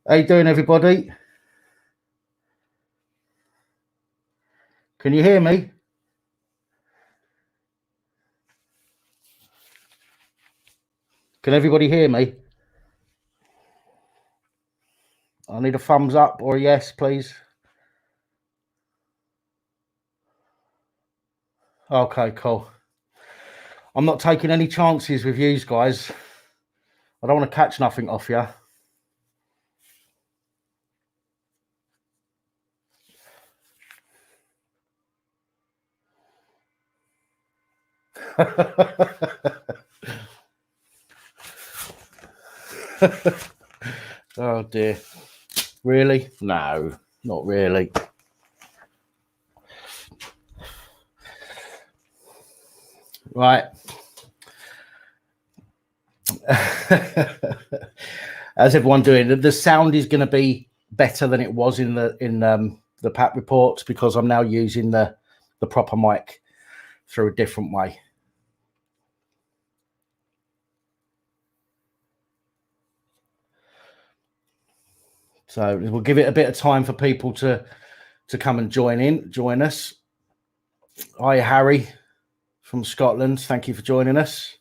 How you doing, everybody? Can you hear me? Can everybody hear me? I need a thumbs up or a yes, please. Okay, cool. I'm not taking any chances with you guys. I don't want to catch nothing off you. Oh dear. Really? No, not really. Right. How's everyone doing? The sound is going to be better than it was in the PAT reports because I'm now using the proper mic through a different way. So we'll give it a bit of time for people to come and join us. Hi, Harry from Scotland. Thank you for joining us.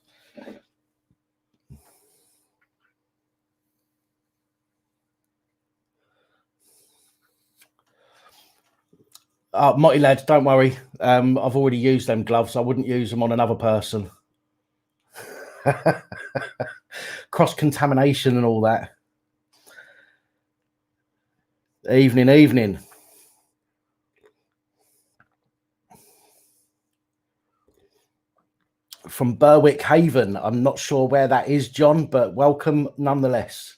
Motty lads, don't worry. I've already used them gloves. I wouldn't use them on another person. Cross-contamination and all that. Evening. From Berwick Haven. I'm not sure where that is, John, but welcome nonetheless.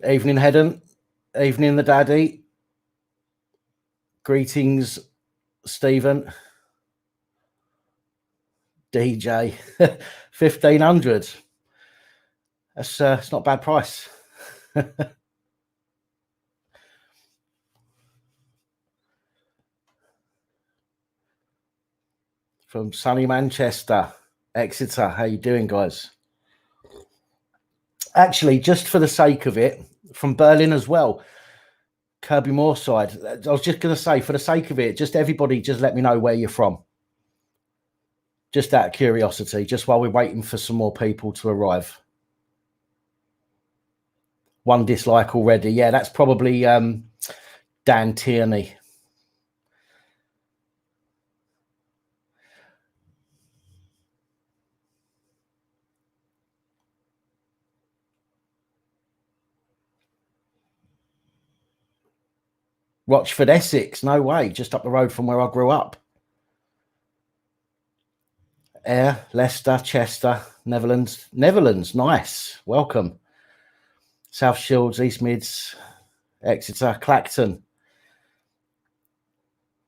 Evening, Hedden. Evening, the daddy. Greetings, Stephen. DJ. 1,500. That's it's not a bad price. From sunny Manchester, Exeter. How you doing, guys? Actually, just for the sake of it, from Berlin as well, Kirby Moorside. I was just going to say, for the sake of it, just everybody, just let me know where you're from. Just out of curiosity, just while we're waiting for some more people to arrive. One dislike already. Yeah, that's probably Dan Tierney. Rochford, Essex. No way. Just up the road from where I grew up. Ayr, Leicester, Chester, Netherlands. Nice. Welcome. South Shields, East Mids, Exeter, Clacton,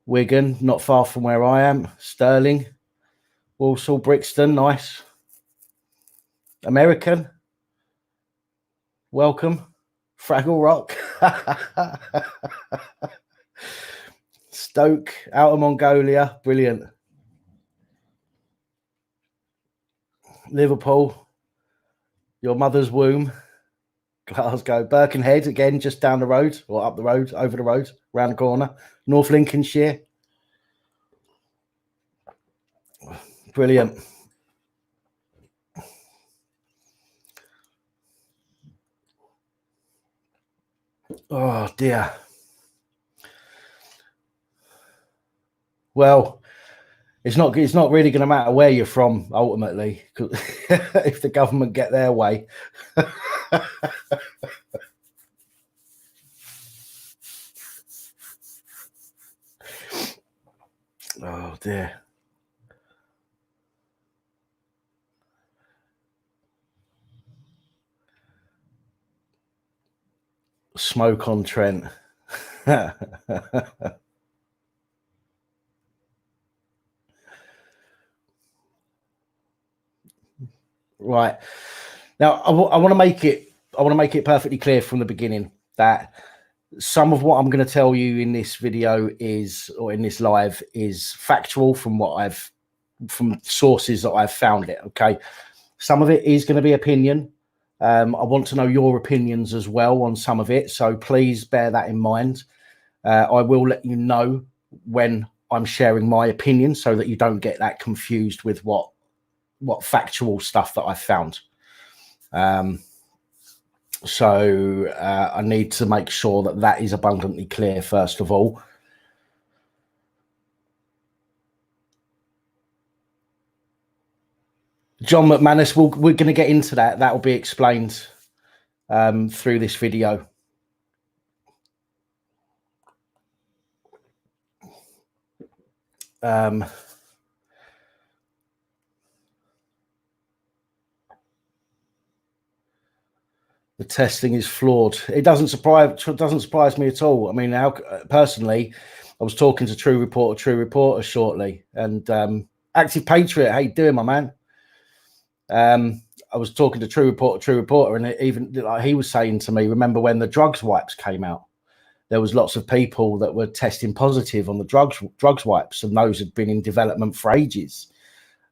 Wigan, not far from where I am. Stirling, Walsall, Brixton. Nice. American. Welcome. Fraggle Rock. Stoke, Outer Mongolia. Brilliant. Liverpool, your mother's womb. Glasgow, Birkenhead, again, just down the road, or up the road, over the road, round the corner. North Lincolnshire. Brilliant. Oh, dear. Well, it's not really going to matter where you're from, ultimately, if the government get their way. Oh, dear. Smoke on Trent. Right. Now, I want to make it perfectly clear from the beginning that some of what I'm going to tell you in this video in this live is factual from what from sources that I've found it. Okay, some of it is going to be opinion. I want to know your opinions as well on some of it, so please bear that in mind. I will let you know when I'm sharing my opinion so that you don't get that confused with what factual stuff that I found. So I need to make sure that that is abundantly clear first of all. John McManus, we're going to get into that. That will be explained through this video. The testing is flawed. It doesn't surprise me at all. I mean, personally, I was talking to True Reporter shortly, and Active Patriot, how you doing, my man? I was talking to True Reporter, and even like he was saying to me, remember when the drugs wipes came out? There was lots of people that were testing positive on the drugs wipes, and those had been in development for ages.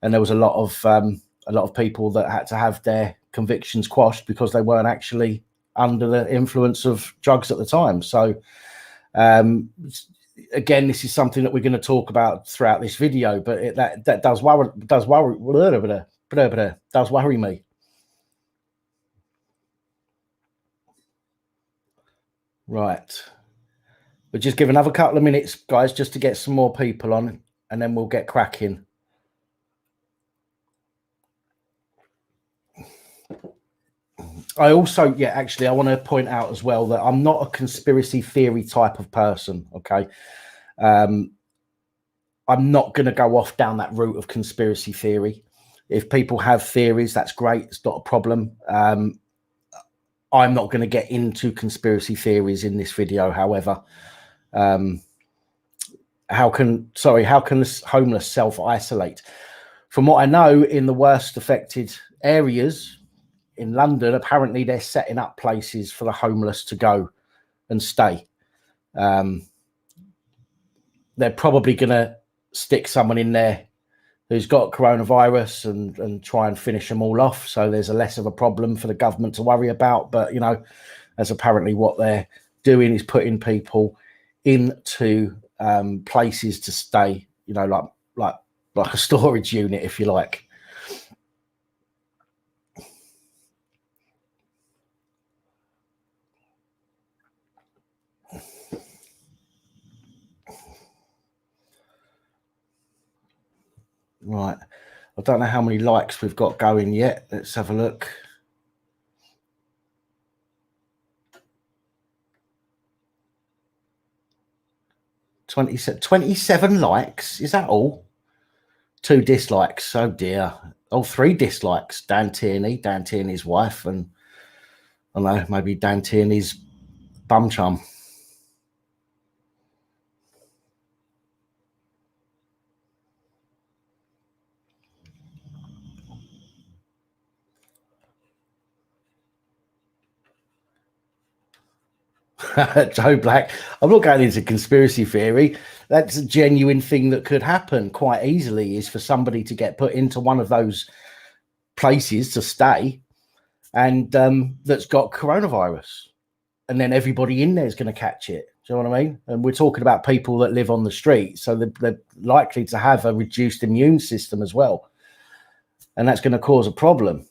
And there was a lot of people that had to have their convictions quashed because they weren't actually under the influence of drugs at the time. So again, this is something that we're going to talk about throughout this video, but that does worry me. Right. We'll just give another couple of minutes, guys, just to get some more people on, and then we'll get cracking. I also, actually, I want to point out as well that I'm not a conspiracy theory type of person, okay? I'm not going to go off down that route of conspiracy theory. If people have theories, that's great. It's not a problem. I'm not going to get into conspiracy theories in this video, however. How can the homeless self-isolate? From what I know, in the worst affected areas in London, apparently they're setting up places for the homeless to go and stay. They're probably going to stick someone in there who's got coronavirus and try and finish them all off. So there's a less of a problem for the government to worry about. But, that's apparently what they're doing, is putting people into places to stay, like a storage unit, if you like. Right. I don't know how many likes we've got going yet. Let's have a look. 27 likes. Is that all? 2 dislikes. Oh dear. Oh, 3 dislikes. Dan Tierney's wife, and I don't know, maybe Dan Tierney's bum chum. Joe Black, I'm not going into conspiracy theory. That's a genuine thing that could happen quite easily, is for somebody to get put into one of those places to stay, and that's got coronavirus, and then everybody in there is going to catch it. Do you know what I mean? And we're talking about people that live on the street, so they're likely to have a reduced immune system as well, and that's going to cause a problem.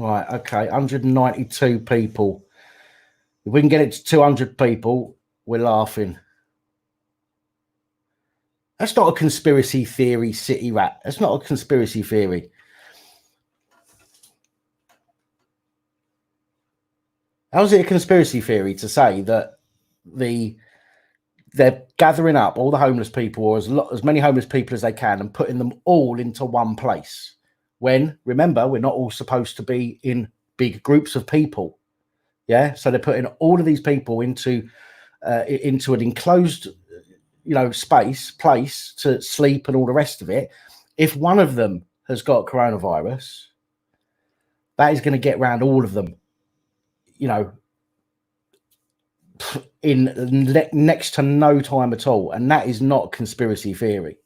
Right, okay, 192 people. If we can get it to 200 people, we're laughing. That's not a conspiracy theory, City Rat. That's not a conspiracy theory. How's it a conspiracy theory to say that they're gathering up all the homeless people, or as many homeless people as they can, and putting them all into one place? When, remember, we're not all supposed to be in big groups of people. Yeah, so they're putting all of these people into an enclosed, place to sleep and all the rest of it. If one of them has got coronavirus, that is going to get around all of them. you know, in next to no time at all. And that is not conspiracy theory.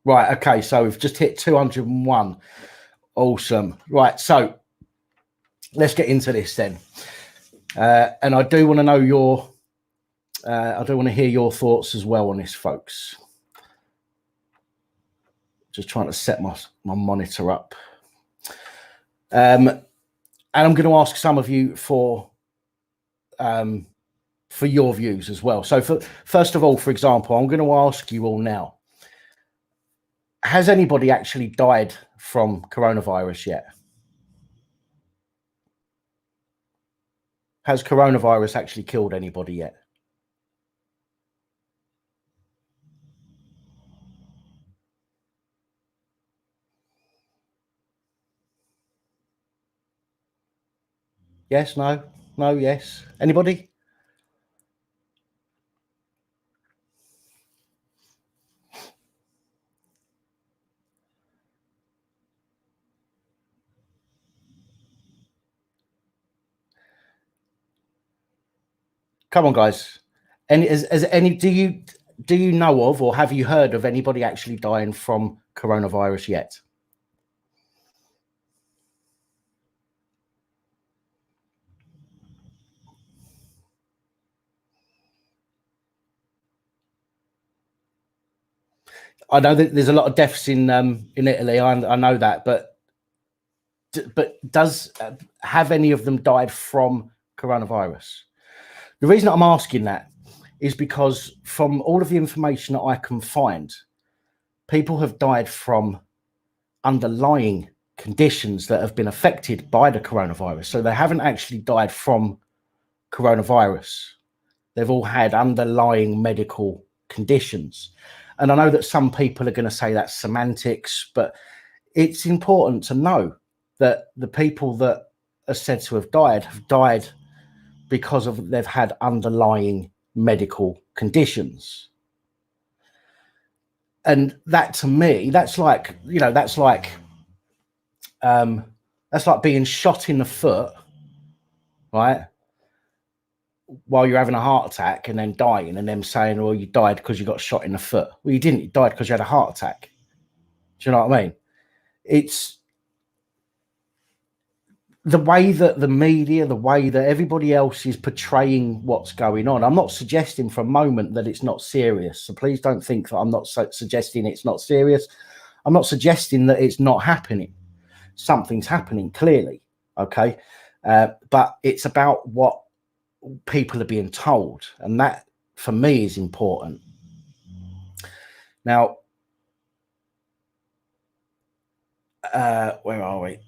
Right. Okay. So we've just hit 201. Awesome. Right. So let's get into this then. And I do want to know I do want to hear your thoughts as well on this, folks. Just trying to set my monitor up. And I'm going to ask some of you for your views as well. So first of all, for example, I'm going to ask you all now, has anybody actually died from coronavirus yet? Has coronavirus actually killed anybody yet? Yes, no, yes. Anybody? Come on, guys. And do you know of, or have you heard of anybody actually dying from coronavirus yet? I know that there's a lot of deaths in Italy. I know that, but does have any of them died from coronavirus? The reason that I'm asking that is because from all of the information that I can find, people have died from underlying conditions that have been affected by the coronavirus. So they haven't actually died from coronavirus. They've all had underlying medical conditions. And I know that some people are going to say that's semantics, but it's important to know that the people that are said to have died because of they've had underlying medical conditions. And that, to me, that's like being shot in the foot, right, while you're having a heart attack and then dying, and them saying, well, you died because you got shot in the foot. Well, you didn't. You died because you had a heart attack. Do you know what I mean? It's the way that the media, the way that everybody else is portraying what's going on. I'm not suggesting for a moment that it's not serious. So please don't think that I'm not suggesting it's not serious. I'm not suggesting that it's not happening. Something's happening, clearly. Okay. But it's about what people are being told. And that, for me, is important. Now, where are we?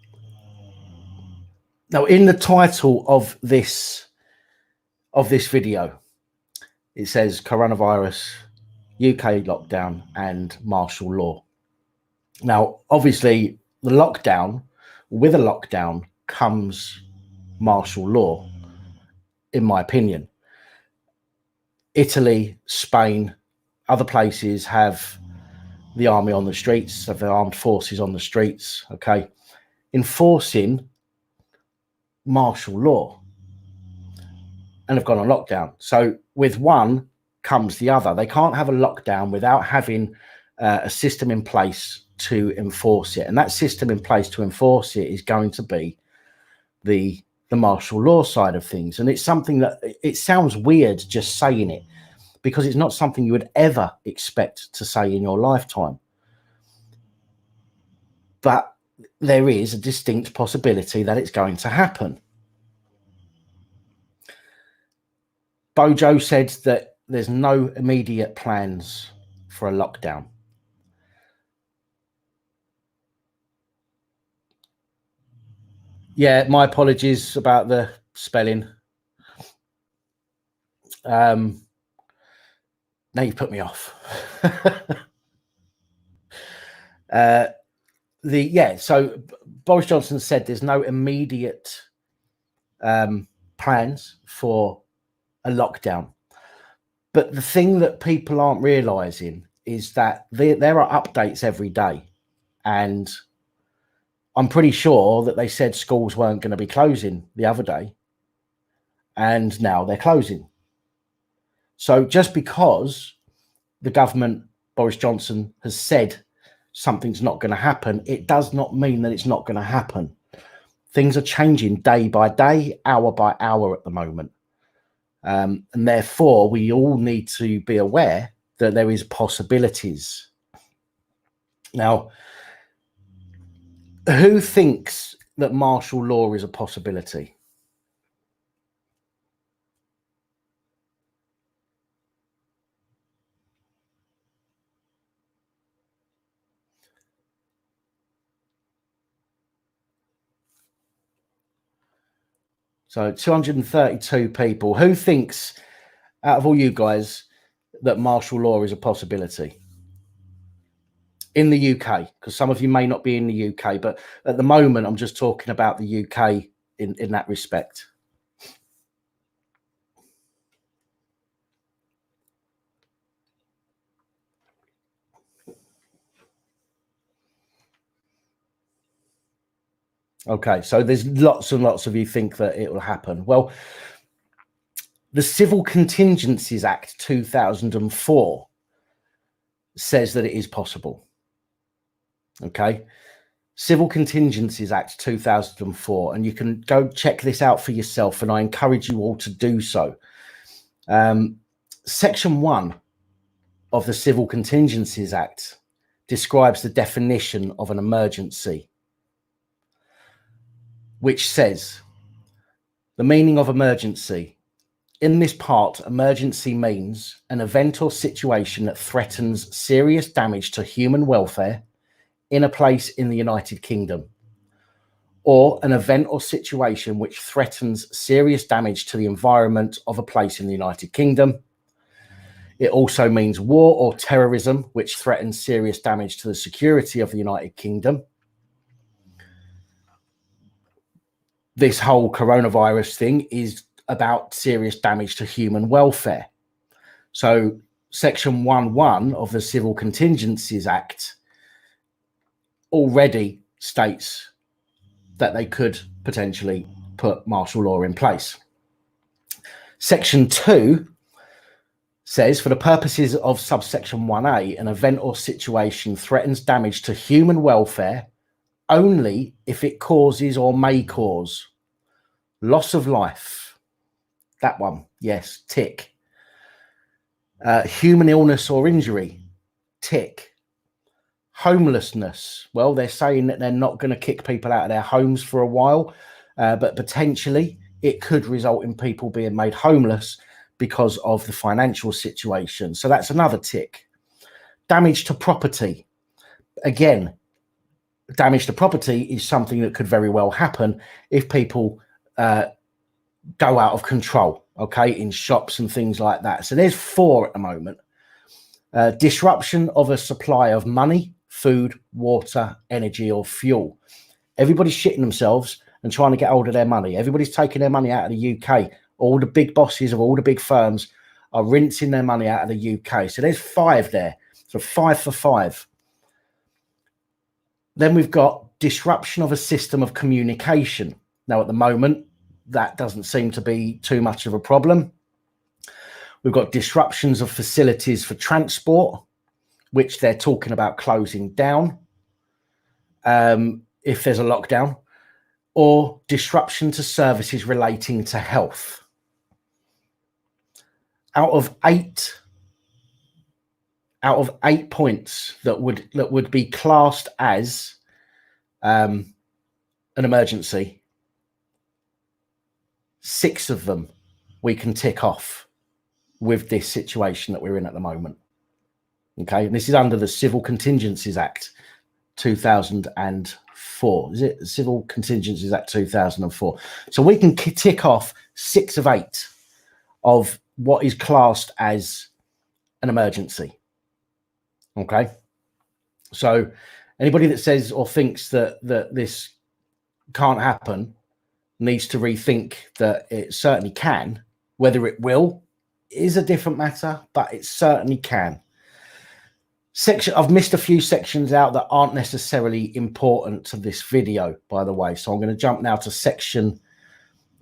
Now, in the title of this video, it says coronavirus, UK lockdown and martial law. Now, obviously, with a lockdown comes martial law, in my opinion. Italy, Spain, other places have the army on the streets, have the armed forces on the streets, okay, enforcing martial law, and have gone on lockdown. So with one comes the other. They can't have a lockdown without having a system in place to enforce it, and that system in place to enforce it is going to be the martial law side of things. And it's something that it sounds weird just saying it, because it's not something you would ever expect to say in your lifetime. But there is a distinct possibility that it's going to happen. Bojo said that there's no immediate plans for a lockdown. Yeah, my apologies about the spelling. Now you've put me off. So Boris Johnson said there's no immediate plans for a lockdown. But the thing that people aren't realizing is that there are updates every day, and I'm pretty sure that they said schools weren't going to be closing the other day, and now they're closing. So just because the government, Boris Johnson, has said something's not going to happen, it does not mean that it's not going to happen. Things are changing day by day, hour by hour at the moment. And therefore, we all need to be aware that there is possibilities. Now, who thinks that martial law is a possibility? So 232 people. Who thinks, out of all you guys, that martial law is a possibility? In the UK, because some of you may not be in the UK, but at the moment, I'm just talking about the UK in that respect. Okay, so there's lots and lots of you think that it will happen. Well, the Civil Contingencies Act 2004 says that it is possible. Okay, Civil Contingencies Act 2004, and you can go check this out for yourself, and I encourage you all to do so. Section 1 of the Civil Contingencies Act describes the definition of an emergency, which says the meaning of emergency. In this part, emergency means an event or situation that threatens serious damage to human welfare in a place in the United Kingdom, or an event or situation which threatens serious damage to the environment of a place in the United Kingdom. It also means war or terrorism, which threatens serious damage to the security of the United Kingdom. This whole coronavirus thing is about serious damage to human welfare. So Section 1.1 of the Civil Contingencies Act already states that they could potentially put martial law in place. Section 2 says, for the purposes of subsection 1A, an event or situation threatens damage to human welfare only if it causes or may cause loss of life. That one, yes, tick. Human illness or injury, tick. Homelessness, well, they're saying that they're not going to kick people out of their homes for a while, but potentially it could result in people being made homeless because of the financial situation. So that's another tick. Damage to property. Again, damage to property is something that could very well happen if people go out of control, okay, in shops and things like that. So there's 4 at the moment. Disruption of a supply of money, food, water, energy, or fuel. Everybody's shitting themselves and trying to get hold of their money. Everybody's taking their money out of the UK. All the big bosses of all the big firms are rinsing their money out of the UK. So there's 5 there. So 5 for 5. Then we've got disruption of a system of communication. Now, at the moment, that doesn't seem to be too much of a problem. We've got disruptions of facilities for transport, which they're talking about closing down if there's a lockdown, or disruption to services relating to health. Out of 8 points that would be classed as an emergency, 6 of them we can tick off with this situation that we're in at the moment. Okay, and this is under the Civil Contingencies Act 2004. Is it Civil Contingencies Act 2004? So we can tick off 6 of 8 of what is classed as an emergency. Okay, so anybody that says or thinks that this can't happen needs to rethink that it certainly can. Whether it will is a different matter, but it certainly can. I've missed a few sections out that aren't necessarily important to this video, by the way. So I'm going to jump now to section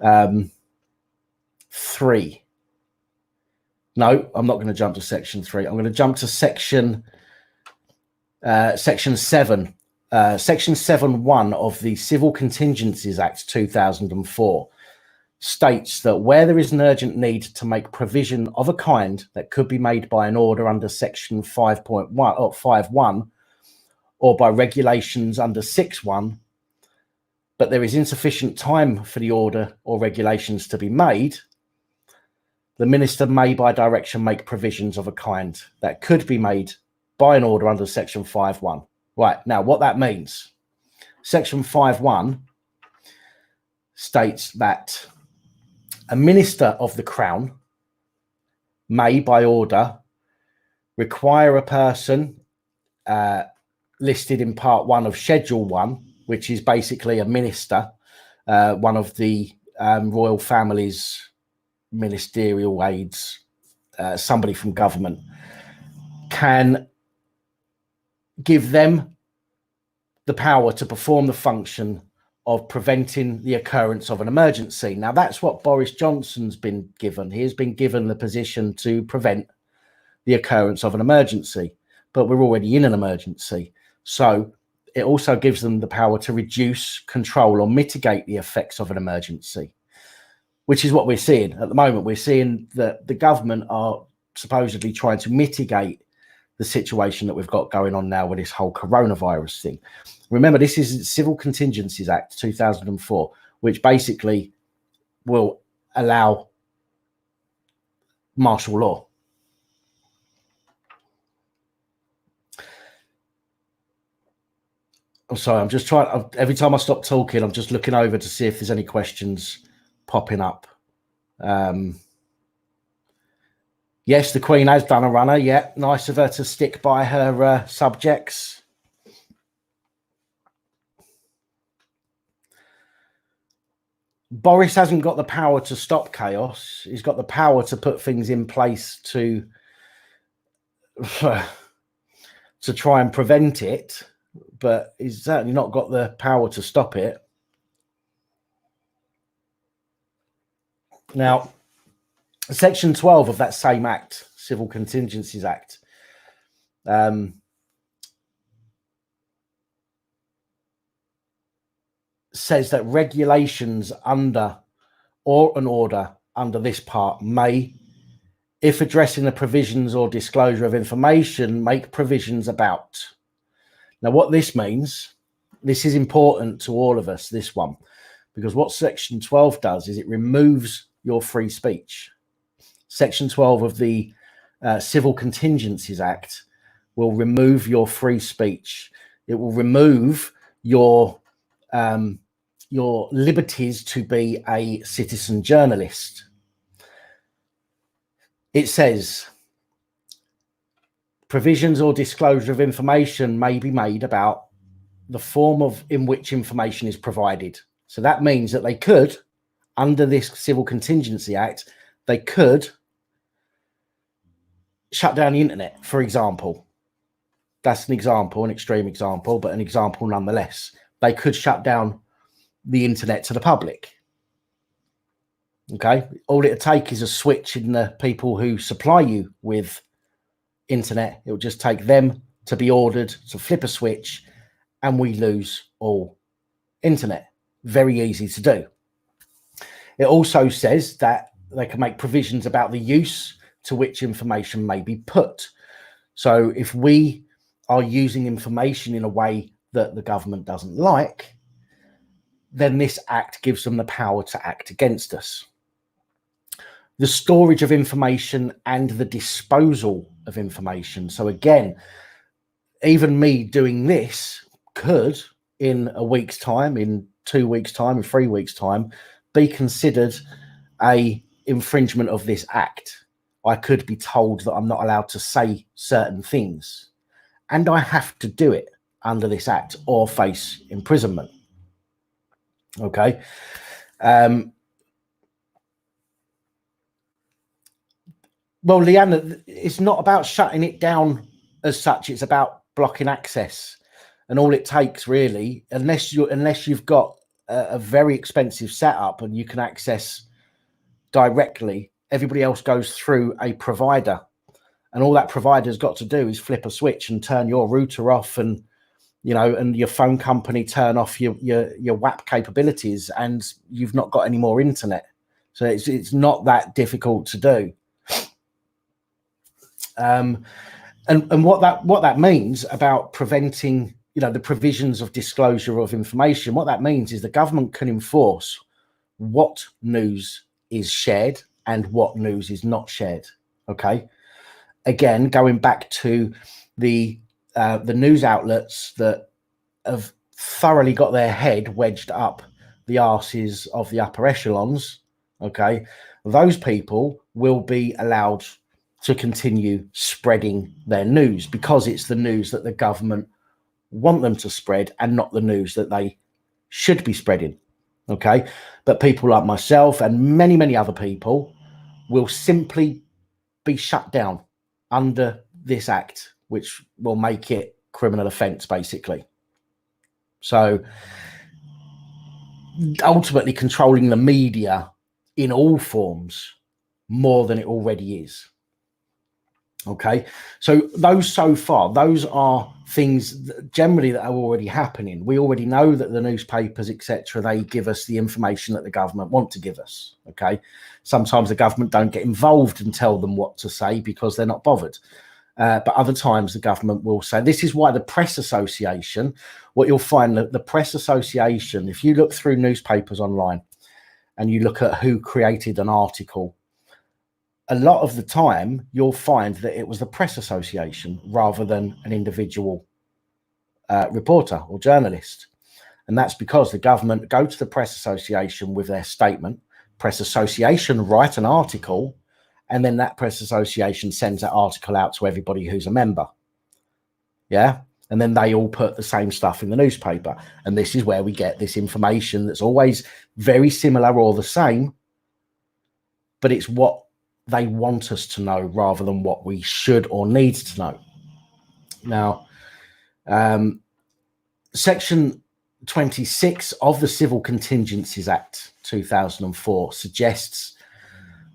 3. No, I'm not going to jump to section 3. I'm going to jump to section 7. Section 7.1 of the Civil Contingencies Act 2004 states that where there is an urgent need to make provision of a kind that could be made by an order under section 5.1 or 5.1 or by regulations under 6.1, but there is insufficient time for the order or regulations to be made, the minister may by direction make provisions of a kind that could be made by an order under section 5.1. Right, now what that means, section 5.1 states that a minister of the Crown may, by order, require a person listed in Part 1 of Schedule 1, which is basically a minister, one of the royal family's ministerial aides, somebody from government, can give them the power to perform the function of preventing the occurrence of an emergency. Now, that's what Boris Johnson's been given. He has been given the position to prevent the occurrence of an emergency, but we're already in an emergency. So it also gives them the power to reduce, control, or mitigate the effects of an emergency, which is what we're seeing at the moment. We're seeing that the government are supposedly trying to mitigate the situation that we've got going on now with this whole coronavirus thing. Remember, this is Civil Contingencies Act 2004, which basically will allow martial law. I'm sorry, I'm just trying, every time I stop talking, I'm just looking over to see if there's any questions popping up. Yes, the Queen has done a runner. Yeah, nice of her to stick by her subjects. Boris hasn't got the power to stop chaos. He's got the power to put things in place to try and prevent it, but he's certainly not got the power to stop it. Now, Section 12 of that same act, Civil Contingencies Act, says that regulations under or an order under this part may, if addressing the provisions or disclosure of information, make provisions about. Now, what this means, this is important to all of us, this one, because what Section 12 does is it removes your free speech. Section 12 of the Civil Contingencies Act will remove your free speech. It will remove your liberties to be a citizen journalist. It says provisions or disclosure of information may be made about the form of in which information is provided. So that means that they could, under this Civil Contingency Act, they could shut down the internet, for example. That's an example, an extreme example, but an example nonetheless. They could shut down the internet to the public. Okay, all it'll take is a switch in the people who supply you with internet. It will just take them to be ordered to flip a switch and we lose all internet. Very easy to do. It also says that they can make provisions about the use to which information may be put. So if we are using information in a way that the government doesn't like, then this act gives them the power to act against us. The storage of information and the disposal of information. So again, even me doing this could, in a week's time, in 2 weeks' time, in 3 weeks' time, be considered a infringement of this act. I could be told that I'm not allowed to say certain things, and I have to do it under this act or face imprisonment. Okay. Well, Leanna, it's not about shutting it down as such, it's about blocking access. And all it takes really, unless you've got a very expensive setup and you can access directly, everybody else goes through a provider. And all that provider's got to do is flip a switch and turn your router off, and and your phone company turn off your WAP capabilities, and you've not got any more internet. So it's not that difficult to do. And what that means about preventing, the provisions of disclosure of information, what that means is the government can enforce what news is shared and what news is not shared. Okay. Again, going back to the news outlets that have thoroughly got their head wedged up the arses of the upper echelons, okay, those people will be allowed to continue spreading their news because it's the news that the government want them to spread and not the news that they should be spreading. Okay. But people like myself and many, many other people will simply be shut down under this act, which will make it criminal offence, basically. So ultimately controlling the media in all forms more than it already is. Okay, so those are things generally that are already happening. We already know that the newspapers, etc., they give us the information that the government want to give us. Okay, sometimes the government don't get involved and tell them what to say because they're not bothered. But other times the government will say, this is why the Press Association, what you'll find that the Press Association, if you look through newspapers online and you look at who created an article, a lot of the time you'll find that it was the Press Association rather than an individual reporter or journalist. And that's because the government go to the Press Association with their statement, Press Association write an article, and then that Press Association sends that article out to everybody who's a member. Yeah. And then they all put the same stuff in the newspaper. And this is where we get this information that's always very similar or the same, but it's what they want us to know rather than what we should or need to know. Now, Section 26 of the Civil Contingencies Act 2004 suggests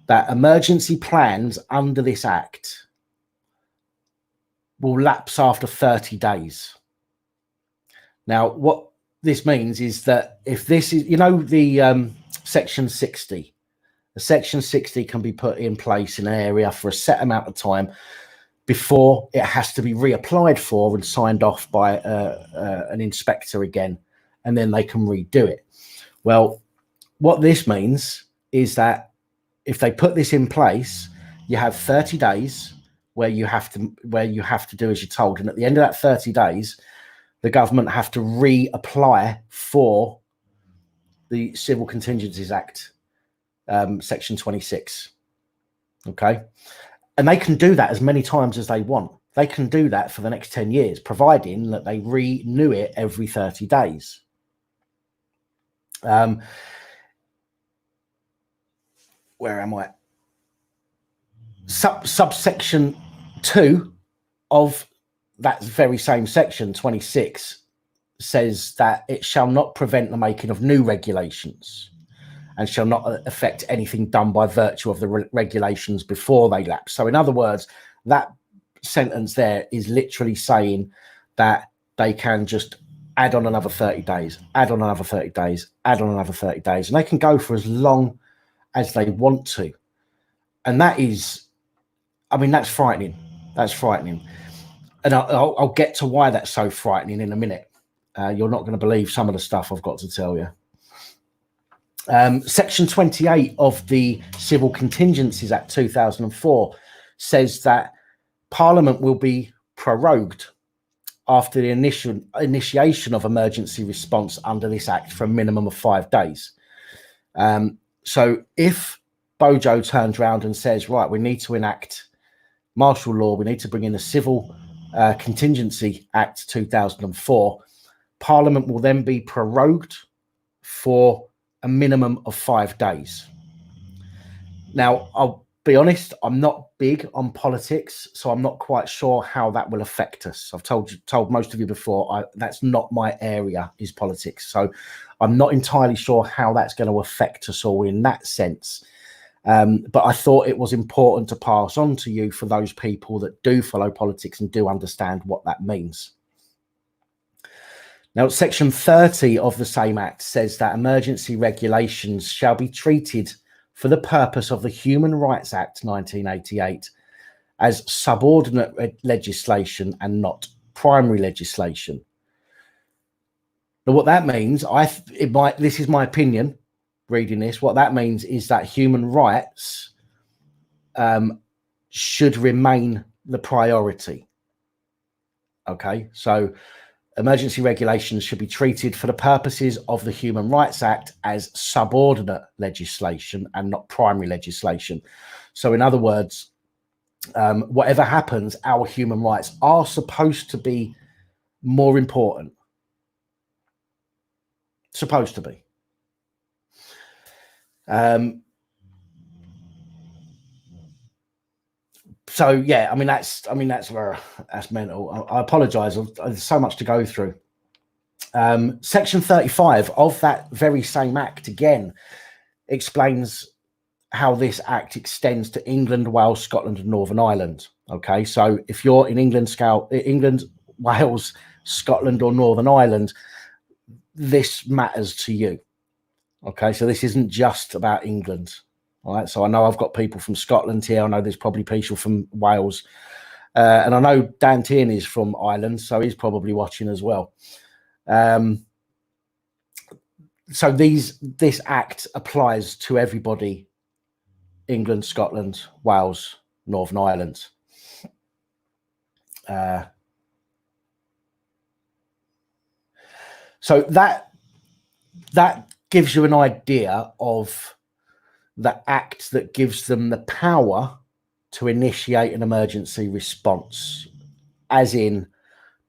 that emergency plans under this act will lapse after 30 days. Now, what this means is that if this is, the Section 60, the Section 60 can be put in place in an area for a set amount of time before it has to be reapplied for and signed off by an inspector again, and then they can redo it. Well, what this means is that if they put this in place, you have 30 days where you have to do as you're told, and at the end of that 30 days, the government have to reapply for the Civil Contingencies Act, Section 26. Okay, and they can do that as many times as they want. They can do that for the next 10 years, providing that they renew it every 30 days. Where am I? Subsection 2 of that very same section 26 says that it shall not prevent the making of new regulations and shall not affect anything done by virtue of the regulations before they lapse. So in other words, that sentence there is literally saying that they can just add on another 30 days, add on another 30 days, add on another 30 days, and they can go for as long as they want to. And that is, that's frightening. That's frightening. And I'll get to why that's so frightening in a minute. You're not going to believe some of the stuff I've got to tell you. Section 28 of the Civil Contingencies Act 2004 says that Parliament will be prorogued after the initiation of emergency response under this act for a minimum of 5 days. So if Bojo turns around and says, right, we need to enact martial law, we need to bring in the Civil Contingency Act 2004, Parliament will then be prorogued for a minimum of 5 days. Now, be honest, I'm not big on politics, so I'm not quite sure how that will affect us. I've told most of you before, that's not my area, is politics. So I'm not entirely sure how that's going to affect us all in that sense. But I thought it was important to pass on to you for those people that do follow politics and do understand what that means. Now, Section 30 of the same Act says that emergency regulations shall be treated for the purpose of the Human Rights Act 1988 as subordinate legislation and not primary legislation. Now, what that means, this is my opinion, reading this, what that means is that human rights should remain the priority. Okay, so emergency regulations should be treated for the purposes of the Human Rights Act as subordinate legislation and not primary legislation. So in other words, whatever happens, our human rights are supposed to be more important. Supposed to be. So yeah, I mean that's mental. I apologize. There's so much to go through. Section 35 of that very same Act again explains how this Act extends to England, Wales, Scotland, and Northern Ireland. Okay, so if you're in England, Wales, Scotland, or Northern Ireland, this matters to you. Okay, so this isn't just about England. All right, so I know I've got people from Scotland here. I know there's probably people from Wales, and I know Dan Tierney is from Ireland, so he's probably watching as well. So this Act applies to everybody: England, Scotland, Wales, Northern Ireland. So that gives you an idea of the Act that gives them the power to initiate an emergency response, as in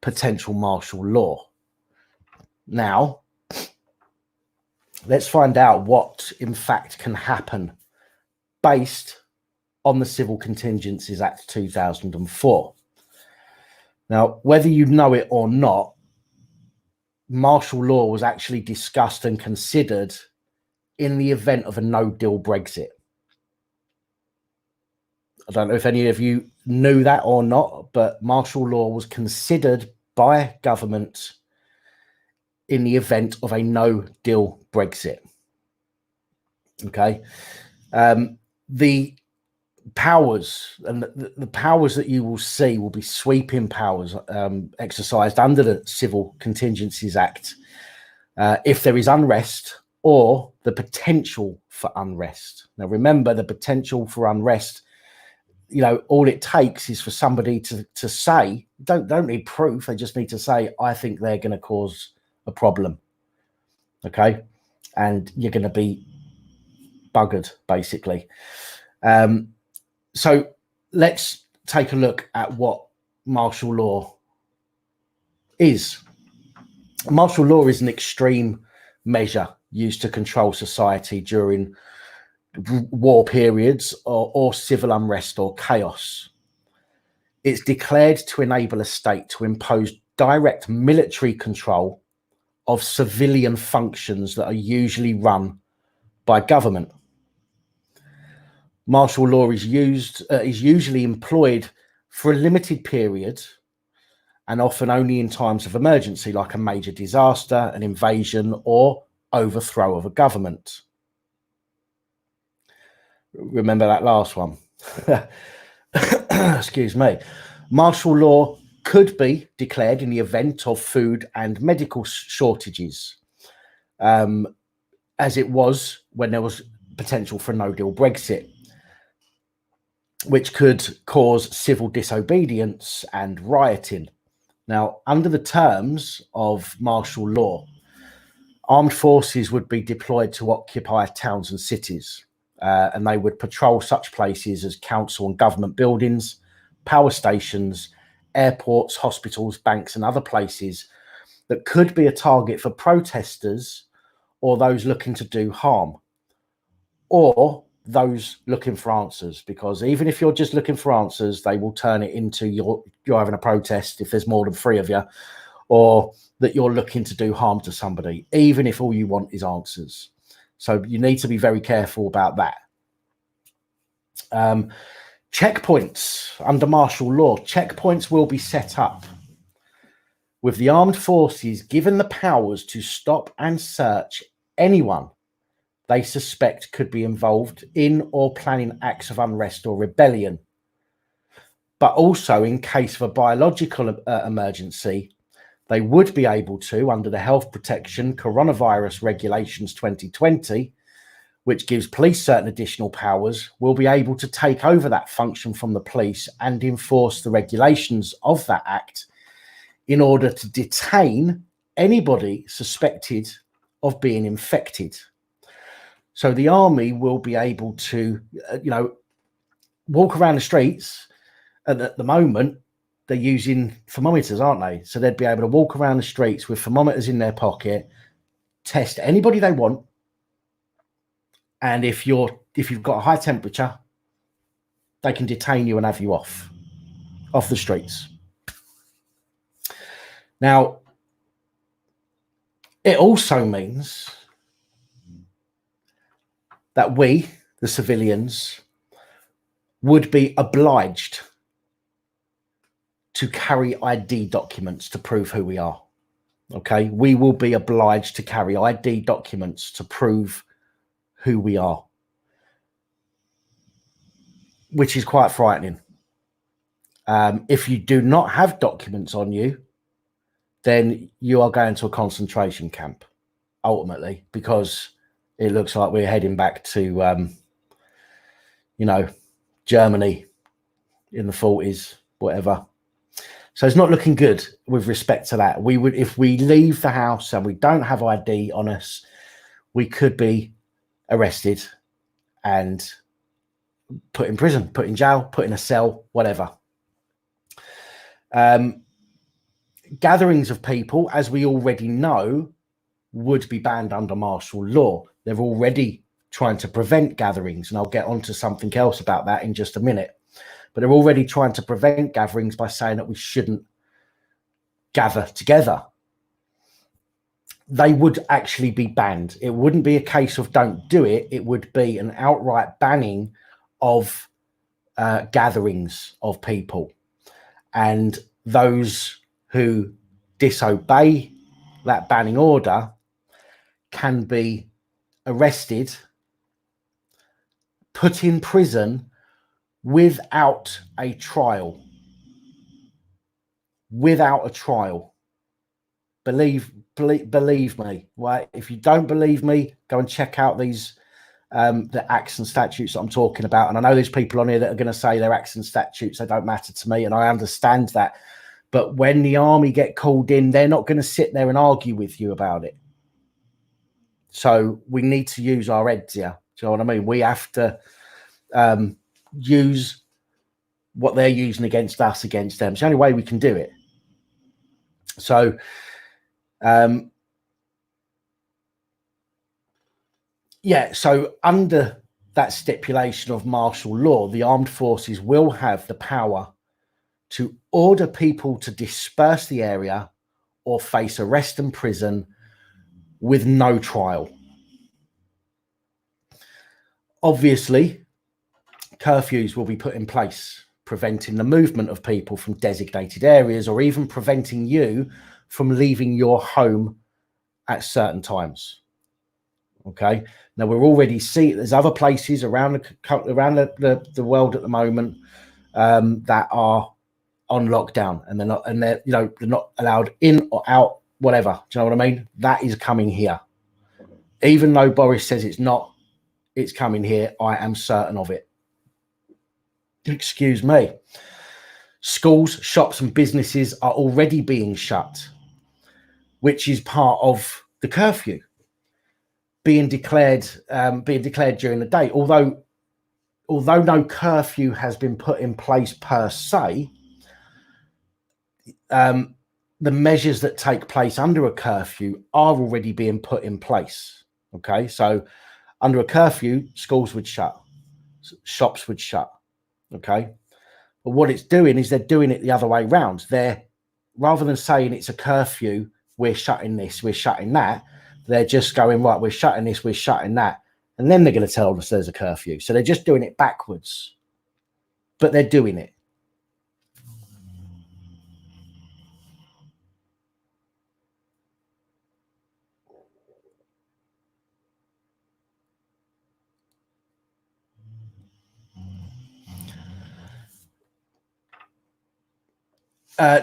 potential martial law. Now, let's find out what in fact can happen based on the Civil Contingencies Act 2004. Now, whether you know it or not, martial law was actually discussed and considered in the event of a no-deal Brexit. I don't know if any of you knew that or not, but martial law was considered by government in the event of a no-deal Brexit. Okay. The powers and the powers that you will see will be sweeping powers exercised under the Civil Contingencies Act if there is unrest or the potential for unrest. Now, remember, the potential for unrest, you know, all it takes is for somebody to say, don't need proof. They just need to say, I think they're going to cause a problem. Okay. And you're going to be buggered, basically. So let's take a look at what martial law is. Martial law is an extreme measure used to control society during war periods or civil unrest or chaos. It's declared to enable a state to impose direct military control of civilian functions that are usually run by government. Martial law is usually employed for a limited period and often only in times of emergency, like a major disaster, an invasion, or overthrow of a government. Remember that last one. Excuse me. Martial law could be declared in the event of food and medical shortages, as it was when there was potential for a no-deal Brexit, which could cause civil disobedience and rioting. Now, under the terms of martial law, armed forces would be deployed to occupy towns and cities, and they would patrol such places as council and government buildings, power stations, airports, hospitals, banks, and other places that could be a target for protesters or those looking to do harm, or those looking for answers, because even if you're just looking for answers, they will turn it into you're having a protest if there's more than 3 of you, or that you're looking to do harm to somebody, even if all you want is answers. So you need to be very careful about that. Checkpoints under martial law. Checkpoints will be set up with the armed forces given the powers to stop and search anyone they suspect could be involved in or planning acts of unrest or rebellion. But also, in case of a biological emergency, they would be able to, under the Health Protection Coronavirus Regulations 2020, which gives police certain additional powers, will be able to take over that function from the police and enforce the regulations of that act in order to detain anybody suspected of being infected. So the army will be able to, walk around the streets. And at the moment, they're using thermometers, aren't they? So they'd be able to walk around the streets with thermometers in their pocket, test anybody they want. And if you've got a high temperature, they can detain you and have you off the streets. Now, it also means that we, the civilians, would be obliged to carry ID documents to prove who we are. Okay, we will be obliged to carry ID documents to prove who we are, which is quite frightening. If you do not have documents on you, then you are going to a concentration camp, ultimately, because it looks like we're heading back to, Germany in the 40s, whatever. So it's not looking good with respect to that. We would, if we leave the house and we don't have ID on us, we could be arrested and put in prison, put in jail, put in a cell, whatever. Gatherings of people, as we already know, would be banned under martial law. They're already trying to prevent gatherings, and I'll get onto something else about that in just a minute. But they're already trying to prevent gatherings by saying that we shouldn't gather together. They would actually be banned. It wouldn't be a case of don't do it. It would be an outright banning of gatherings of people. And those who disobey that banning order can be arrested, put in prison without a trial. Without a trial. Believe me. Right? If you don't believe me, go and check out these the acts and statutes that I'm talking about. And I know there's people on here that are going to say they're acts and statutes, they don't matter to me, and I understand that. But when the army get called in, they're not going to sit there and argue with you about it. So we need to use our heads here. Do you know what I mean? We have to use what they're using against us, against them. It's the only way we can do it. So so under that stipulation of martial law, the armed forces will have the power to order people to disperse the area or face arrest and prison with no trial. Obviously, curfews will be put in place, preventing the movement of people from designated areas, or even preventing you from leaving your home at certain times. Okay. Now we're already seeing there's other places around the world at the moment that are on lockdown, and they're not allowed in or out, whatever. Do you know what I mean? That is coming here. Even though Boris says it's not, it's coming here. I am certain of it. Excuse me. Schools, shops, and businesses are already being shut, which is part of the curfew being declared during the day. Although no curfew has been put in place per se, the measures that take place under a curfew are already being put in place. Okay, so under a curfew, schools would shut, shops would shut. Okay. But what it's doing is they're doing it the other way around. They're, rather than saying it's a curfew, we're shutting this, we're shutting that, they're just going, right, we're shutting this, we're shutting that. And then they're going to tell us there's a curfew. So they're just doing it backwards, but they're doing it.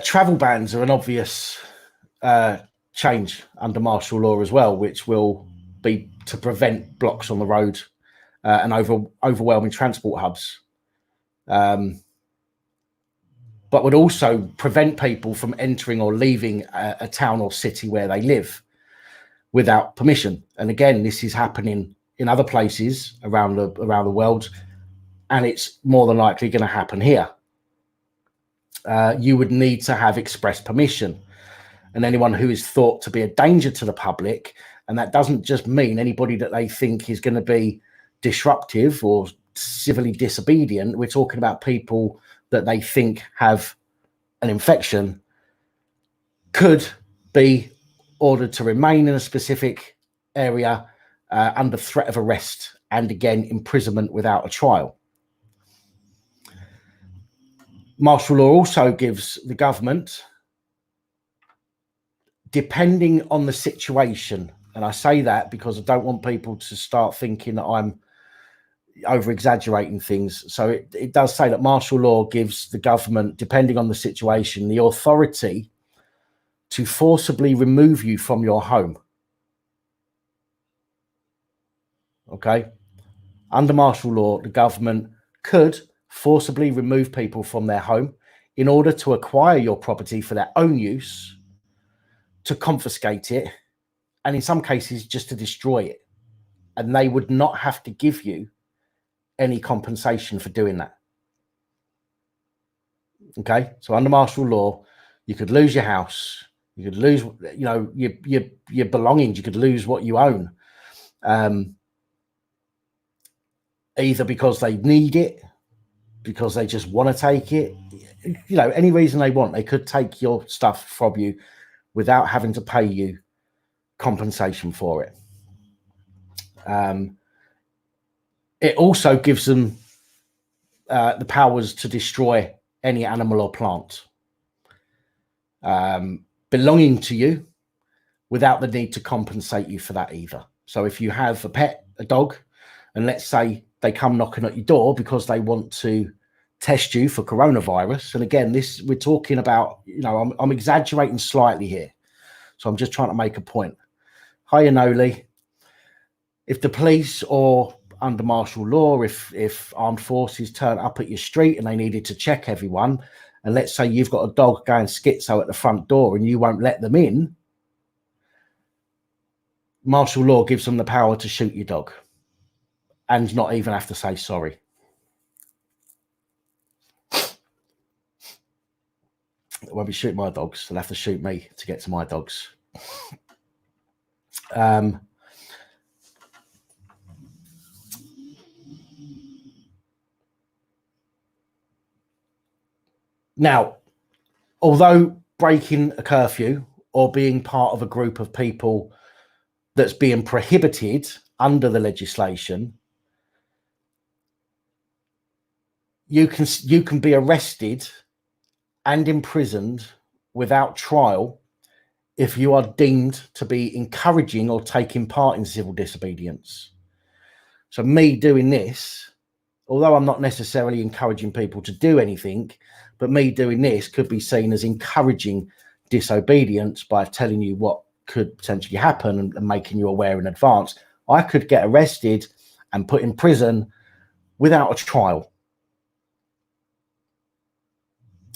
Travel bans are an obvious change under martial law as well, which will be to prevent blocks on the road and overwhelming transport hubs, but would also prevent people from entering or leaving a town or city where they live without permission. And again, this is happening in other places around the world, and it's more than likely going to happen here. You would need to have express permission, and anyone who is thought to be a danger to the public, and that doesn't just mean anybody that they think is going to be disruptive or civilly disobedient. We're talking about people that they think have an infection, could be ordered to remain in a specific area under threat of arrest, and again, imprisonment without a trial. Martial law also gives the government, depending on the situation, and I say that because I don't want people to start thinking that I'm over exaggerating things. So it does say that martial law gives the government, depending on the situation, the authority to forcibly remove you from your home. Okay. Under martial law, the government could forcibly remove people from their home in order to acquire your property for their own use, to confiscate it, and in some cases just to destroy it. And they would not have to give you any compensation for doing that. Okay, so under martial law, you could lose your house, you could lose, you know, your belongings, you could lose what you own, either because they need it, because they just want to take it, you know, any reason they want. They could take your stuff from you without having to pay you compensation for it. It also gives them the powers to destroy any animal or plant belonging to you without the need to compensate you for that either. So if you have a pet, a dog, and let's say they come knocking at your door because they want to test you for coronavirus. And again, this, we're talking about, you know, I'm exaggerating slightly here. So I'm just trying to make a point. Hi, Anoli. If the police or under martial law, if armed forces turn up at your street and they needed to check everyone, and let's say you've got a dog going schizo at the front door and you won't let them in, martial law gives them the power to shoot your dog and not even have to say sorry. They won't be shooting my dogs. They'll have to shoot me to get to my dogs. Now, although breaking a curfew or being part of a group of people that's being prohibited under the legislation, you can be arrested and imprisoned without trial if you are deemed to be encouraging or taking part in civil disobedience. So me doing this, although I'm not necessarily encouraging people to do anything, but me doing this could be seen as encouraging disobedience by telling you what could potentially happen and making you aware in advance. I could get arrested and put in prison without a trial.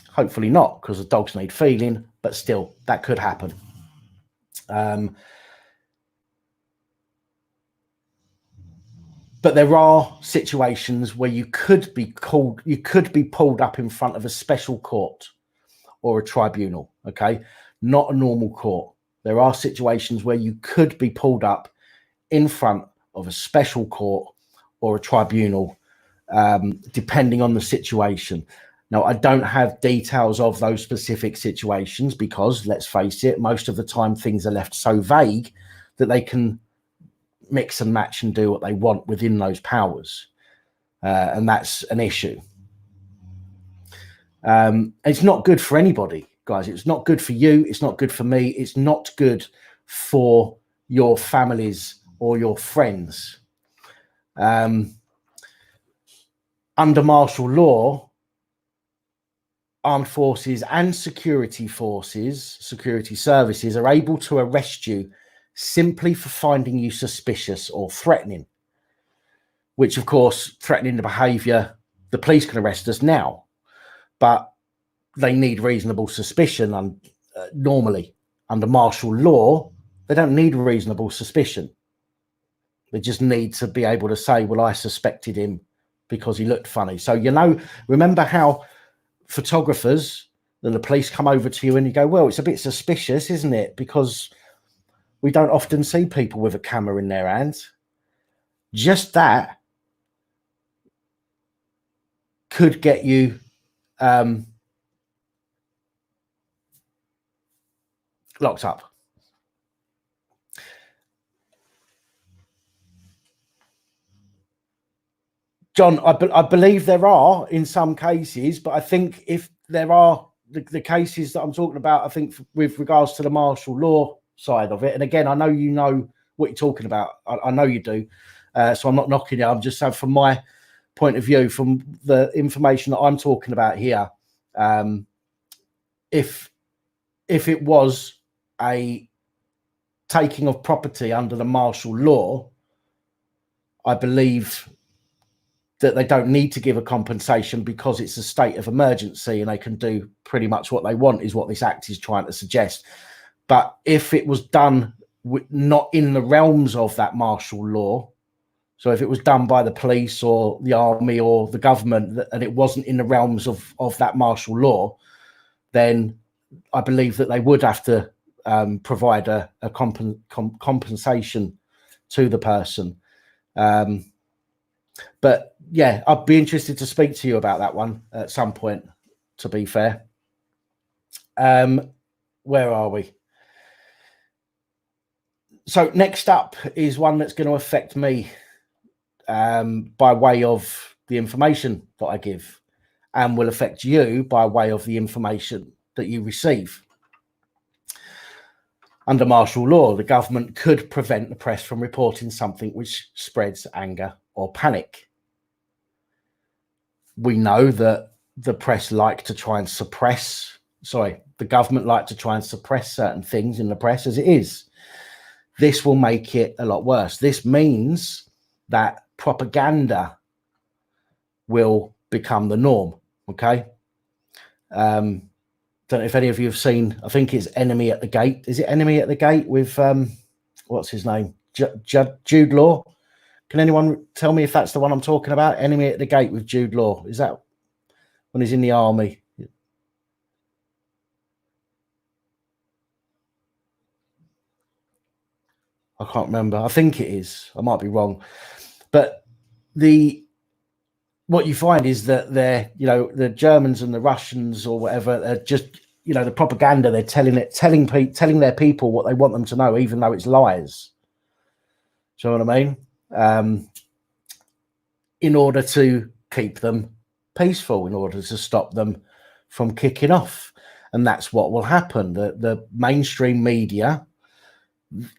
Hopefully not, because the dogs need feeding, but still, that could happen. But there are situations where you could be pulled up in front of a special court or a tribunal, okay? Not a normal court. There are situations where you could be pulled up in front of a special court or a tribunal depending on the situation. Now, I don't have details of those specific situations because, let's face it, most of the time things are left so vague that they can mix and match and do what they want within those powers. And that's an issue. It's not good for anybody, guys. It's not good for you. It's not good for me. It's not good for your families or your friends. Under martial law, armed forces and security forces, security services are able to arrest you simply for finding you suspicious or threatening, which, of course, threatening the behaviour, the police can arrest us now, but they need reasonable suspicion. Normally, under martial law, they don't need reasonable suspicion. They just need to be able to say, well, I suspected him because he looked funny. So, remember how photographers and the police come over to you and you go, well, it's a bit suspicious, isn't it? Because we don't often see people with a camera in their hands. Just that could get you locked up. John, I believe there are in some cases, but I think if there are the cases that I'm talking about, I think with regards to the martial law side of it, and again, I know you know what you're talking about. I know you do. So I'm not knocking you. I'm just saying from my point of view, from the information that I'm talking about here, if it was a taking of property under the martial law, I believe that they don't need to give a compensation because it's a state of emergency and they can do pretty much what they want, is what this act is trying to suggest. But if it was done not in the realms of that martial law, so if it was done by the police or the army or the government and it wasn't in the realms of that martial law, then I believe that they would have to provide a compensation to the person. But yeah, I'd be interested to speak to you about that one at some point, to be fair. Where are we? So next up is one that's going to affect me by way of the information that I give, and will affect you by way of the information that you receive. Under martial law, the government could prevent the press from reporting something which spreads anger or panic. We know that the press like to try and suppress, the government like to try and suppress certain things in the press as it is. This will make it a lot worse. This means that propaganda will become the norm, okay? Don't know if any of you have seen, I think it's Enemy at the Gate. Is it Enemy at the Gate with, what's his name? Jude Law? Can anyone tell me if that's the one I'm talking about? Enemy at the Gate with Jude Law. Is that when he's in the army? I can't remember. I think it is. I might be wrong. But what you find is that the Germans and the Russians or whatever are just, the propaganda, they're telling their people what they want them to know, even though it's lies. Do you know what I mean? In order to keep them peaceful, in order to stop them from kicking off. And that's what will happen. The mainstream media,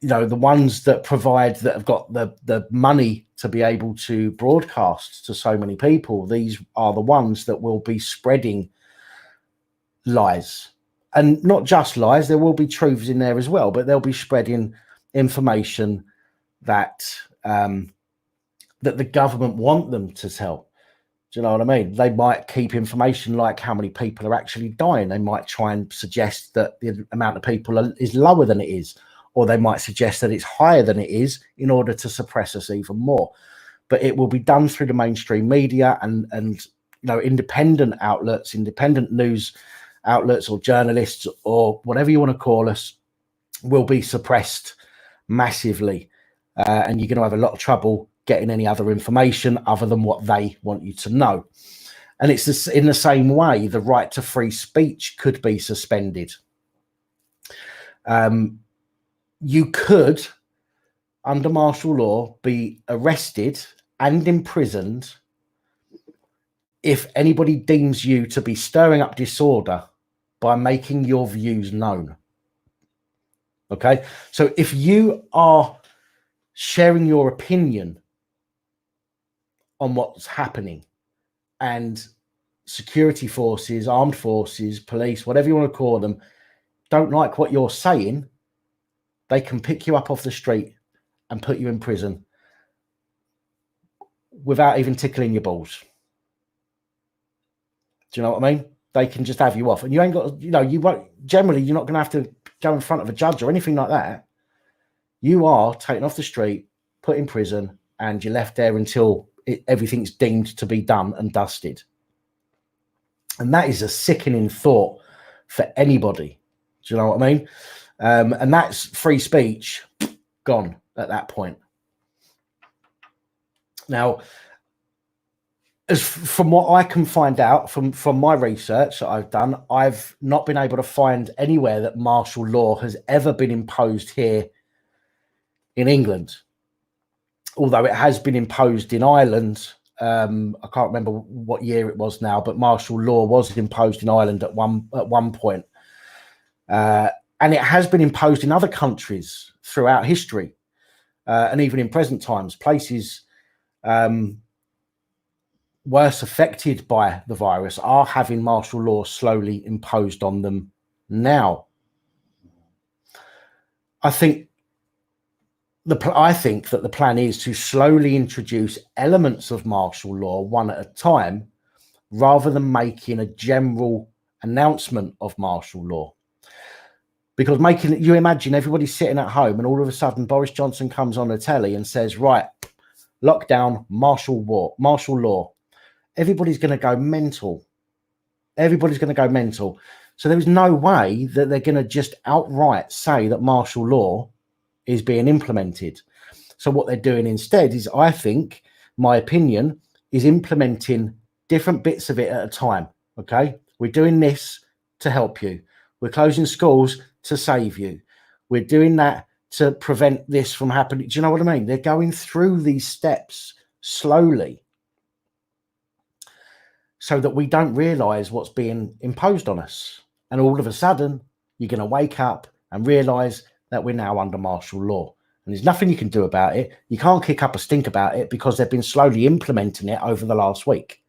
the ones that have got the money to be able to broadcast to so many people, these are the ones that will be spreading lies. And not just lies, there will be truths in there as well, but they'll be spreading information that that the government want them to tell. Do you know what I mean? They might keep information like how many people are actually dying. They might try and suggest that the amount of people is lower than it is, or they might suggest that it's higher than it is in order to suppress us even more. But it will be done through the mainstream media and independent outlets, independent news outlets or journalists or whatever you want to call us will be suppressed massively. And you're going to have a lot of trouble getting any other information other than what they want you to know. And it's in the same way, the right to free speech could be suspended. You could, under martial law, be arrested and imprisoned if anybody deems you to be stirring up disorder by making your views known. Okay, so if you are sharing your opinion on what's happening, and security forces, armed forces, police, whatever you want to call them, don't like what you're saying, they can pick you up off the street and put you in prison without even tickling your balls. Do you know what I mean? They can just have you off, and you ain't got, you know, you won't, generally, you're not going to have to go in front of a judge or anything like that. You are taken off the street, put in prison, and you're left there until everything's deemed to be done and dusted. And that is a sickening thought for anybody. Do you know what I mean? And that's free speech gone at that point. Now, as from what I can find out from my research that I've done, I've not been able to find anywhere that martial law has ever been imposed here in England. Although it has been imposed in Ireland. I can't remember what year it was now, but martial law was imposed in Ireland at one point. And it has been imposed in other countries throughout history, and even in present times. Places worse affected by the virus are having martial law slowly imposed on them now. I think that the plan is to slowly introduce elements of martial law one at a time, rather than making a general announcement of martial law. Because you imagine everybody sitting at home and all of a sudden Boris Johnson comes on the telly and says, right, lockdown, martial law. Everybody's going to go mental. Everybody's going to go mental. So there is no way that they're going to just outright say that martial law is being implemented. So what they're doing instead is, I think, my opinion, is implementing different bits of it at a time. Okay, we're doing this to help you. We're closing schools to save you. We're doing that to prevent this from happening. Do you know what I mean? They're going through these steps slowly so that we don't realize what's being imposed on us. And all of a sudden, you're going to wake up and realize that we're now under martial law. And there's nothing you can do about it. You can't kick up a stink about it because they've been slowly implementing it over the last week.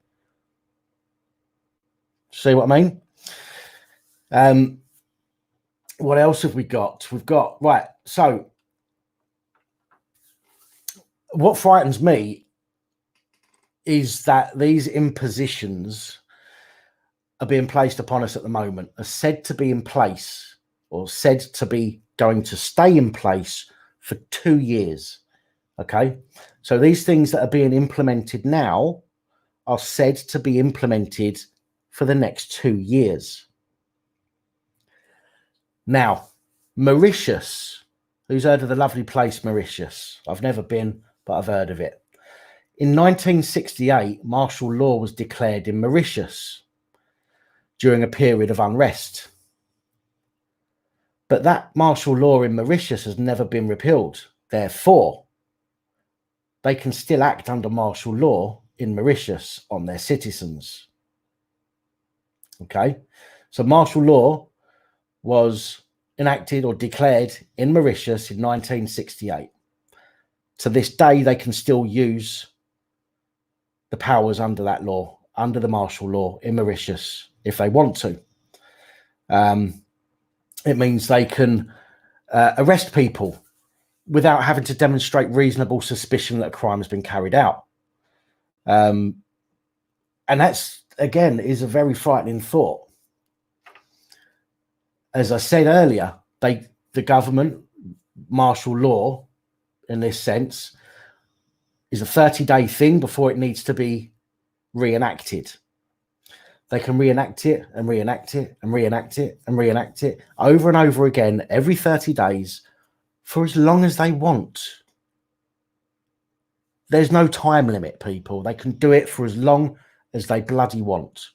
See what I mean? What else have we got? We've got, right, so what frightens me is that these impositions are being placed upon us at the moment, are said to be in place, or said to be going to stay in place for 2 years. Okay, so these things that are being implemented now are said to be implemented for the next 2 years. Now, Mauritius, who's heard of the lovely place Mauritius? I've never been, but I've heard of it. In 1968, martial law was declared in Mauritius during a period of unrest. But that martial law in Mauritius has never been repealed. Therefore, they can still act under martial law in Mauritius on their citizens. Okay, so martial law was enacted or declared in Mauritius in 1968. To this day, they can still use the powers under that law, under the martial law in Mauritius, if they want to. It means they can arrest people without having to demonstrate reasonable suspicion that a crime has been carried out. And that's, again, is a very frightening thought. As I said earlier, the government, martial law, in this sense, is a 30-day thing before it needs to be reenacted. They can reenact it and reenact it and reenact it and reenact it over and over again every 30 days for as long as they want. There's no time limit, people. They can do it for as long as they bloody want.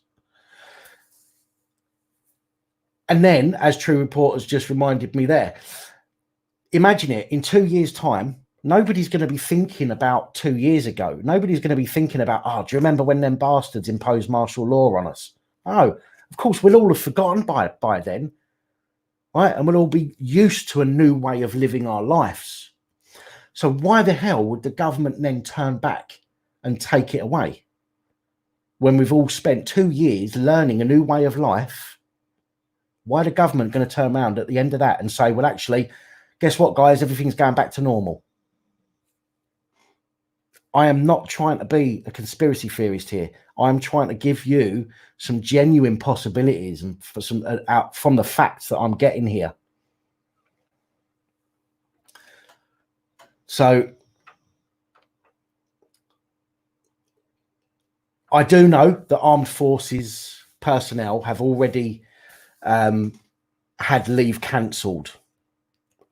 And then, as True Reporters just reminded me there, imagine it, in 2 years' time, nobody's going to be thinking about 2 years ago. Nobody's going to be thinking about, oh, do you remember when them bastards imposed martial law on us? Oh, of course, we'll all have forgotten by then, right? And we'll all be used to a new way of living our lives. So why the hell would the government then turn back and take it away when we've all spent 2 years learning a new way of life? Why the government going to turn around at the end of that and say, well, actually, guess what, guys? Everything's going back to normal. I am not trying to be a conspiracy theorist here. I'm trying to give you some genuine possibilities and for some out from the facts that I'm getting here. So I do know that armed forces personnel have already had leave cancelled.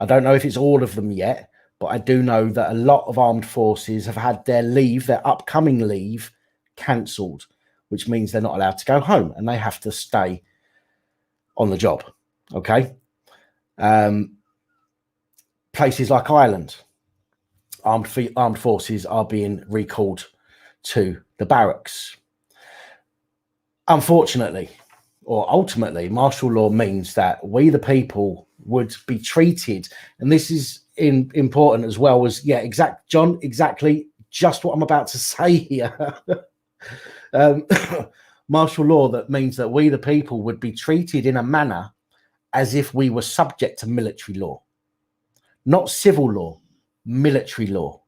I don't know if it's all of them yet, but I do know that a lot of armed forces have had their leave, their upcoming leave, cancelled, which means they're not allowed to go home and they have to stay on the job. Okay. Places like Ireland, armed forces are being recalled to the barracks. Unfortunately, or ultimately, martial law means that we, the people, would be treated, and this is important as well as, yeah, John, exactly just what I'm about to say here. Martial law, that means that we, the people, would be treated in a manner as if we were subject to military law, not civil law, military law.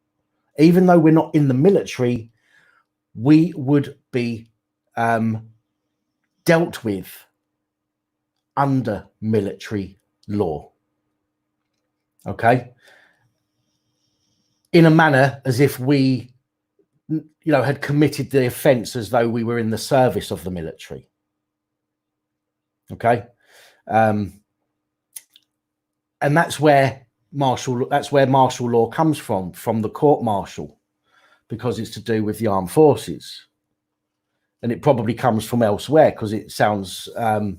Even though we're not in the military, we would be dealt with under military law. Okay. In a manner as if we, had committed the offence as though we were in the service of the military. Okay. And that's where martial law comes from the court martial, because it's to do with the armed forces. And it probably comes from elsewhere because it sounds a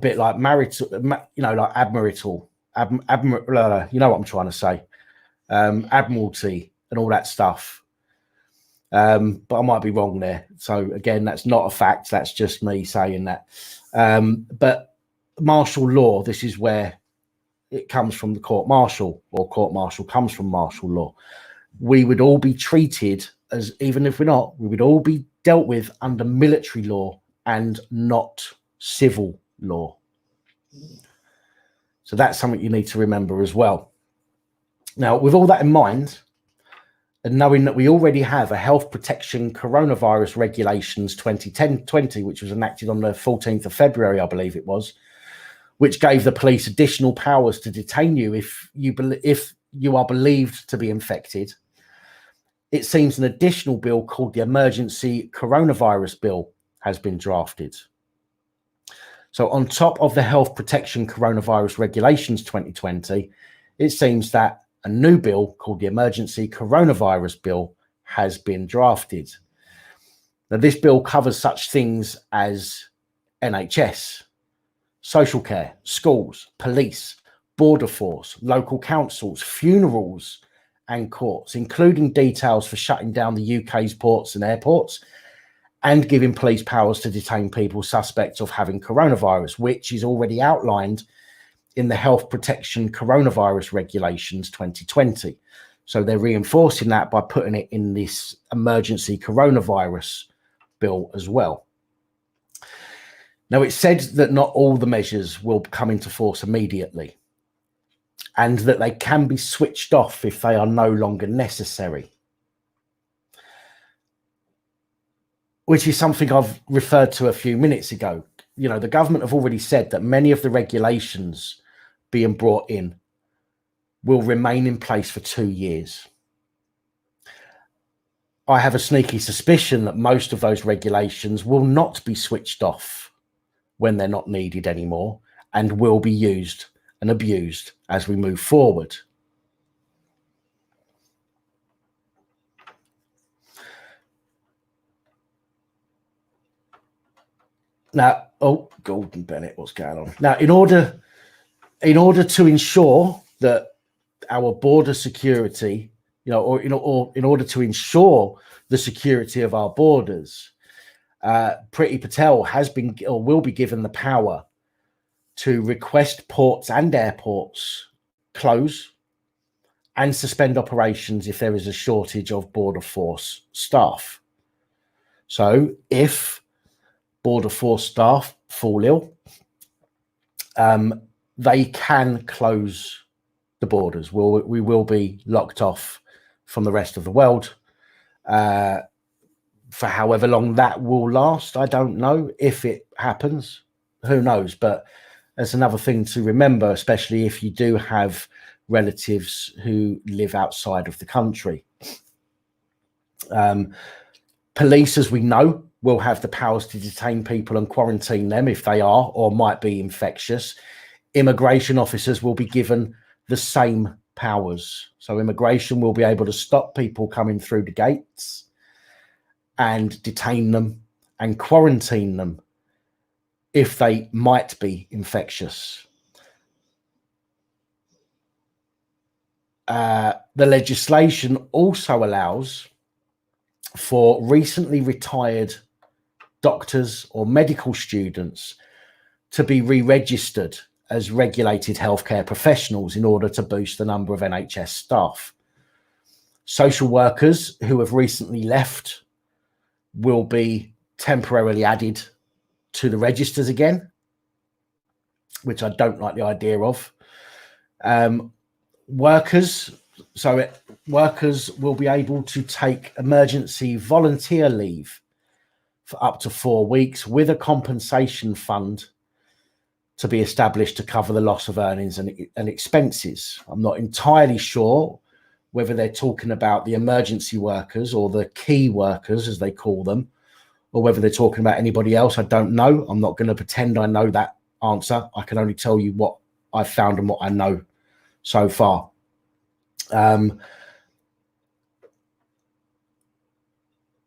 bit like marital, like admirable, you know what I'm trying to say, admiralty and all that stuff. But I might be wrong there. So again, that's not a fact. That's just me saying that. But martial law, this is where it comes from, the court martial, or court martial comes from martial law. We would all be treated as, even if we're not, we would all be dealt with under military law and not civil law. So that's something you need to remember as well. Now, with all that in mind, and knowing that we already have a health protection coronavirus regulations 2020, which was enacted on the 14th of February, I believe it was, which gave the police additional powers to detain you if you are believed to be infected, it seems an additional bill called the Emergency Coronavirus Bill has been drafted. So on top of the Health Protection Coronavirus Regulations 2020, it seems that a new bill called the Emergency Coronavirus Bill has been drafted. Now, this bill covers such things as NHS, social care, schools, police, border force, local councils, funerals, and courts, including details for shutting down the UK's ports and airports and giving police powers to detain people suspects of having coronavirus, which is already outlined in the Health Protection Coronavirus Regulations 2020. So they're reinforcing that by putting it in this Emergency Coronavirus Bill as well. Now, it's said that not all the measures will come into force immediately, and that they can be switched off if they are no longer necessary, which is something I've referred to a few minutes ago. The government have already said that many of the regulations being brought in will remain in place for 2 years. I have a sneaky suspicion that most of those regulations will not be switched off when they're not needed anymore and will be used and abused as we move forward. Now, oh, Gordon Bennett, what's going on? Now, in order to ensure that our border security, or in order to ensure the security of our borders, Priti Patel has been or will be given the power to request ports and airports close and suspend operations if there is a shortage of border force staff. So if border force staff fall ill, they can close the borders. We will be locked off from the rest of the world for however long that will last. I don't know. If it happens, who knows? But that's another thing to remember, especially if you do have relatives who live outside of the country. Police, as we know, will have the powers to detain people and quarantine them if they are or might be infectious. Immigration officers will be given the same powers. So immigration will be able to stop people coming through the gates and detain them and quarantine them if they might be infectious. The legislation also allows for recently retired doctors or medical students to be re-registered as regulated healthcare professionals in order to boost the number of NHS staff. Social workers who have recently left will be temporarily added to the registers again, which I don't like the idea of. Workers will be able to take emergency volunteer leave for up to 4 weeks with a compensation fund to be established to cover the loss of earnings and expenses. I'm not entirely sure whether they're talking about the emergency workers or the key workers, as they call them, or whether they're talking about anybody else. I don't know. I'm not going to pretend I know that answer. I can only tell you what I've found and what I know so far.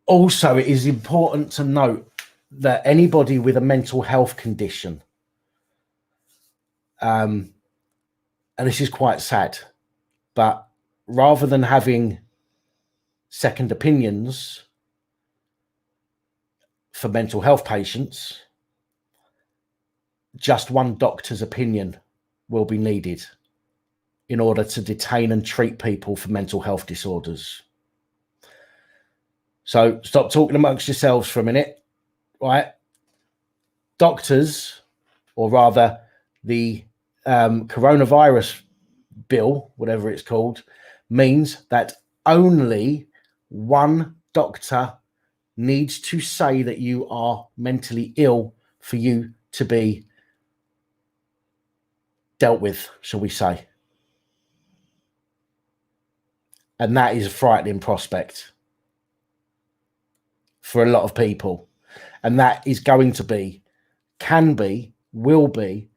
Also, it is important to note that anybody with a mental health condition, and this is quite sad, but rather than having second opinions for mental health patients, just one doctor's opinion will be needed in order to detain and treat people for mental health disorders. So stop talking amongst yourselves for a minute, right? Doctors, or rather the coronavirus bill, whatever it's called, means that only one doctor needs to say that you are mentally ill for you to be dealt with, shall we say. And that is a frightening prospect for a lot of people. And that is going to be, can be, will be,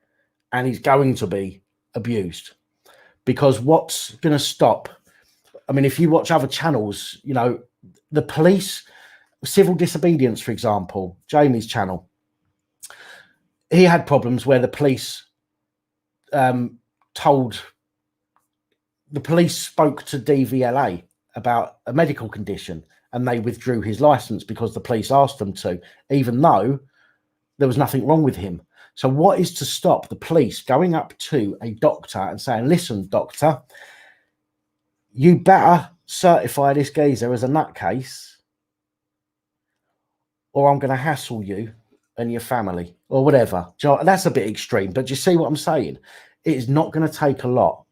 and is going to be abused. Because what's going to stop? I mean, if you watch other channels, the police, civil disobedience, for example, Jamie's channel, he had problems where the police spoke to DVLA about a medical condition and they withdrew his license because the police asked them to, even though there was nothing wrong with him. So what is to stop the police going up to a doctor and saying, listen, doctor, you better certify this geezer as a nutcase or I'm going to hassle you and your family or whatever. That's a bit extreme, but do you see what I'm saying? It is not going to take a lot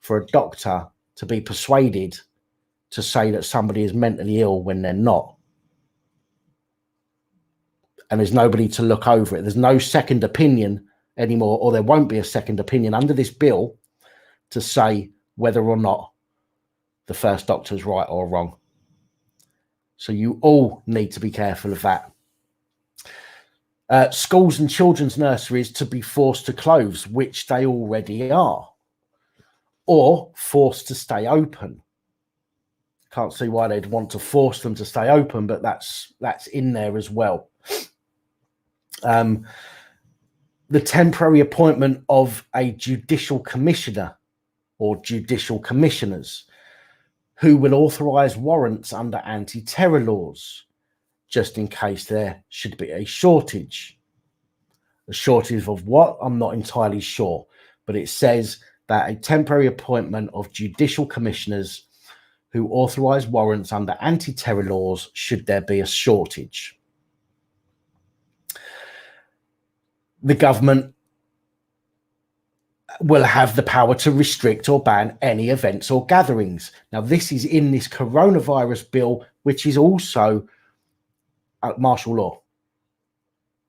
for a doctor to be persuaded to say that somebody is mentally ill when they're not. And there's nobody to look over it. There's no second opinion anymore, or there won't be a second opinion under this bill to say whether or not the first doctor is right or wrong. So you all need to be careful of that. Schools and children's nurseries to be forced to close, which they already are, or forced to stay open. Can't see why they'd want to force them to stay open, but that's in there as well. The temporary appointment of a judicial commissioner or judicial commissioners who will authorise warrants under anti-terror laws, just in case there should be a shortage. A shortage of what? I'm not entirely sure, but it says that a temporary appointment of judicial commissioners who authorise warrants under anti-terror laws should there be a shortage. The government will have the power to restrict or ban any events or gatherings. Now, this is in this coronavirus bill, which is also martial law.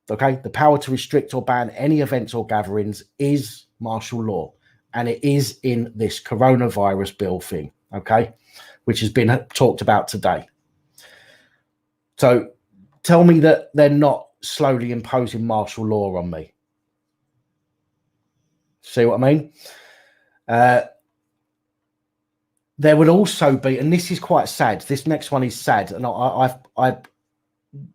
Okay, the power to restrict or ban any events or gatherings is martial law, and it is in this coronavirus bill thing, okay, which has been talked about today. So tell me that they're not slowly imposing martial law on me. See what I mean? There would also be, and this is quite sad, this next one is sad, and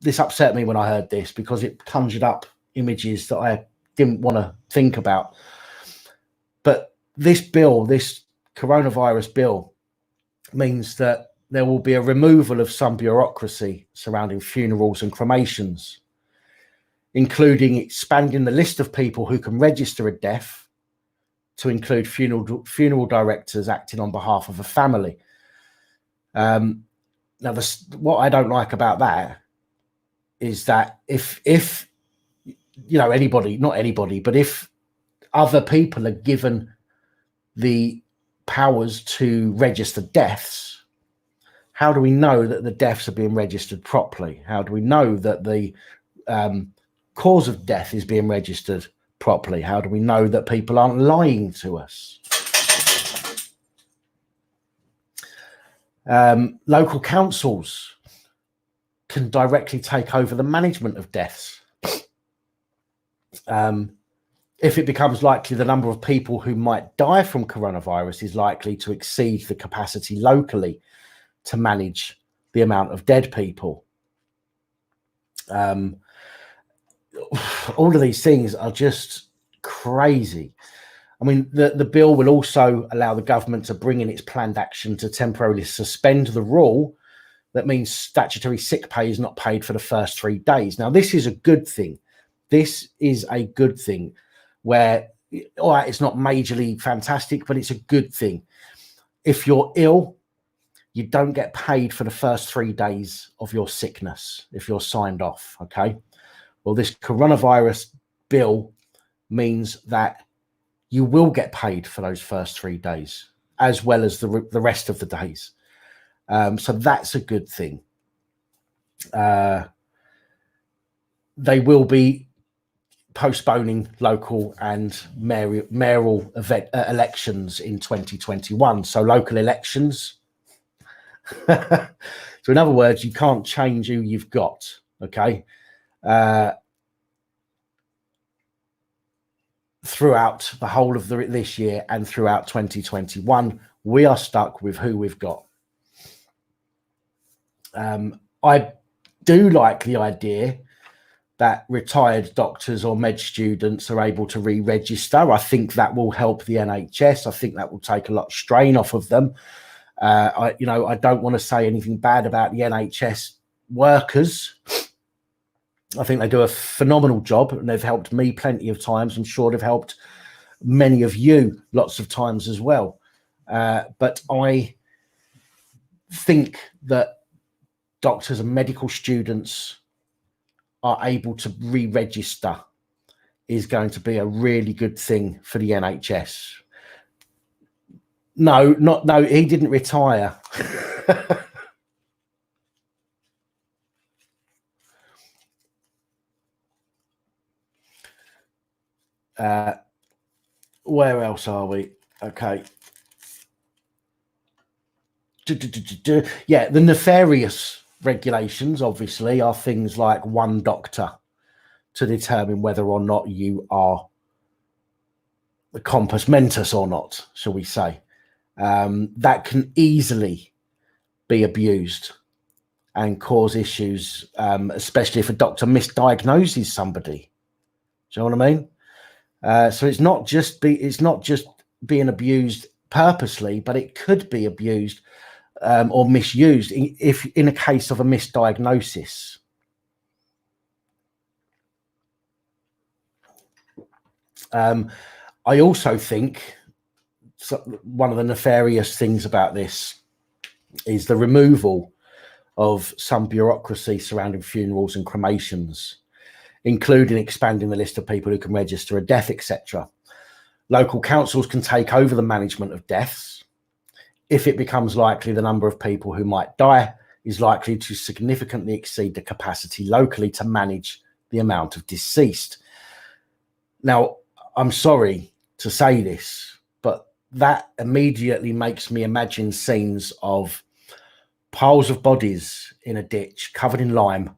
this upset me when I heard this because it conjured up images that I didn't want to think about. But this bill, this coronavirus bill, means that there will be a removal of some bureaucracy surrounding funerals and cremations, including expanding the list of people who can register a death to include funeral directors acting on behalf of a family. Now, what I don't like about that is that if you know, anybody, not anybody, but if other people are given the powers to register deaths, how do we know that the deaths are being registered properly? How do we know that the cause of death is being registered properly? How do we know that people aren't lying to us? Local councils can directly take over the management of deaths. If it becomes likely the number of people who might die from coronavirus is likely to exceed the capacity locally to manage the amount of dead people. All of these things are just crazy. I mean, the bill will also allow the government to bring in its planned action to temporarily suspend the rule that means statutory sick pay is not paid for the first 3 days. Now, this is a good thing. This is a good thing where, all right, it's not majorly fantastic, but it's a good thing. If you're ill, you don't get paid for the first 3 days of your sickness if you're signed off, okay? Well, this coronavirus bill means that you will get paid for those first 3 days, as well as the rest of the days. So that's a good thing. They will be postponing local and mayoral elections in 2021. So local elections. So in other words, you can't change who you've got, okay? Throughout the whole of this year and throughout 2021, we are stuck with who we've got. I do like the idea that retired doctors or med students are able to re-register. I think that will help the NHS. I think that will take a lot of strain off of them. I don't want to say anything bad about the NHS workers. I think they do a phenomenal job, and they've helped me plenty of times. I'm sure they've helped many of you lots of times as well. But I think that doctors and medical students are able to re-register is going to be a really good thing for the NHS. No, he didn't retire. Where else are we? Okay. Yeah, the nefarious regulations, obviously, are things like one doctor to determine whether or not you are the compos mentis or not, shall we say. That can easily be abused and cause issues, especially if a doctor misdiagnoses somebody. Do you know what I mean? So it's not just being abused purposely, but it could be abused or misused if in a case of a misdiagnosis. I also think one of the nefarious things about this is the removal of some bureaucracy surrounding funerals and cremations, including expanding the list of people who can register a death, etc. Local councils can take over the management of deaths if it becomes likely the number of people who might die is likely to significantly exceed the capacity locally to manage the amount of deceased. Now, I'm sorry to say this, but that immediately makes me imagine scenes of piles of bodies in a ditch covered in lime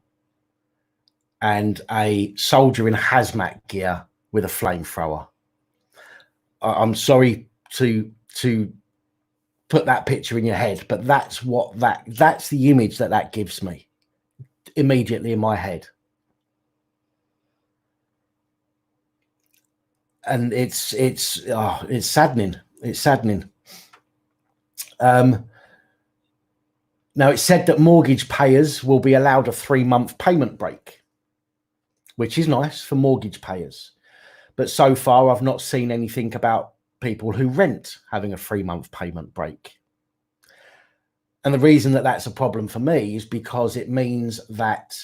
and a soldier in hazmat gear with a flamethrower. I'm sorry to put that picture in your head, but that's the image that gives me immediately in my head. And it's saddening. It's saddening. Now, it's said that mortgage payers will be allowed a 3-month payment break, which is nice for mortgage payers. But so far, I've not seen anything about people who rent having a 3-month payment break. And the reason that that's a problem for me is because it means that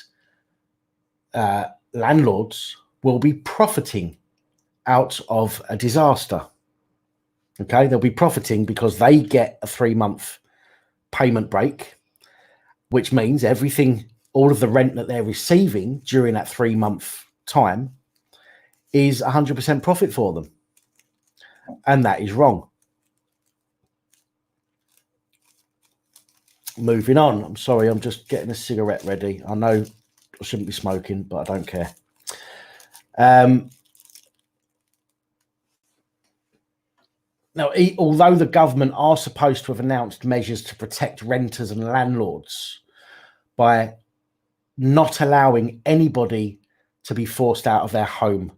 landlords will be profiting out of a disaster. Okay, they'll be profiting because they get a 3-month payment break, which means all of the rent that they're receiving during that 3-month time is 100% profit for them. And that is wrong. Moving on. I'm sorry, I'm just getting a cigarette ready. I know I shouldn't be smoking, but I don't care. Now, although the government are supposed to have announced measures to protect renters and landlords by not allowing anybody to be forced out of their home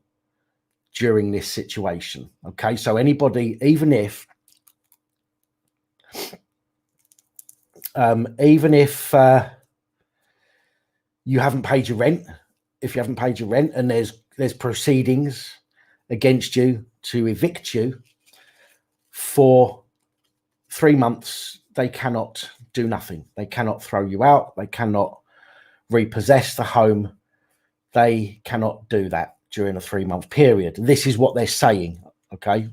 during this situation. Okay, so anybody, even if you haven't paid your rent, and there's proceedings against you to evict you for 3 months, they cannot do nothing. They cannot throw you out. They cannot repossess the home. They cannot do that during a 3-month period. This is what they're saying. Okay.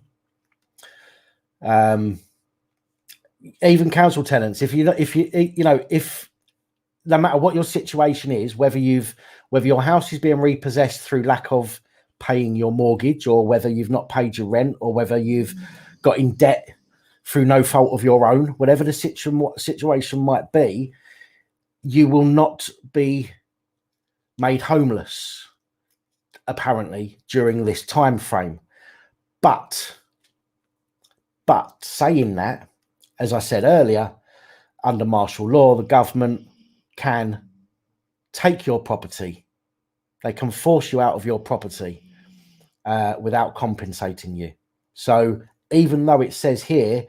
Even council tenants, if no matter what your situation is, whether your house is being repossessed through lack of paying your mortgage, or whether you've not paid your rent, or whether you've got in debt through no fault of your own, whatever the situation might be, you will not be made homeless, apparently, during this time frame. But saying that, as I said earlier, under martial law, the government can take your property. They can force you out of your property without compensating you. So even though it says here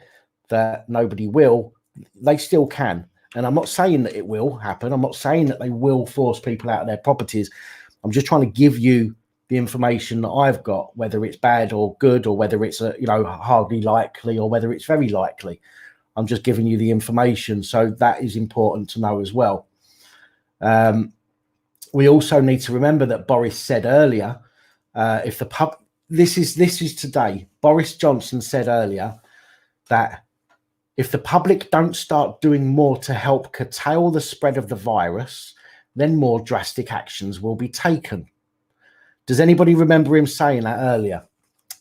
that nobody will, they still can. And I'm not saying that it will happen. I'm not saying that they will force people out of their properties. I'm just trying to give you the information that I've got, whether it's bad or good, or whether it's hardly likely, or whether it's very likely. I'm just giving you the information. So that is important to know as well. We also need to remember that Boris said earlier, this is today. Boris Johnson said earlier that if the public don't start doing more to help curtail the spread of the virus, then more drastic actions will be taken. Does anybody remember him saying that earlier?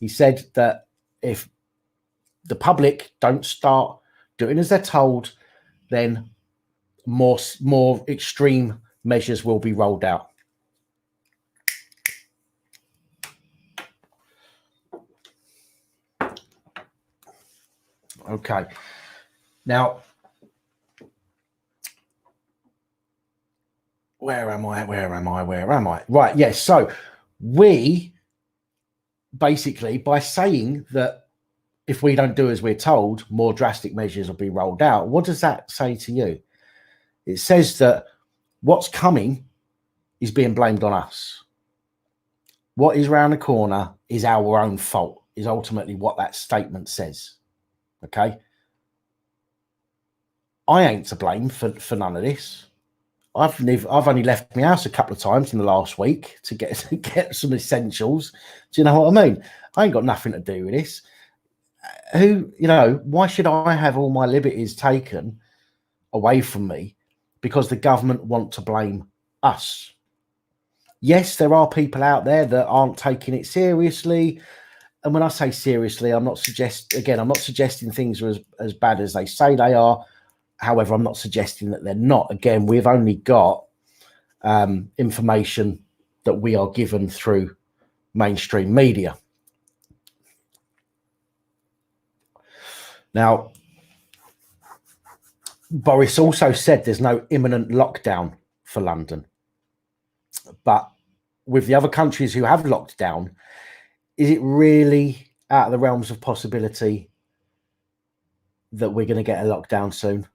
He said that if the public don't start doing as they're told, then more extreme measures will be rolled out. Okay. Now, where am I? Right, yes. So we basically, by saying that if we don't do as we're told, more drastic measures will be rolled out, what does that say to you? It says that what's coming is being blamed on us. What is round the corner is our own fault, is ultimately what that statement says. Okay. I ain't to blame for none of this. I've only left my house a couple of times in the last week to get some essentials. Do you know what I mean? I ain't got nothing to do with this. Why should I have all my liberties taken away from me because the government want to blame us? Yes, there are people out there that aren't taking it seriously. And when I say seriously, I'm not suggesting things are as bad as they say they are. However, I'm not suggesting that they're not. Again, we've only got information that we are given through mainstream media. Now, Boris also said there's no imminent lockdown for London. But with the other countries who have locked down, is it really out of the realms of possibility that we're going to get a lockdown soon?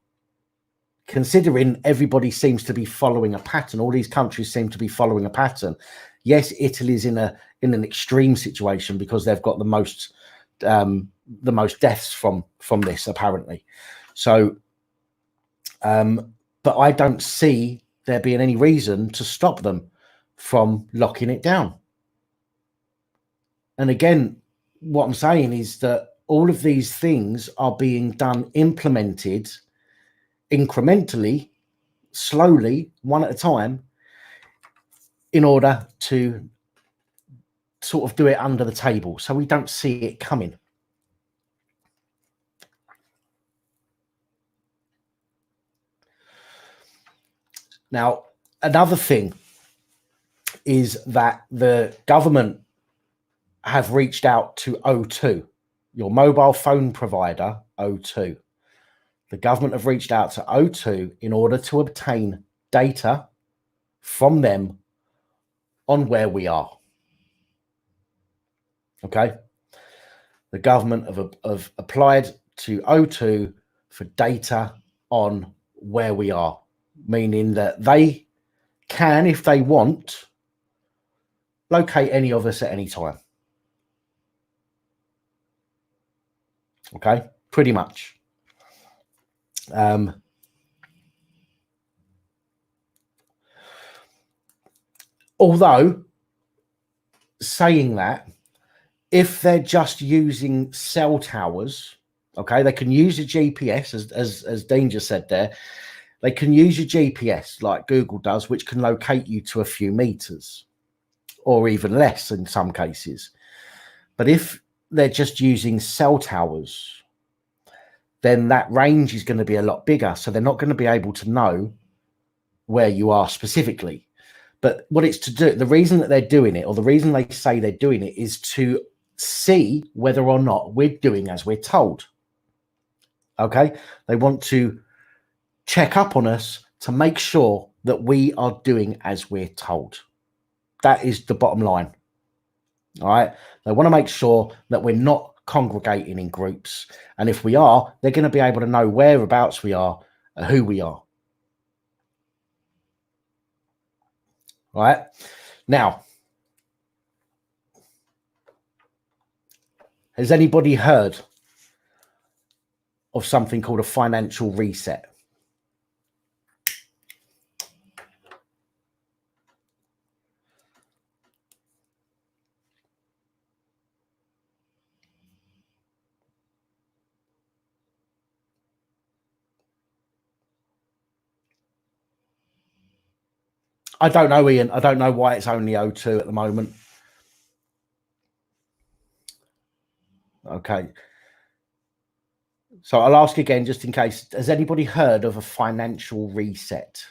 Considering everybody seems to be following a pattern, all these countries seem to be following a pattern. Yes, Italy's in an extreme situation because they've got the most deaths from this, apparently. So, but I don't see there being any reason to stop them from locking it down. And again, what I'm saying is that all of these things are being implemented incrementally, slowly, one at a time, in order to sort of do it under the table so we don't see it coming. Now, another thing is that the government have reached out to O2, your mobile phone provider, O2. The government have reached out to O2 in order to obtain data from them on where we are. Okay. The government have applied to O2 for data on where we are, meaning that they can, if they want, locate any of us at any time. Okay, pretty much. Although saying that, if they're just using cell towers, okay, they can use a GPS, as Dean just said there. They can use your GPS like Google does, which can locate you to a few meters or even less in some cases. But if they're just using cell towers, then that range is going to be a lot bigger. So they're not going to be able to know where you are specifically. But what it's to do, the reason that they're doing it, or the reason they say they're doing it, is to see whether or not we're doing as we're told. Okay? They want to check up on us to make sure that we are doing as we're told. That is the bottom line. All right? They want to make sure that we're not congregating in groups. And if we are, they're going to be able to know whereabouts we are and who we are. All right. Now, has anybody heard of something called a financial reset? I don't know, Ian. I don't know why it's only O2 at the moment. Okay. So I'll ask again, just in case. Has anybody heard of a financial reset?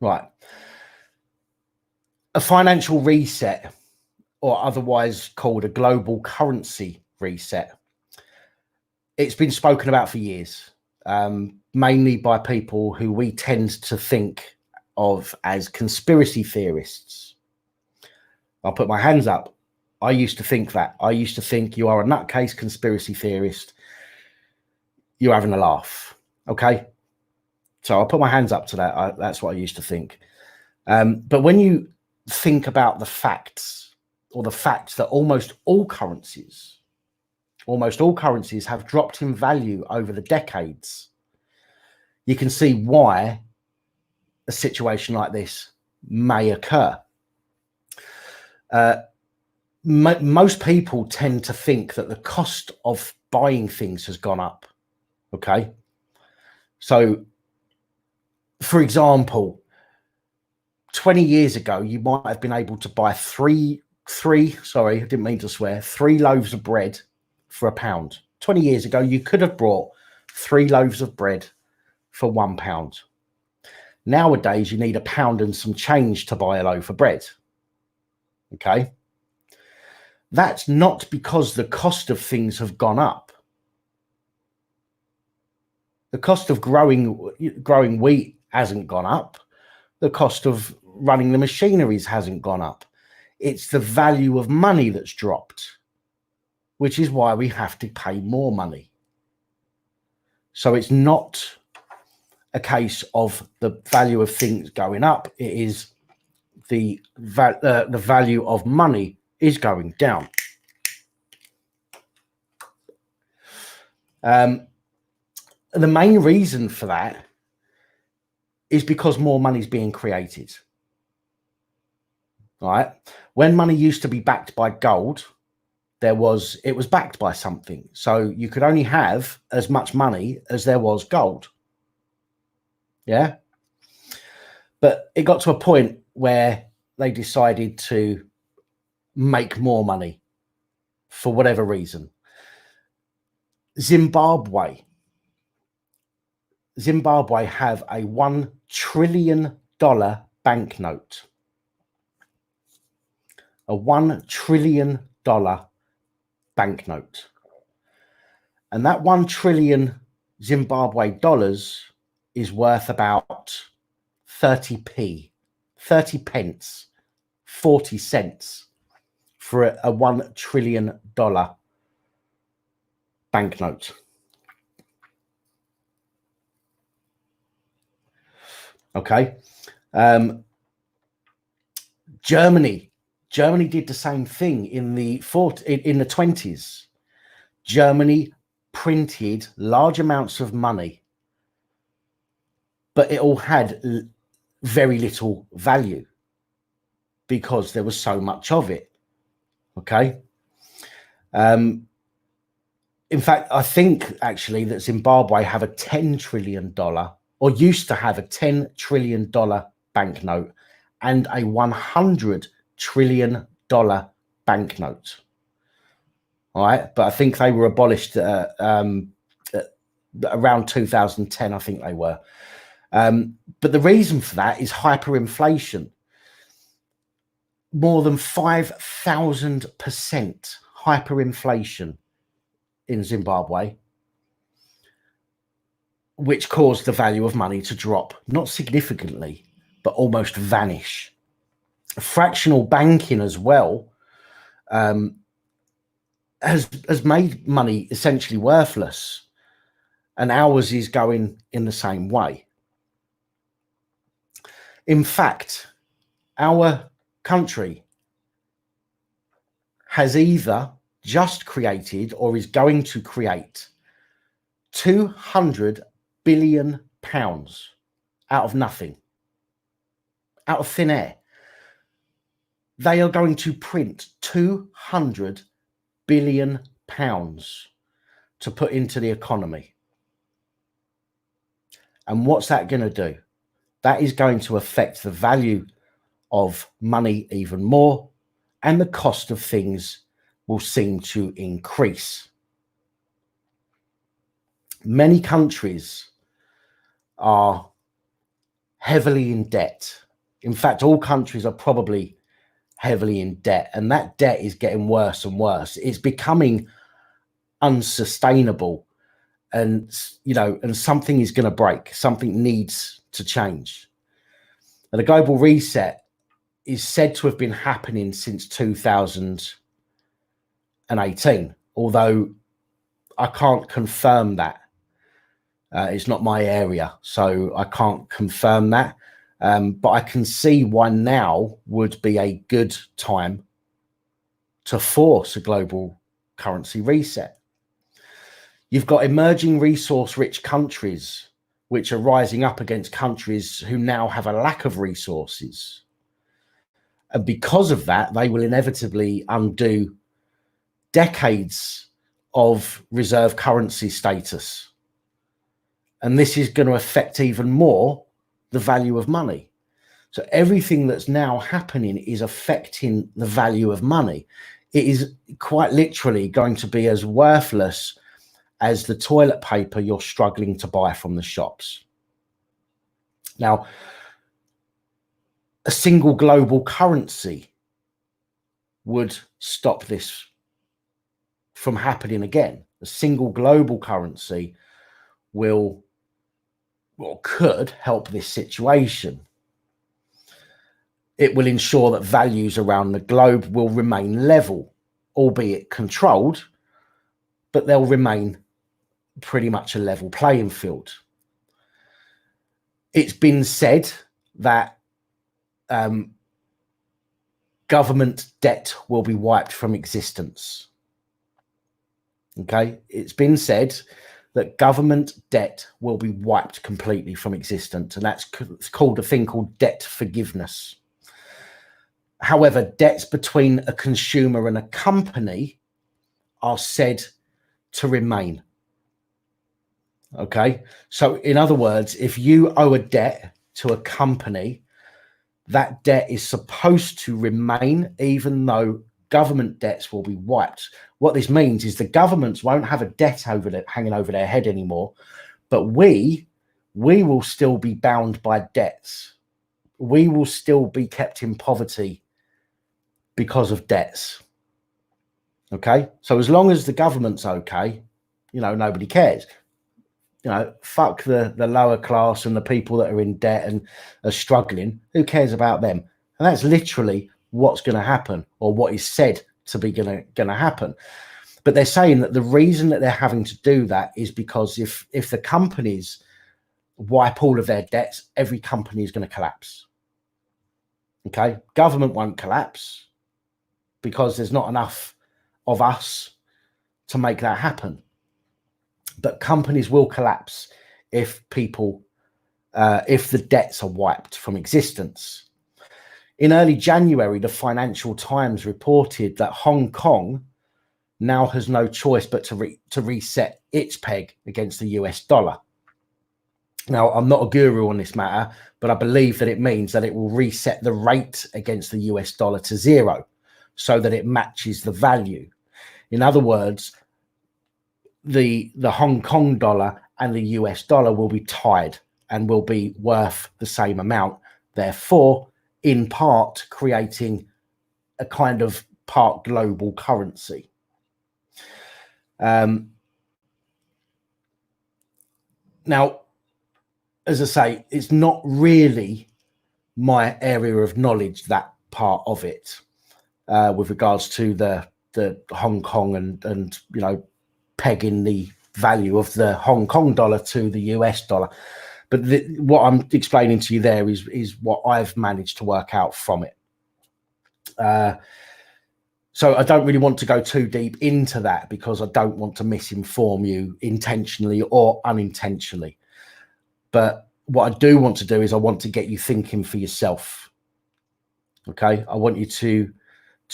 Right. A financial reset or otherwise called a global currency reset. It's been spoken about for years, mainly by people who we tend to think of as conspiracy theorists. I'll put my hands up. I used to think that. I used to think you are a nutcase conspiracy theorist. You're having a laugh. Okay. So I'll put my hands up to that. That's what I used to think. But when you think about the facts, or the facts that almost all currencies have dropped in value over the decades, you can see why a situation like this may occur. Most people tend to think that the cost of buying things has gone up. Okay. So, for example, 20 years ago, you might have been able to buy three, sorry, I didn't mean to swear, 3 loaves of bread for £1. 20 years ago, you could have bought 3 loaves of bread for £1. Nowadays, you need £1 and some change to buy a loaf of bread. Okay. That's not because the cost of things have gone up. The cost of growing wheat hasn't gone up. The cost of running the machineries hasn't gone up. It's the value of money that's dropped, which is why we have to pay more money. So it's not a case of the value of things going up. It is the value of money is going down. The main reason for that is because more money is being created. All right. When money used to be backed by gold, it was backed by something. So you could only have as much money as there was gold. Yeah. But it got to a point where they decided to make more money for whatever reason. Zimbabwe have a $1 trillion banknote. A $1 trillion banknote. And that 1 trillion Zimbabwe dollars is worth about 30 pence, 40 cents for a $1 trillion banknote. Okay. Germany did the same thing in the 20s. Germany printed large amounts of money, but it all had very little value because there was so much of it. Okay. In fact, I think actually that Zimbabwe have a $10 trillion, or used to have a $10 trillion banknote and a $100 trillion banknote. All right. But I think they were abolished around 2010, I think they were. But the reason for that is hyperinflation. More than 5,000% hyperinflation in Zimbabwe, which caused the value of money to drop, not significantly, but almost vanish. Fractional banking as well has made money essentially worthless, and ours is going in the same way. In fact, our country has either just created or is going to create £200 billion out of nothing, out of thin air. They are going to print £200 billion to put into the economy. And what's that going to do? That is going to affect the value of money even more, and the cost of things will seem to increase. Many countries are heavily in debt. In fact, all countries are probably heavily in debt, and that debt is getting worse and worse. It's becoming unsustainable, and and something is going to break. Something needs to change. And the global reset is said to have been happening since 2018, although I can't confirm that. It's not my area, so I can't confirm that. But I can see why now would be a good time to force a global currency reset. You've got emerging resource-rich countries which are rising up against countries who now have a lack of resources. And because of that, they will inevitably undo decades of reserve currency status. And this is going to affect even more the value of money. So everything that's now happening is affecting the value of money. It is quite literally going to be as worthless as the toilet paper you're struggling to buy from the shops. Now, a single global currency would stop this from happening again. A single global currency could help this situation. It will ensure that values around the globe will remain level, albeit controlled, but they'll remain pretty much a level playing field. It's been said that government debt will be wiped from existence. Okay, it's been said that government debt will be wiped completely from existence, and that's called a thing called debt forgiveness. However, debts between a consumer and a company are said to remain. Okay, so in other words, if you owe a debt to a company, that debt is supposed to remain even though government debts will be wiped. What this means is the governments won't have a debt hanging over their head anymore, but we will still be bound by debts. We will still be kept in poverty because of debts. Okay, so as long as the government's okay, nobody cares. Fuck the lower class and the people that are in debt and are struggling. Who cares about them? And that's literally what's going to happen, or what is said to be going to happen. But they're saying that the reason that they're having to do that is because if the companies wipe all of their debts, every company is going to collapse. Okay, government won't collapse because there's not enough of us to make that happen. But companies will collapse if the debts are wiped from existence. In early January, the Financial Times reported that Hong Kong now has no choice but to reset its peg against the US dollar. Now, I'm not a guru on this matter, but I believe that it means that it will reset the rate against the US dollar to zero so that it matches the value. In other words, the Hong Kong dollar and the US dollar will be tied and will be worth the same amount, therefore, in part, creating a kind of part global currency. Now, as I say, it's not really my area of knowledge, that part of it, with regards to the Hong Kong and pegging the value of the Hong Kong dollar to the US dollar. But what I'm explaining to you there is what I've managed to work out from it. So I don't really want to go too deep into that because I don't want to misinform you intentionally or unintentionally. But what I do want to do is I want to get you thinking for yourself. Okay, I want you to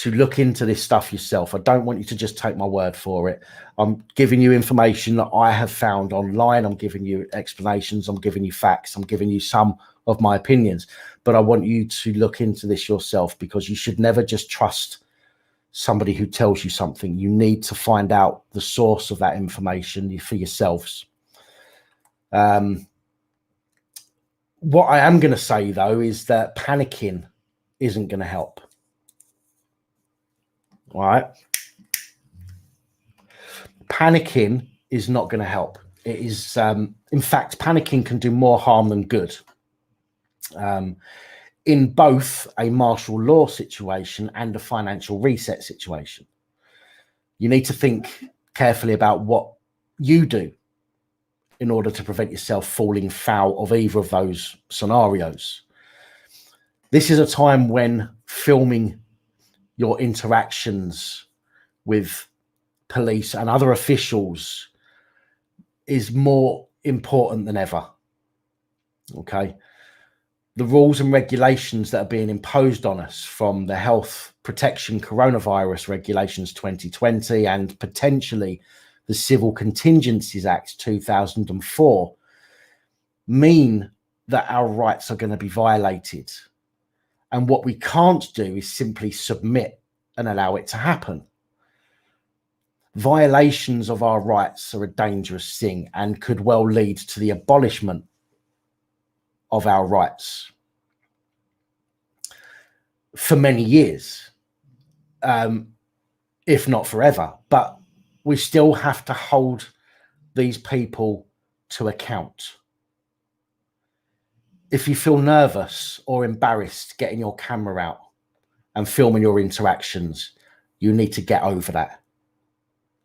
look into this stuff yourself. I don't want you to just take my word for it. I'm giving you information that I have found online. I'm giving you explanations. I'm giving you facts. I'm giving you some of my opinions. But I want you to look into this yourself, because you should never just trust somebody who tells you something. You need to find out the source of that information for yourselves. What I am going to say, though, is that panicking isn't going to help. All right. Panicking is not going to help. It is, in fact, panicking can do more harm than good. In both a martial law situation and a financial reset situation, you need to think carefully about what you do in order to prevent yourself falling foul of either of those scenarios. This is a time when filming your interactions with police and other officials is more important than ever. Okay. The rules and regulations that are being imposed on us from the Health Protection Coronavirus Regulations 2020 and potentially the Civil Contingencies Act 2004 mean that our rights are going to be violated. And what we can't do is simply submit and allow it to happen. Violations of our rights are a dangerous thing and could well lead to the abolishment of our rights for many years, if not forever. But we still have to hold these people to account. If you feel nervous or embarrassed getting your camera out and filming your interactions, you need to get over that.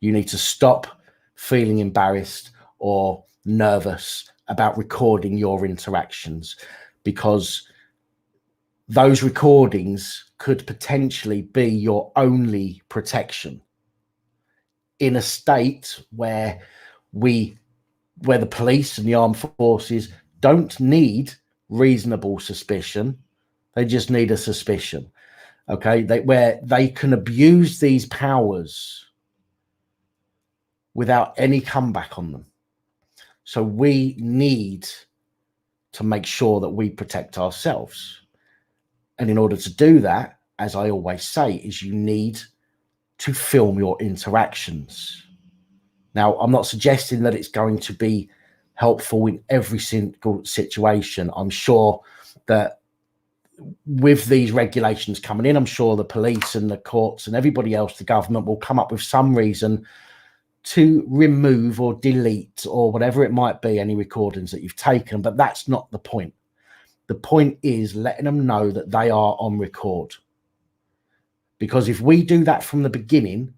You need to stop feeling embarrassed or nervous about recording your interactions, because those recordings could potentially be your only protection in a state where the police and the armed forces don't need reasonable suspicion. They just need a suspicion. Okay. Where they can abuse these powers without any comeback on them. So we need to make sure that we protect ourselves. And in order to do that, as I always say, is you need to film your interactions. Now, I'm not suggesting that it's going to be helpful in every single situation. I'm sure that with these regulations coming in, I'm sure the police and the courts and everybody else, the government, will come up with some reason to remove or delete or whatever it might be, any recordings that you've taken. But that's not the point. The point is letting them know that they are on record. Because if we do that from the beginning,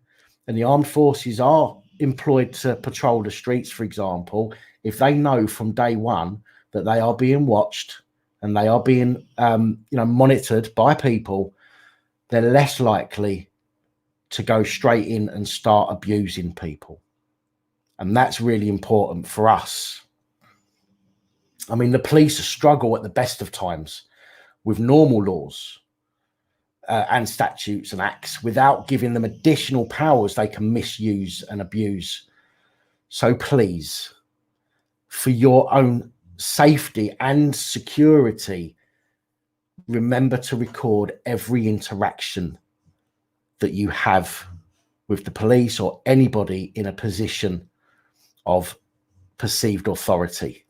and the armed forces are employed to patrol the streets, for example, if they know from day one that they are being watched and they are being monitored by people, they're less likely to go straight in and start abusing people. And that's really important for us. I mean, the police struggle at the best of times with normal laws and statutes and acts without giving them additional powers they can misuse and abuse. So please, for your own safety and security, remember to record every interaction that you have with the police or anybody in a position of perceived authority.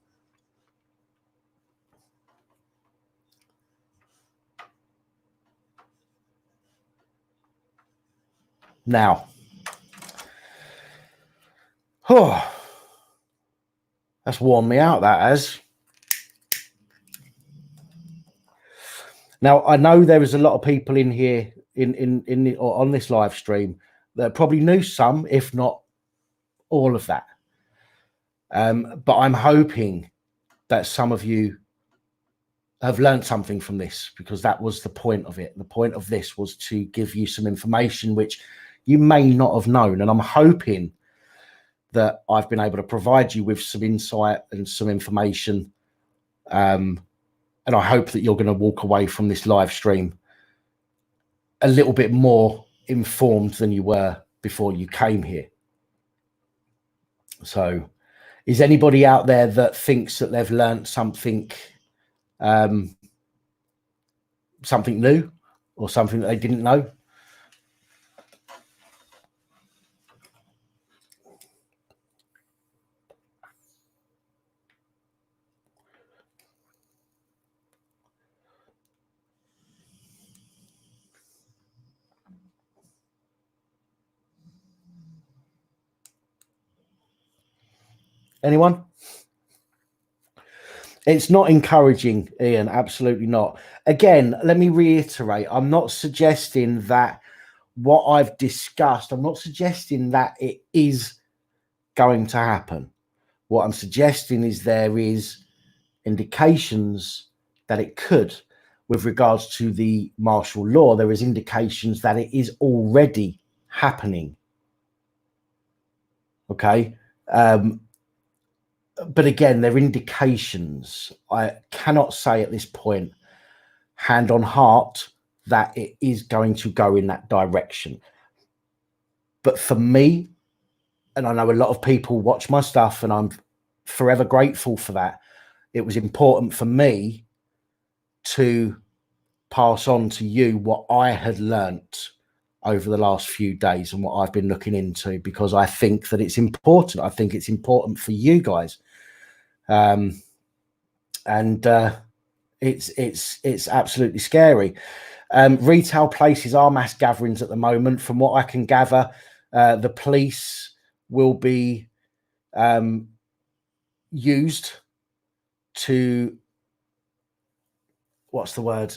Now, that's worn me out, that has. Now, I know there is a lot of people in here or on this live stream that probably knew some, if not all of that. But I'm hoping that some of you have learned something from this, because that was the point of it. The point of this was to give you some information which you may not have known. And I'm hoping that I've been able to provide you with some insight and some information. And I hope that you're going to walk away from this live stream a little bit more informed than you were before you came here. So is anybody out there that thinks that they've learned something, something new or something that they didn't know? Anyone? It's not encouraging, Ian. Absolutely not. Again, let me reiterate, I'm not suggesting that what I've discussed, I'm not suggesting that it is going to happen. What I'm suggesting is there is indications that it could. With regards to the martial law, there is indications that it is already happening. Okay. But again, they're indications. I cannot say at this point, hand on heart, that it is going to go in that direction. But for me, and I know a lot of people watch my stuff, and I'm forever grateful for that, it was important for me to pass on to you what I had learnt over the last few days and what I've been looking into, because I think that it's important. I think it's important for you guys. It's absolutely scary. Retail places are mass gatherings at the moment. From what I can gather, the police will be used to, what's the word,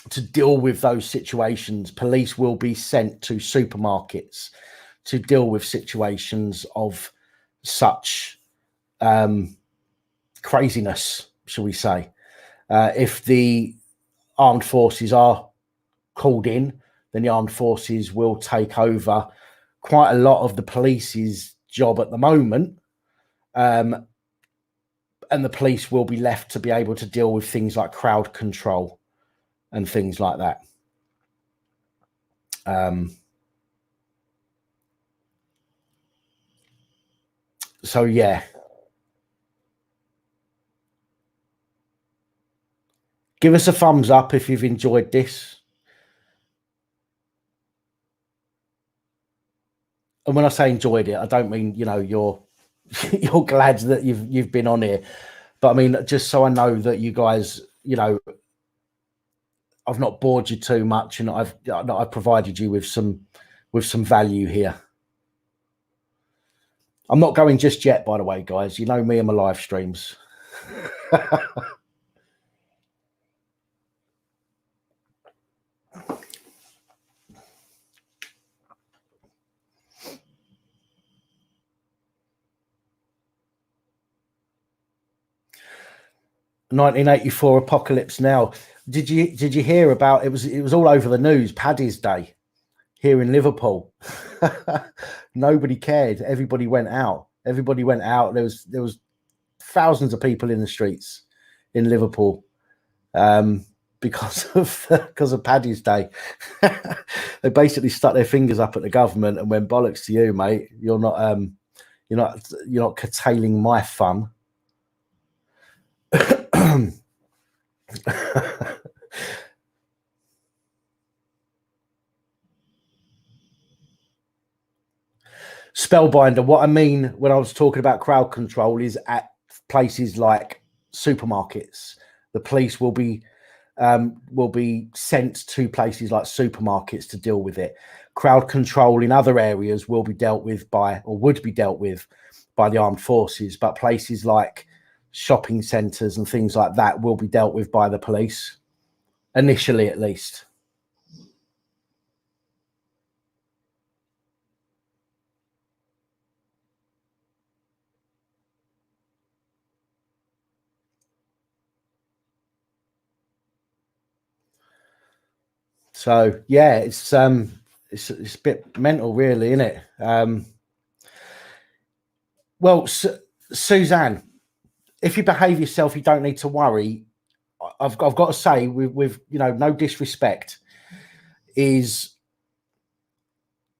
to deal with those situations. Police will be sent to supermarkets to deal with situations of such craziness, shall we say. If the armed forces are called in, then the armed forces will take over quite a lot of the police's job at the moment. And the police will be left to be able to deal with things like crowd control and things like that. So yeah, give us a thumbs up if you've enjoyed this. And when I say enjoyed it, I don't mean, you know, you're glad that you've been on here, but I mean, just so I know that you guys, you know, I've not bored you too much, and I've provided you with some value here. I'm not going just yet, by the way, guys. You know me and my live streams. "1984 apocalypse now." Did you hear about it? Was all over the news. Paddy's Day here in Liverpool. Nobody cared. Everybody went out. There was thousands of people in the streets in Liverpool because of Paddy's Day. They basically stuck their fingers up at the government and went, bollocks to you, mate. You're not curtailing my fun. Spellbinder. What I mean when I was talking about crowd control is at places like supermarkets. The police will be sent to places like supermarkets to deal with it. Crowd control in other areas will be dealt with by, or would be dealt with by, the armed forces, but places like shopping centres and things like that will be dealt with by the police, initially at least. So yeah, it's a bit mental, really, isn't it? Well, Suzanne, if you behave yourself, you don't need to worry. I've got to say, with you know, no disrespect, is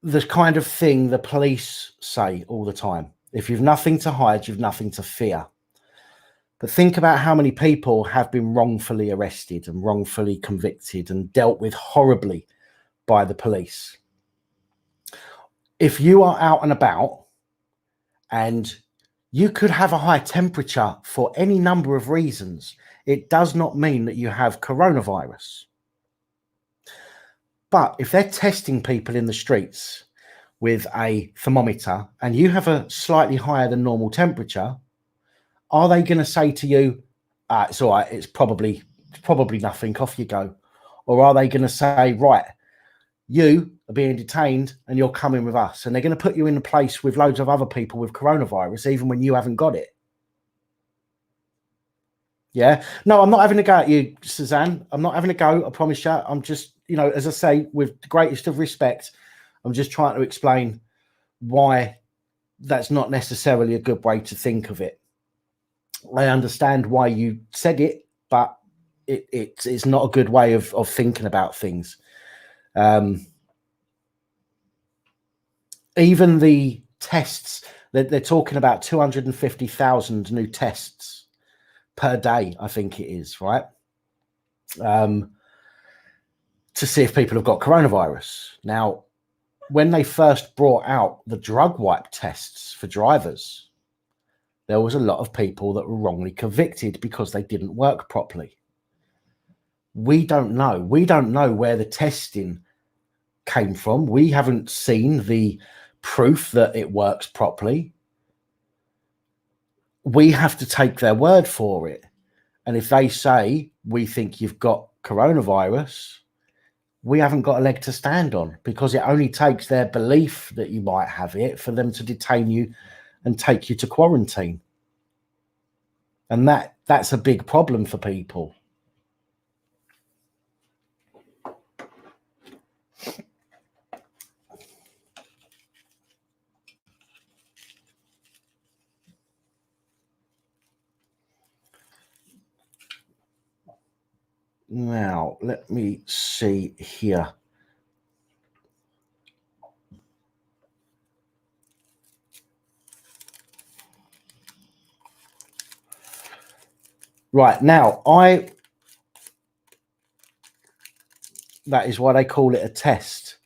the kind of thing the police say all the time. If you've nothing to hide, you've nothing to fear. But think about how many people have been wrongfully arrested and wrongfully convicted and dealt with horribly by the police. If you are out and about and you could have a high temperature for any number of reasons, it does not mean that you have coronavirus. But if they're testing people in the streets with a thermometer and you have a slightly higher than normal temperature, are they going to say to you, it's all right, it's probably nothing, off you go? Or are they going to say, right, you are being detained and you're coming with us, and they're going to put you in a place with loads of other people with coronavirus, even when you haven't got it? Yeah. No, I'm not having a go at you, Suzanne. I'm not having a go. I promise you. I'm just, as I say, with the greatest of respect, I'm just trying to explain why that's not necessarily a good way to think of it. I understand why you said it, but it's not a good way of thinking about things. Even the tests, they're talking about 250,000 new tests per day, I think it is, right? To see if people have got coronavirus. Now, when they first brought out the drug wipe tests for drivers, there was a lot of people that were wrongly convicted because they didn't work properly. We don't know. We don't know where the testing came from. We haven't seen the proof that it works properly. We have to take their word for it. And if they say, we think you've got coronavirus, we haven't got a leg to stand on, because it only takes their belief that you might have it for them to detain you and take you to quarantine. And that's a big problem for people. Now, let me see here. Right, now, that is why they call it a test.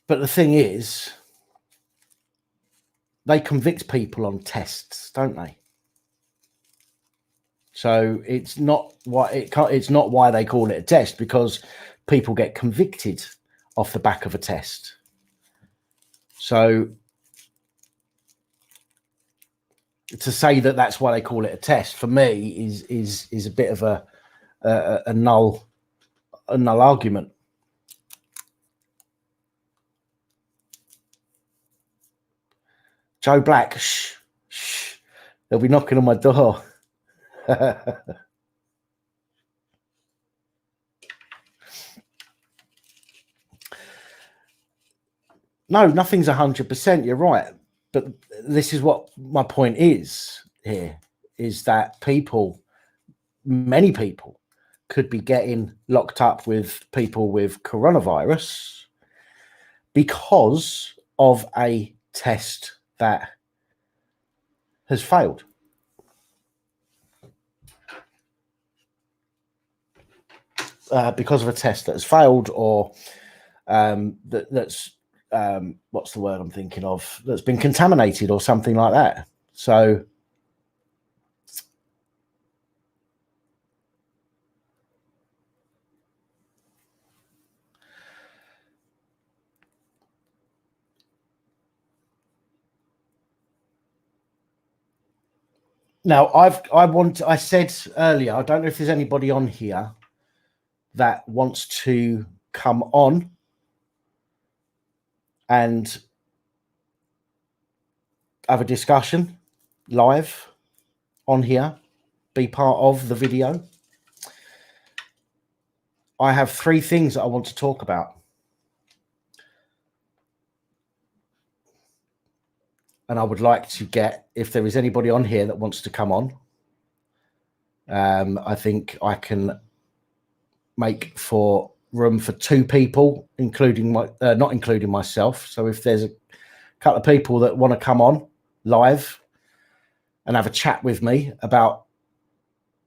But the thing is, they convict people on tests, don't they? So it's not why they call it a test, because people get convicted off the back of a test. So to say that that's why they call it a test, for me, is a bit of a null argument. Joe Black, shh, they'll be knocking on my door. No, nothing's 100%. You're right. But this is what my point is here, is that many people could be getting locked up with people with coronavirus because of a test that has failed. Because of a test that has failed, or that's what's the word I'm thinking of? That's been contaminated or something like that. So now I said earlier, I don't know if there's anybody on here that wants to come on and have a discussion live on here, be part of the video. I have 3 things that I want to talk about. And I would like to get, if there is anybody on here that wants to come on, I think I can make for room for 2 people, including not including myself. So if there's a couple of people that want to come on live and have a chat with me about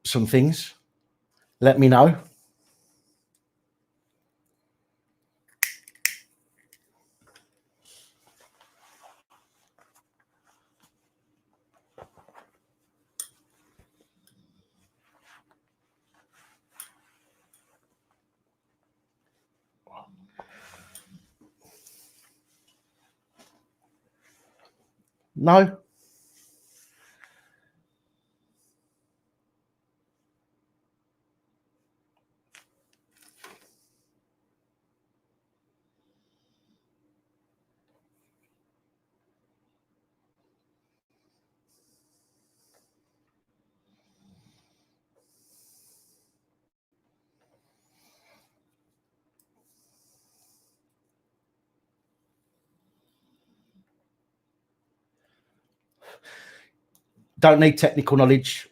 some things, let me know. No? Don't need technical knowledge.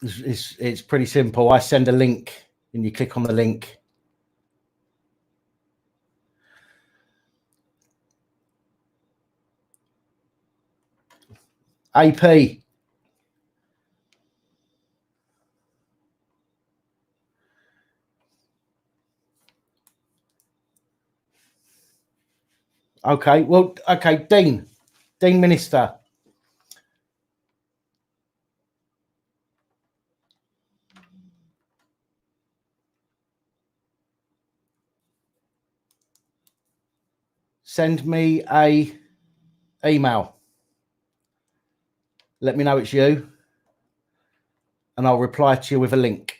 It's pretty simple. I send a link and you click on the link. AP. Okay, well, okay, Dean Minister. Send me a email. Let me know it's you, and I'll reply to you with a link.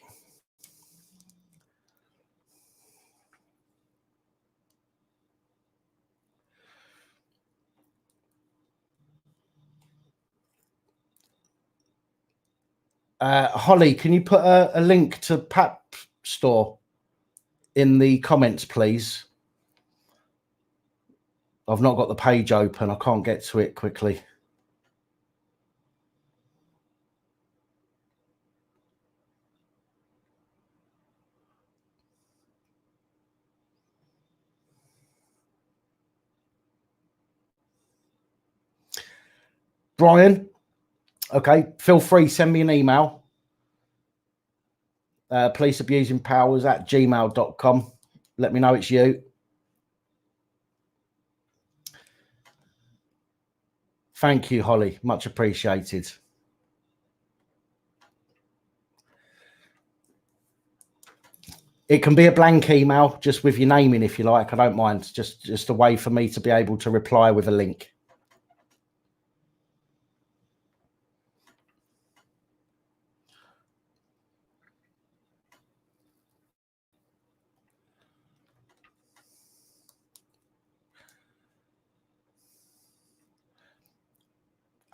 Holly, can you put a link to Pap Store in the comments, please? I've not got the page open. I can't get to it quickly. Brian, okay, feel free, send me an email. policeabusingpowers@gmail.com. Let me know it's you. Thank you, Holly. Much appreciated. It can be a blank email, just with your name in, if you like. I don't mind. Just a way for me to be able to reply with a link.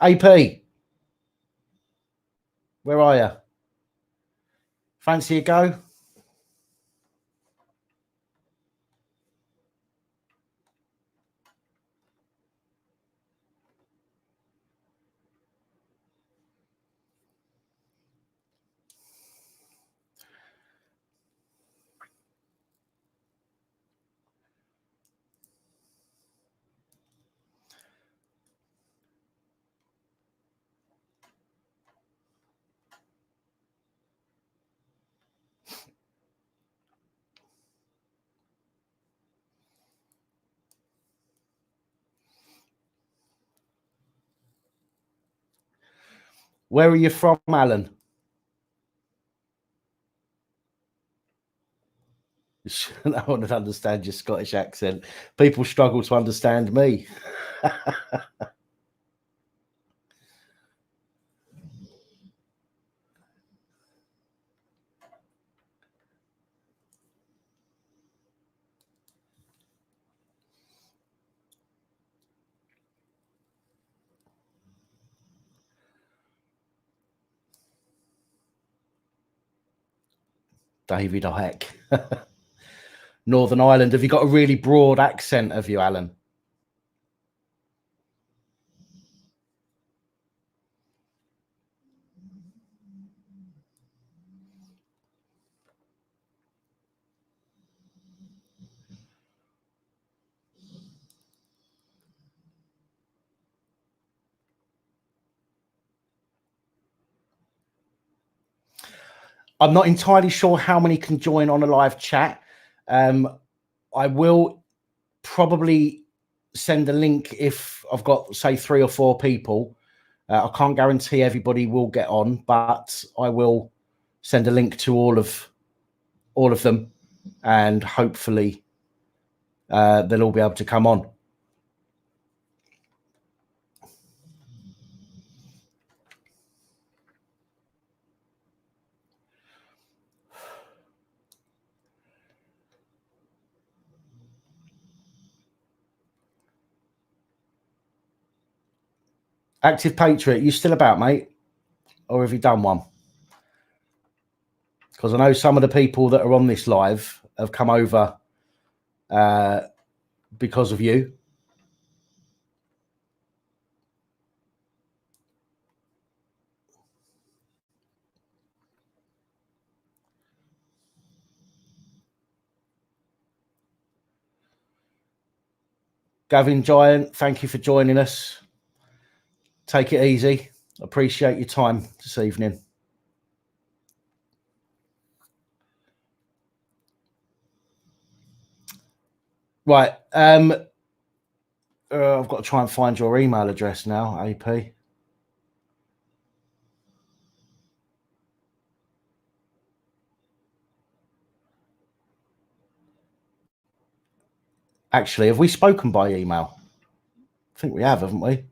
AP, where are you? Fancy a go? Where are you from, Alan? I want to understand your Scottish accent. People struggle to understand me. David Icke. Northern Ireland. Have you got a really broad accent, have you, Alan? I'm not entirely sure how many can join on a live chat. I will probably send a link if I've got, say, 3 or 4 people. I can't guarantee everybody will get on, but I will send a link to all of all of them, and hopefully they'll all be able to come on. Active Patriot, you still about, mate? Or have you done one? Because I know some of the people that are on this live have come over because of you. Gavin Giant, thank you for joining us. Take it easy. Appreciate your time this evening. Right. I've got to try and find your email address now, AP. Actually, have we spoken by email? I think we have, haven't we?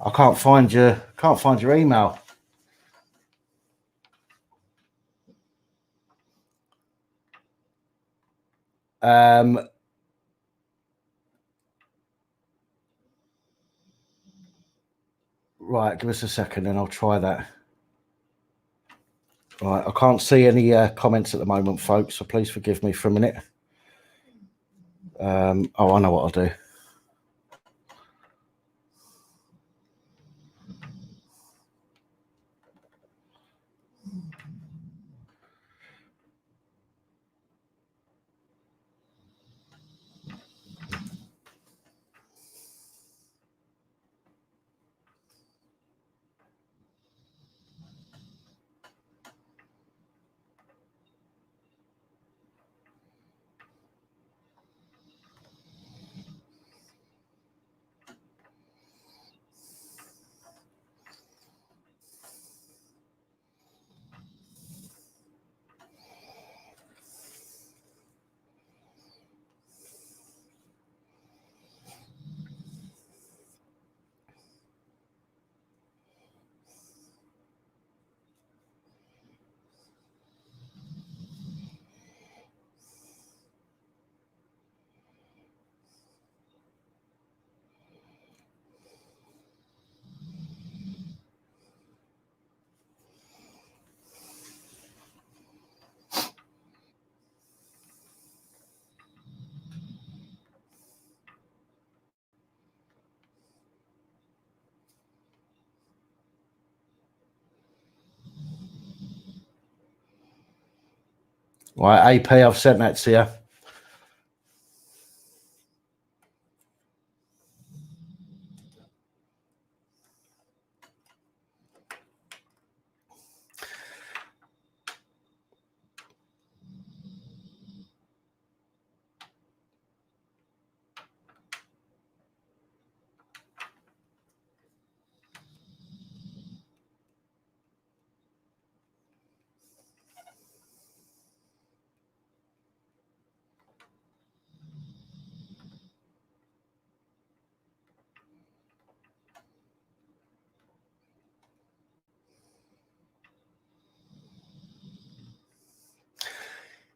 I can't find your email. Right, give us a second and I'll try that. Right, I can't see any comments at the moment, folks, so please forgive me for a minute. I know what I'll do. Right, AP, I've sent that to you.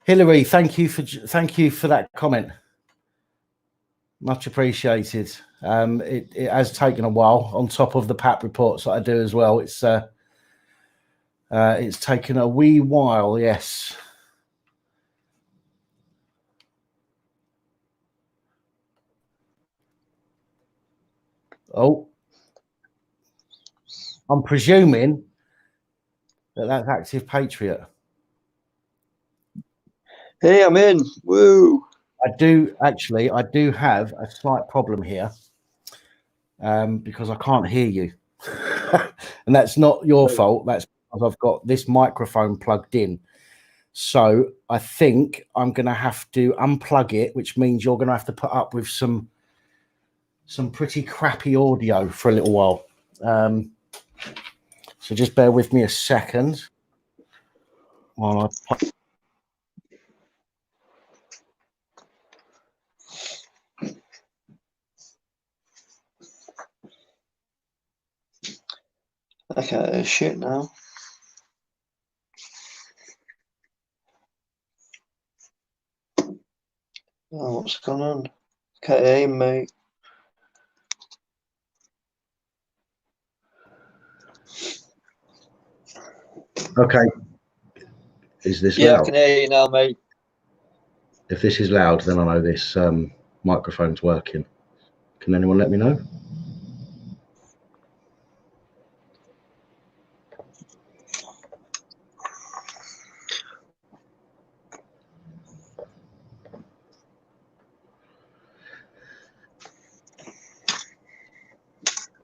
Hillary, thank you for that comment. Much appreciated. It has taken a while, on top of the PAP reports that I do as well. It's taken a wee while, yes. Oh, I'm presuming that that's Active Patriot. Hey, I'm in. Woo! I do have a slight problem here because I can't hear you. And that's not your fault. That's because I've got this microphone plugged in. So I think I'm going to have to unplug it, which means you're going to have to put up with some pretty crappy audio for a little while. So just bear with me a second while I... I can't hear shit now. Oh, what's going on? Can't hear you, mate. Okay. Is this loud? I can hear you now, mate. If this is loud, then I know this microphone's working. Can anyone let me know?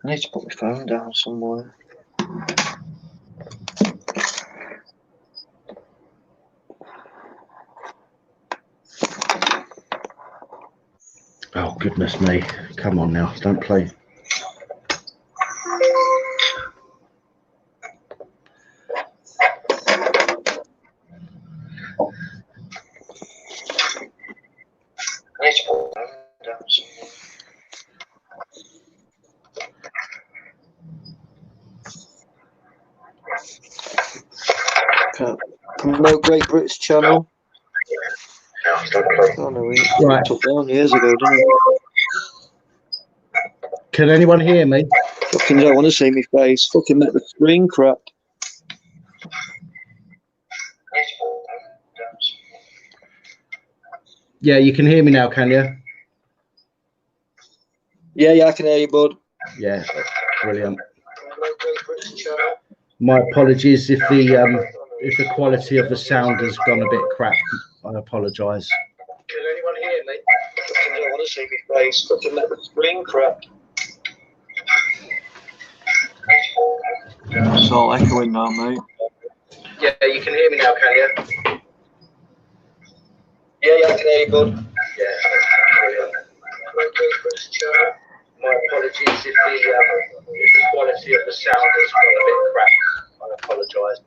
I need to put my phone down somewhere. Oh, goodness me. Come on now. Don't play. Promote Great British channel. Oh no, we took down years ago, didn't we? Can anyone hear me? Fucking don't want to see me face. Fucking make the screen crap. Yeah, you can hear me now, can you? Yeah, I can hear you, bud. Yeah, brilliant. My apologies if the quality of the sound has gone a bit crap. I apologise. Can anyone hear me? Fucking don't want to see me face. Fucking make the screen crap. It's all echoing now, mate. Yeah, you can hear me now, can you? Yeah, I can hear you, bud. Yeah, brilliant. My apologies if the quality of the sound has gone a bit crap. I apologise.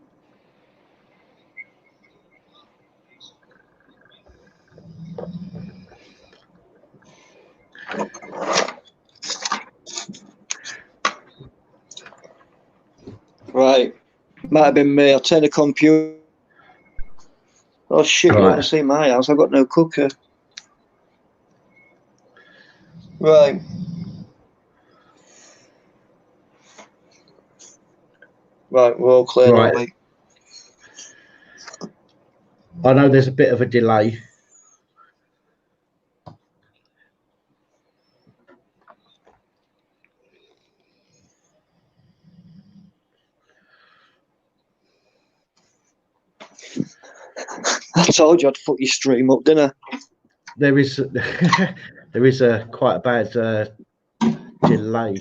Right. Might have been me. I'll turn the computer. Oh shit, you don't want to see my house. I've got no cooker. Right. Right, we're all clear now, mate. I know there's a bit of a delay. I told you I'd fuck your stream up, didn't I? There is a quite a bad delay.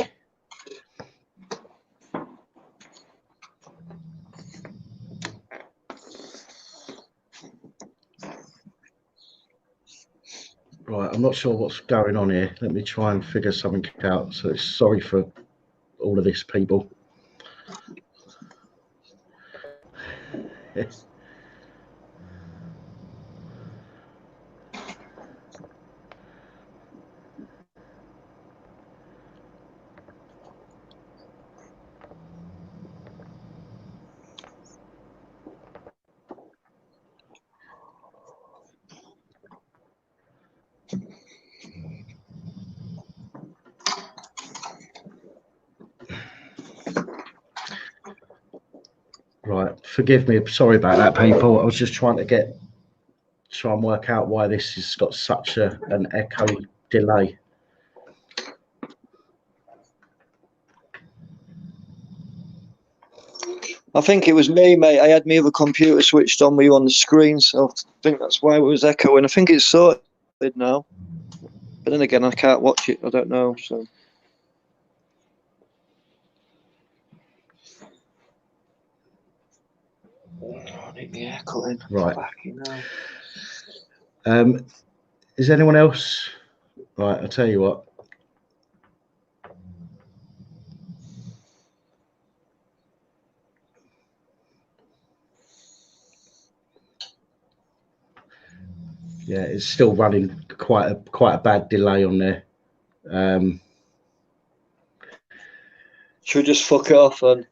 Right, I'm not sure what's going on here. Let me try and figure something out. So sorry for all of this, people. Right, forgive me. Sorry about that, people. I was just trying to try and work out why this has got such an echo delay. I think it was me, mate. I had my other computer switched on with you on the screen, so I think that's why it was echoing. I think it's sorted now. But then again, I can't watch it. I don't know. So. I need my hair cutting. Right. Fucking hell. Is anyone else? Right, I'll tell you what. Yeah, it's still running quite a bad delay on there. Should we just fuck it off then?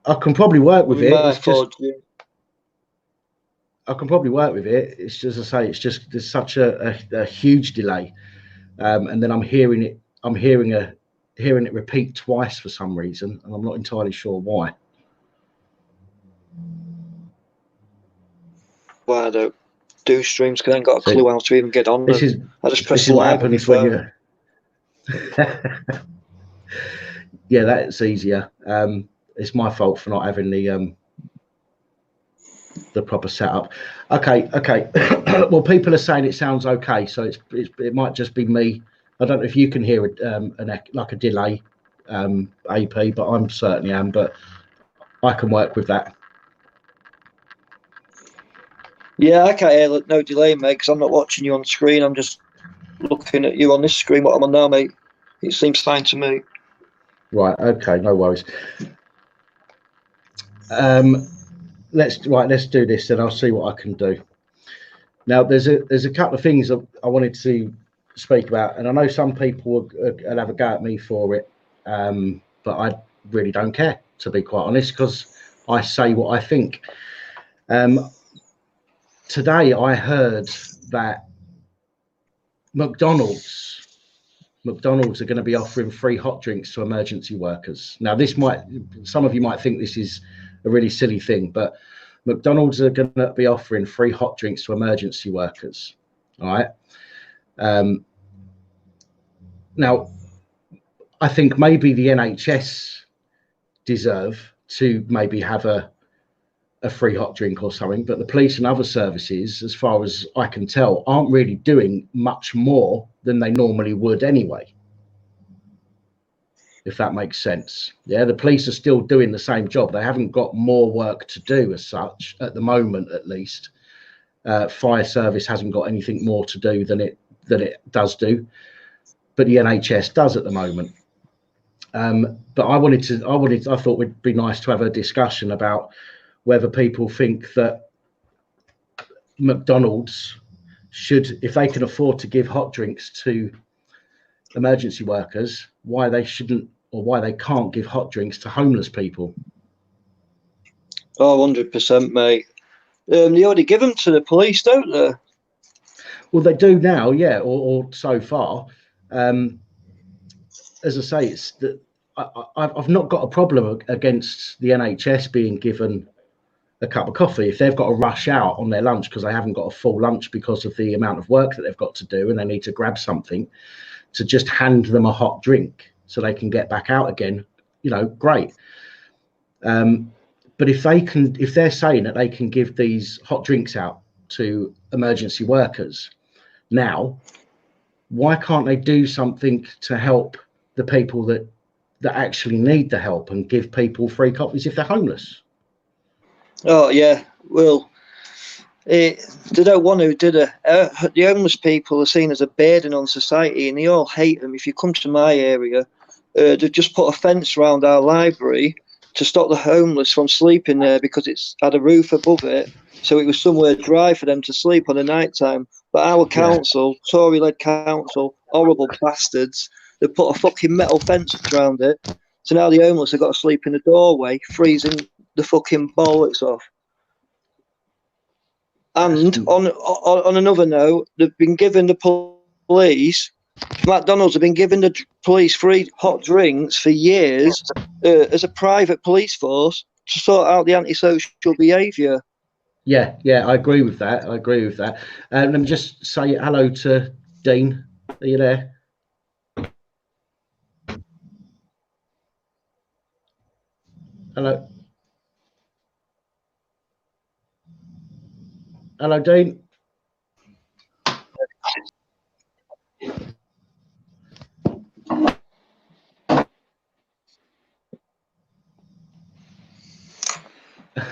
I can probably work with it. It's just, I can probably work with it. It's just, as I say, it's just there's such a huge delay, and then I'm hearing it. I'm hearing it repeat twice for some reason, and I'm not entirely sure why. Why I don't do streams because I ain't got a clue how to even get on. I just press live on my phone. Yeah, that's easier. It's my fault for not having the proper setup. Okay. Well, people are saying it sounds okay, so it might just be me. I don't know if you can hear like a delay, AP, but I'm certainly am. But I can work with that. Yeah, I can't hear no delay, mate, because I'm not watching you on screen. I'm just looking at you on this screen. What I'm on now, mate. It seems fine to me. Right. Okay. No worries. Let's do this, and I'll see what I can do. Now, there's a couple of things I wanted to speak about, and I know some people will have a go at me for it, but I really don't care, to be quite honest, because I say what I think. Today, I heard that McDonald's are going to be offering free hot drinks to emergency workers. Now, some of you might think this is a really silly thing, but McDonald's are going to be offering free hot drinks to emergency workers. All right. Now, I think maybe the NHS deserve to maybe have a free hot drink or something, but the police and other services, as far as I can tell, aren't really doing much more than they normally would anyway. If that makes sense. Yeah, the police are still doing the same job. They haven't got more work to do as such at the moment, at least. Fire service hasn't got anything more to do than it does do, but the NHS does at the moment. But I thought it would be nice to have a discussion about whether people think that McDonald's should, if they can afford to give hot drinks to emergency workers, why they shouldn't or why they can't give hot drinks to homeless people. Oh, 100%, mate. They already give them to the police, don't they? Well, they do now, yeah, or so far. As I say, it's that I've not got a problem against the NHS being given a cup of coffee if they've got to rush out on their lunch because they haven't got a full lunch because of the amount of work that they've got to do and they need to grab something, to just hand them a hot drink so they can get back out again. You know, great. But if they're saying that they can give these hot drinks out to emergency workers now, why can't they do something to help the people that actually need the help and give people free coffees if they're homeless? Oh yeah, well, they don't want to, do they? The homeless people are seen as a burden on society, and they all hate them. If you come to my area, they've just put a fence around our library to stop the homeless from sleeping there because it's had a roof above it, so it was somewhere dry for them to sleep on the night time. But our council, Tory-led council, horrible bastards, they put a fucking metal fence around it. So now the homeless have got to sleep in the doorway, freezing the fucking bollocks off. And on another note, they've been giving the police, McDonald's have been giving the police free hot drinks for years as a private police force to sort out the antisocial behaviour. Yeah, I agree with that. Let me just say hello to Dean. Are you there? Hello. Hello, Dean.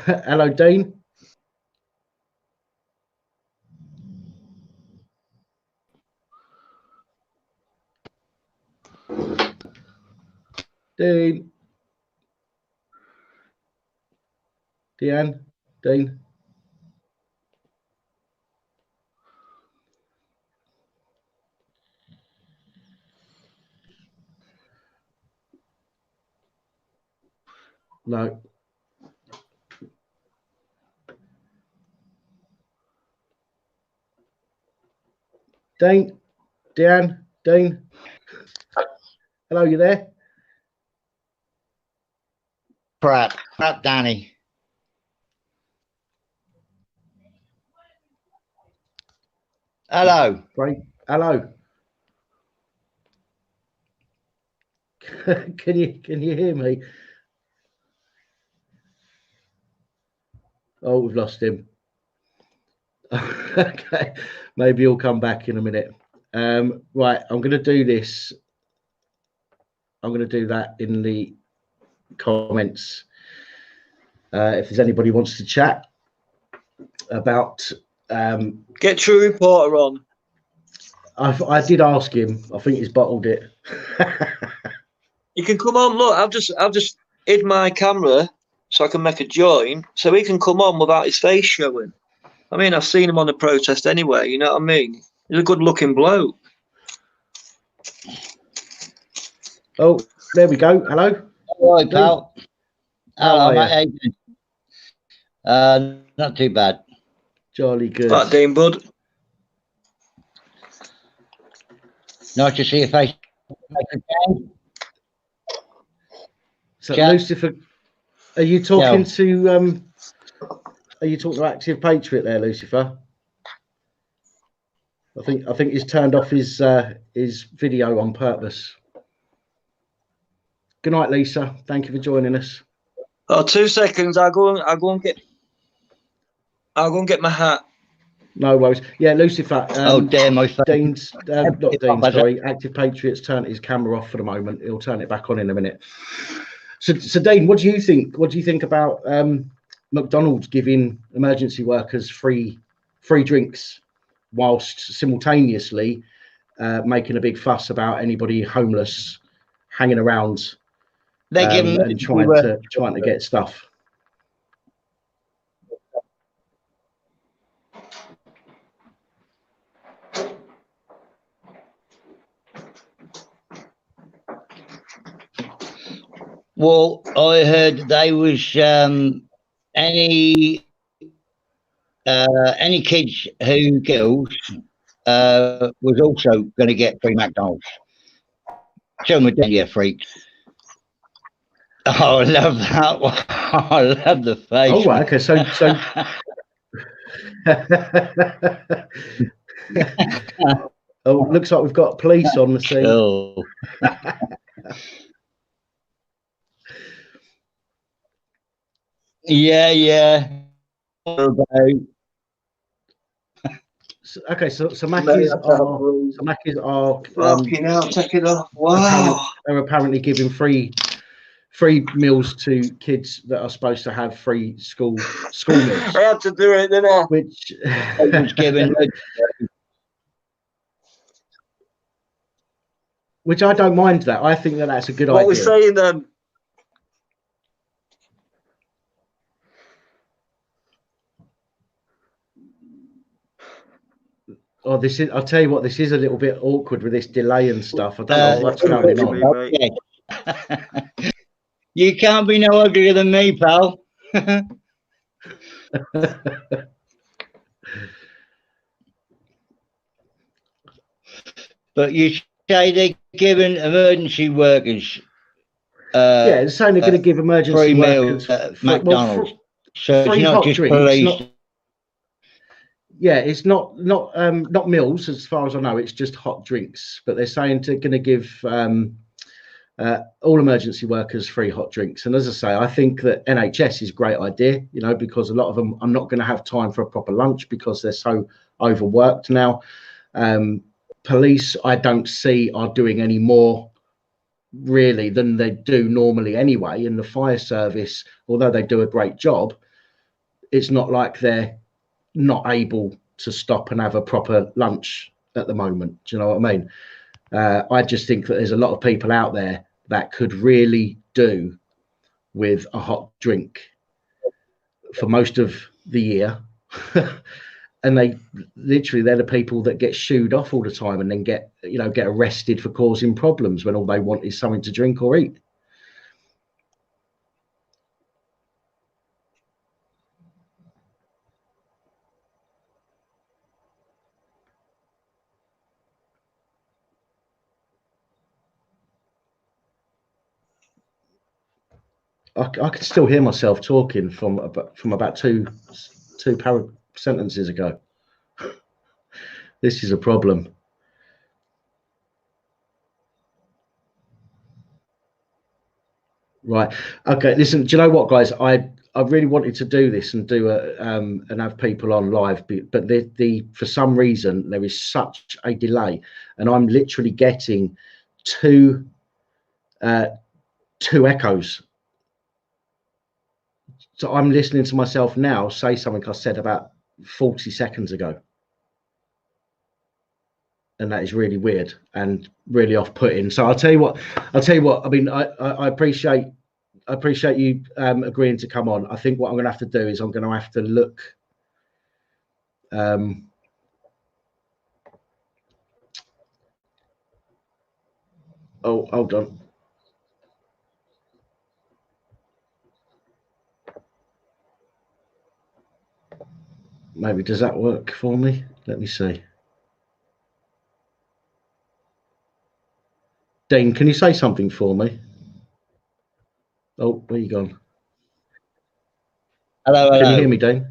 Hello, Dean. Dean. Deanne. Dean. No. Dean. Deanne. Dean. Hello, you there? Crap, Danny. Hello. Great. Hello. Can you hear me? Oh, we've lost him. Okay, maybe he'll come back in a minute. Right, I'm going to do this. I'm going to do that in the comments. If there's anybody who wants to chat about, Get True Reporter on. I did ask him. I think he's bottled it. You can come on. Look, I've just hid my camera so I can make a join, so he can come on without his face showing. I mean, I've seen him on the protest anyway. You know what I mean? He's a good-looking bloke. Oh, there we go. Hello. Hello, pal. Hello, How are mate. Not too bad. Jolly good. Right, Dean, bud. Nice to see your face. So, Chat. Lucifer, are you talking to Active Patriot there, Lucifer? I think he's turned off his video on purpose. Good night, Lisa. Thank you for joining us. Oh, 2 seconds. I'll go and get my hat. No worries. Yeah, Lucifer. Oh, damn, my face. Dean's not Dean. Sorry, Active Patriot's turned his camera off for the moment. He'll turn it back on in a minute. So Dean, what do you think? What do you think about McDonald's giving emergency workers free drinks, whilst simultaneously making a big fuss about anybody homeless hanging around and trying to get stuff? Well, I heard they was any kids who girls was also going to get free McDonald's. Show me, yeah, freaks. Oh, I love that one. I love the face. Oh, right, okay. So oh, looks like we've got police on the scene. Oh. Yeah. Okay, so Mackies are Fucking hell, take it off. Wow. They're apparently giving free meals to kids that are supposed to have free school meals. I had to do it, didn't I? Which was given which I don't mind that. I think that's a good idea. What we're saying then. Oh, this is. I'll tell you what. This is a little bit awkward with this delay and stuff. I don't know what's going on. Yeah. You can't be no uglier than me, pal. But you say they're giving emergency workers. Yeah, it's saying they're going to give emergency workers McDonald's. So free it's not hot just drinks. police. Yeah, it's not meals as far as I know. It's just hot drinks. But they're saying they're going to give All emergency workers free hot drinks. And as I say, I think that NHS is a great idea, you know, because a lot of them are not going to have time for a proper lunch because they're so overworked now. Police, I don't see, are doing any more really than they do normally anyway. And the fire service, although they do a great job, it's not like they're not able to stop and have a proper lunch at the moment. Do you know what I mean? I just think that there's a lot of people out there that could really do with a hot drink for most of the year. And they're the people that get shooed off all the time and then get arrested for causing problems when all they want is something to drink or eat. I can still hear myself talking from about two sentences ago. This is a problem. Right. Okay. Listen. Do you know what, guys? I really wanted to do this and do and have people on live, but for some reason there is such a delay, and I'm literally getting two echoes. So I'm listening to myself now say something I said about 40 seconds ago. And that is really weird and really off-putting. So I'll tell you what. I mean, I appreciate you agreeing to come on. I think what I'm going to have to do is I'm going to have to look. Oh, hold on. Maybe does that work for me? Let me see. Dean, can you say something for me? Oh, where you gone? Hello. Can you hear me, Dean?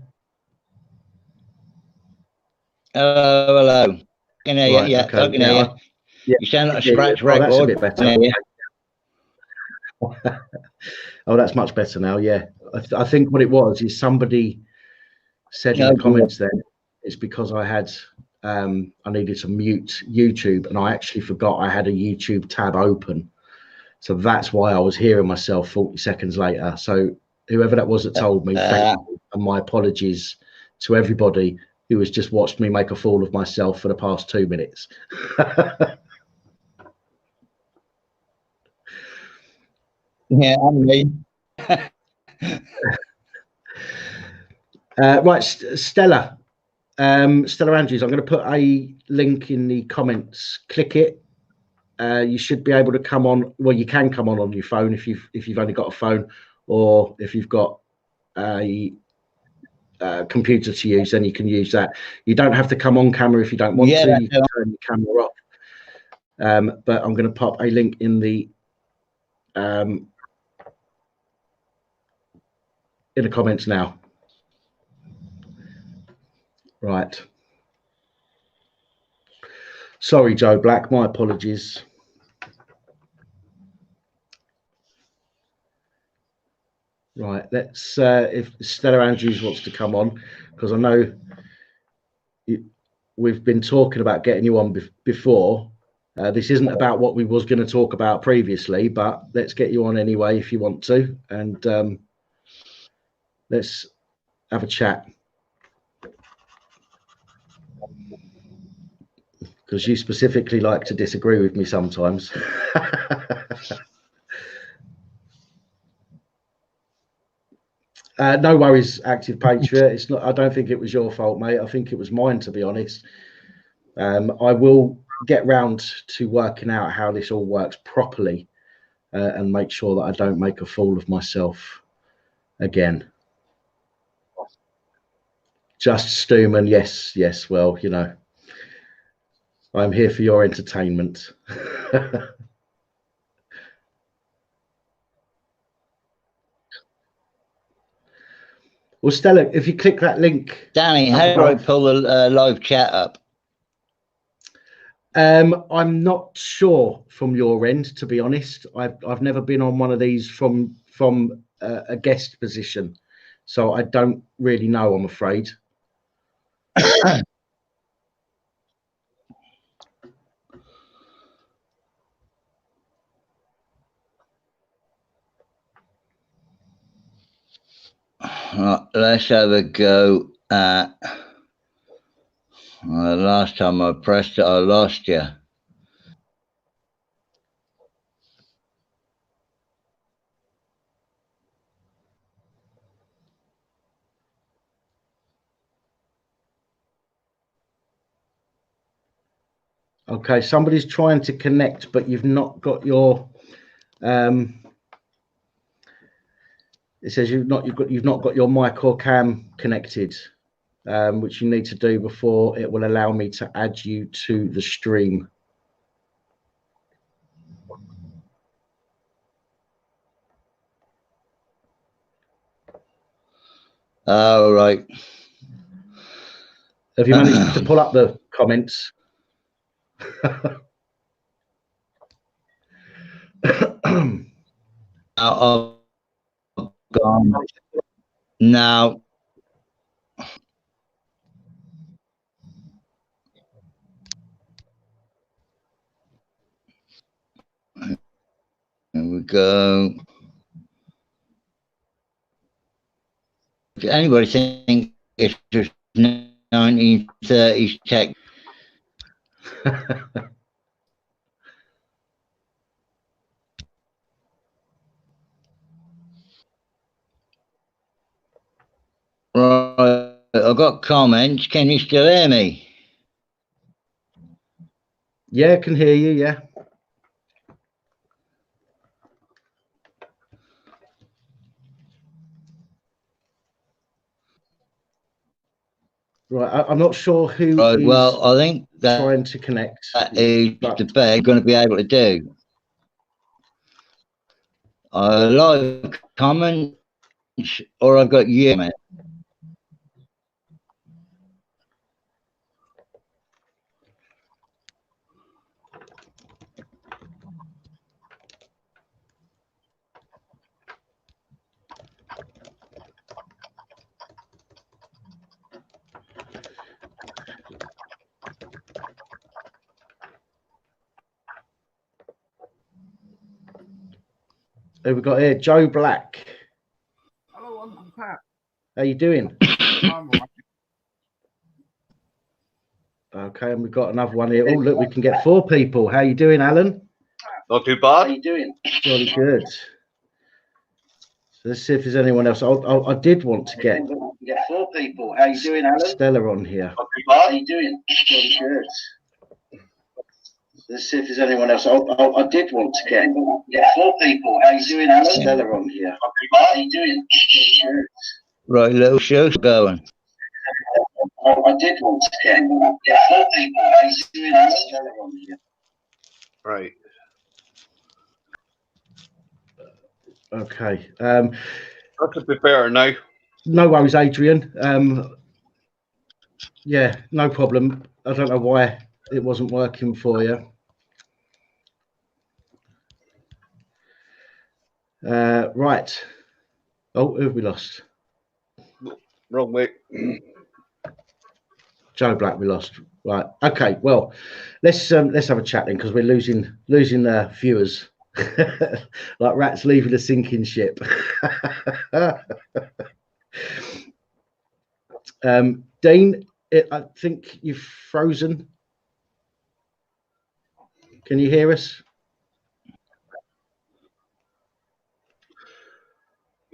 Hello. Can hear you? Right, Yeah, okay. I can hear you. Yeah, you sound like a scratch record. record. That's a bit better. Oh, that's much better now. Yeah, I think what it was is somebody said in the comments then it's because I had I needed to mute YouTube, and I actually forgot I had a YouTube tab open, so that's why I was hearing myself 40 seconds later. So whoever that was that told me, thank you, and my apologies to everybody who has just watched me make a fool of myself for the past 2 minutes. Yeah, I'm me. Right, Stella Andrews, I'm going to put a link in the comments. Click it. You should be able to come on. Well, you can come on your phone if you've only got a phone, or if you've got a computer to use, then you can use that. You don't have to come on camera if you don't want to. You can turn your camera off. But I'm going to pop a link in the comments now. Right. Sorry, Joe Black. My apologies. Right. Let's if Stella Andrews wants to come on, because I know we've been talking about getting you on before. This isn't about what we was going to talk about previously, but let's get you on anyway if you want to, and let's have a chat. Because you specifically like to disagree with me sometimes. No worries, Active Patriot. It's not. I don't think it was your fault, mate. I think it was mine, to be honest. I will get round to working out how this all works properly, and make sure that I don't make a fool of myself again. Just Stuman, yes. Well, you know, I'm here for your entertainment. Well, Stella, if you click that link, Danny, how do I pull the live chat up? I'm not sure from your end, to be honest. I've never been on one of these from a guest position, so I don't really know, I'm afraid. Right, let's have a go at. Last time I pressed it, I lost you. Okay, somebody's trying to connect, but you've not got your. It says you've not got your mic or cam connected, which you need to do before it will allow me to add you to the stream. Oh, right. Have you managed to pull up the comments? I've gone. Now. Here we go. Does anybody think it's just 1930s tech? Right, I've got comments. Can you still hear me? Yeah, I can hear you. Yeah. Right, I'm not sure who Right, is well, I think that trying to connect. is the best going to be able to do. I like comments, or I've got you. Who we got here? Joe Black. Hello, Uncle Pat. How you doing? I'm right. Okay, and we've got another one here. Oh, look, we can get 4 people. How you doing, Alan? Not too bad. How you doing? Jolly good. So let's see if there's anyone else. I did want to get 4 people. How you doing, Alan? Stella on here. Not too bad. How you doing? Jolly good. Let's see if there's anyone else. I did want to get 4 people. How you doing, Alan? Stella on here. Not too bad. How you doing? Jolly good. Right, little show's going. I did want to get 4 people. How you doing, Alan? Stella on here. Right. Okay. That could be better now. No worries, Adrian. Yeah, no problem. I don't know why it wasn't working for you. Right. Oh, who have we lost? Wrong way. Joe Black, we lost. Right. Okay. Well, let's have a chat then, because we're losing viewers like rats leaving a sinking ship. Dean, I think you've frozen. Can you hear us?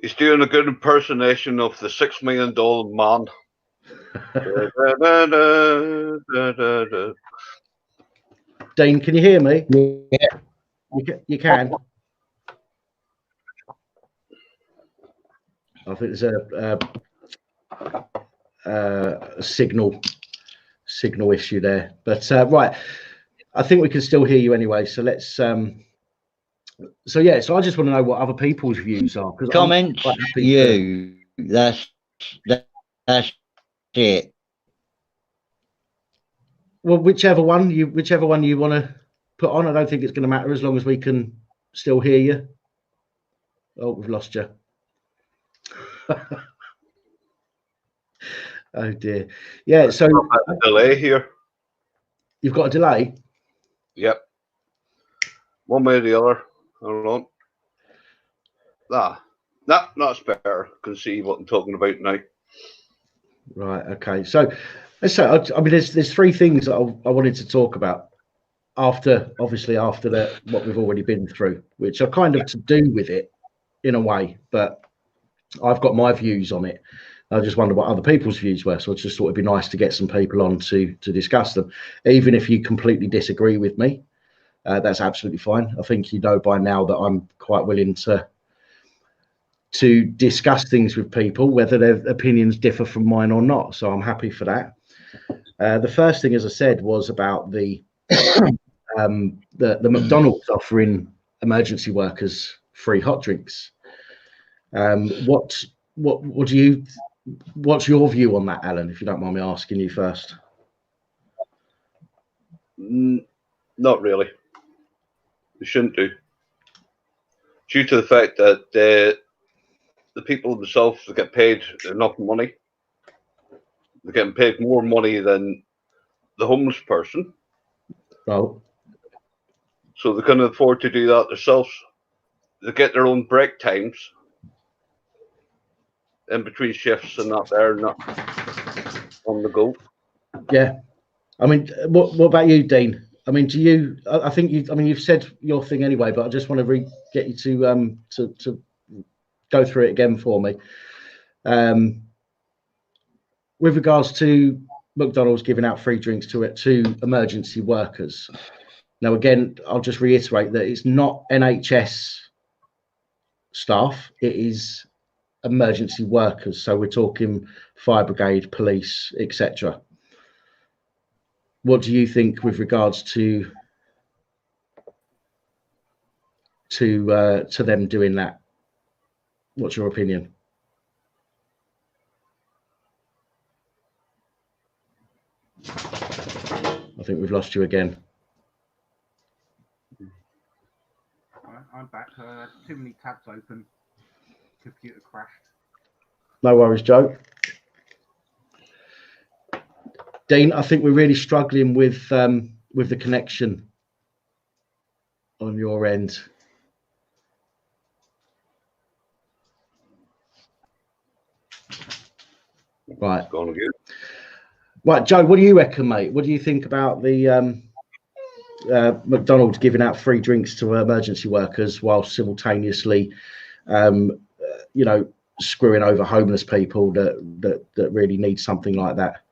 He's doing a good impersonation of the $6 million man. Dean, can you hear me? Yeah. You can. I think there's a signal issue there, but right. I think we can still hear you anyway. So let's. So yeah. So I just want to know what other people's views are. Comments. You. That's it. Well, whichever one you want to put on, I don't think it's going to matter as long as we can still hear you. Oh, we've lost you. Oh dear. Yeah, so a delay here. You've got a delay? Yep. One way or the other. Hold on. That's better. I can see what I'm talking about now. Right, okay. So let's say, I mean, there's three things that I wanted to talk about after what we've already been through, which are kind of to do with it in a way, but I've got my views on it. I just wonder what other people's views were. So I just thought it'd be nice to get some people on to discuss them. Even if you completely disagree with me, that's absolutely fine. I think you know by now that I'm quite willing to discuss things with people, whether their opinions differ from mine or not. So I'm happy for that. The first thing, as I said, was about the McDonald's offering emergency workers free hot drinks. What's your view on that, Alan? If you don't mind me asking you first. Not really. They shouldn't do, due to the fact that the people themselves get paid enough money. They're getting paid more money than the homeless person. Oh. So they can afford to do that themselves. They get their own break times in between shifts and not there, not on the go. Yeah. I mean, what about you, Dean? I mean, do you? I think you. I mean, you've said your thing anyway, but I just want to get you to go through it again for me. With regards to McDonald's giving out free drinks to emergency workers. Now, again, I'll just reiterate that it's not NHS staff; it is emergency workers. So we're talking fire brigade, police, etc. What do you think with regards to them doing that? What's your opinion? I think we've lost you again. I'm back. Too many tabs open. Computer crashed. No worries, Joe. Dean, I think we're really struggling with the connection on your end. Right. Going again. Right, Joe, what do you reckon, mate? What do you think about the McDonald's giving out free drinks to emergency workers while simultaneously, screwing over homeless people that really need something like that?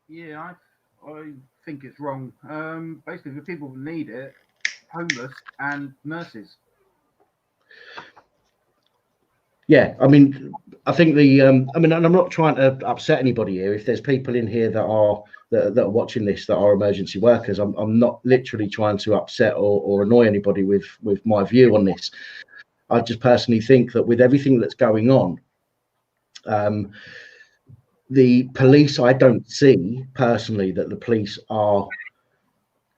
Yeah, I think it's wrong. Basically, the people who need it, homeless and nurses. Yeah, I mean, I think and I'm not trying to upset anybody here. If there's people in here that are watching this that are emergency workers, I'm not literally trying to upset or annoy anybody with my view on this. I just personally think that with everything that's going on, the police, I don't see personally that the police are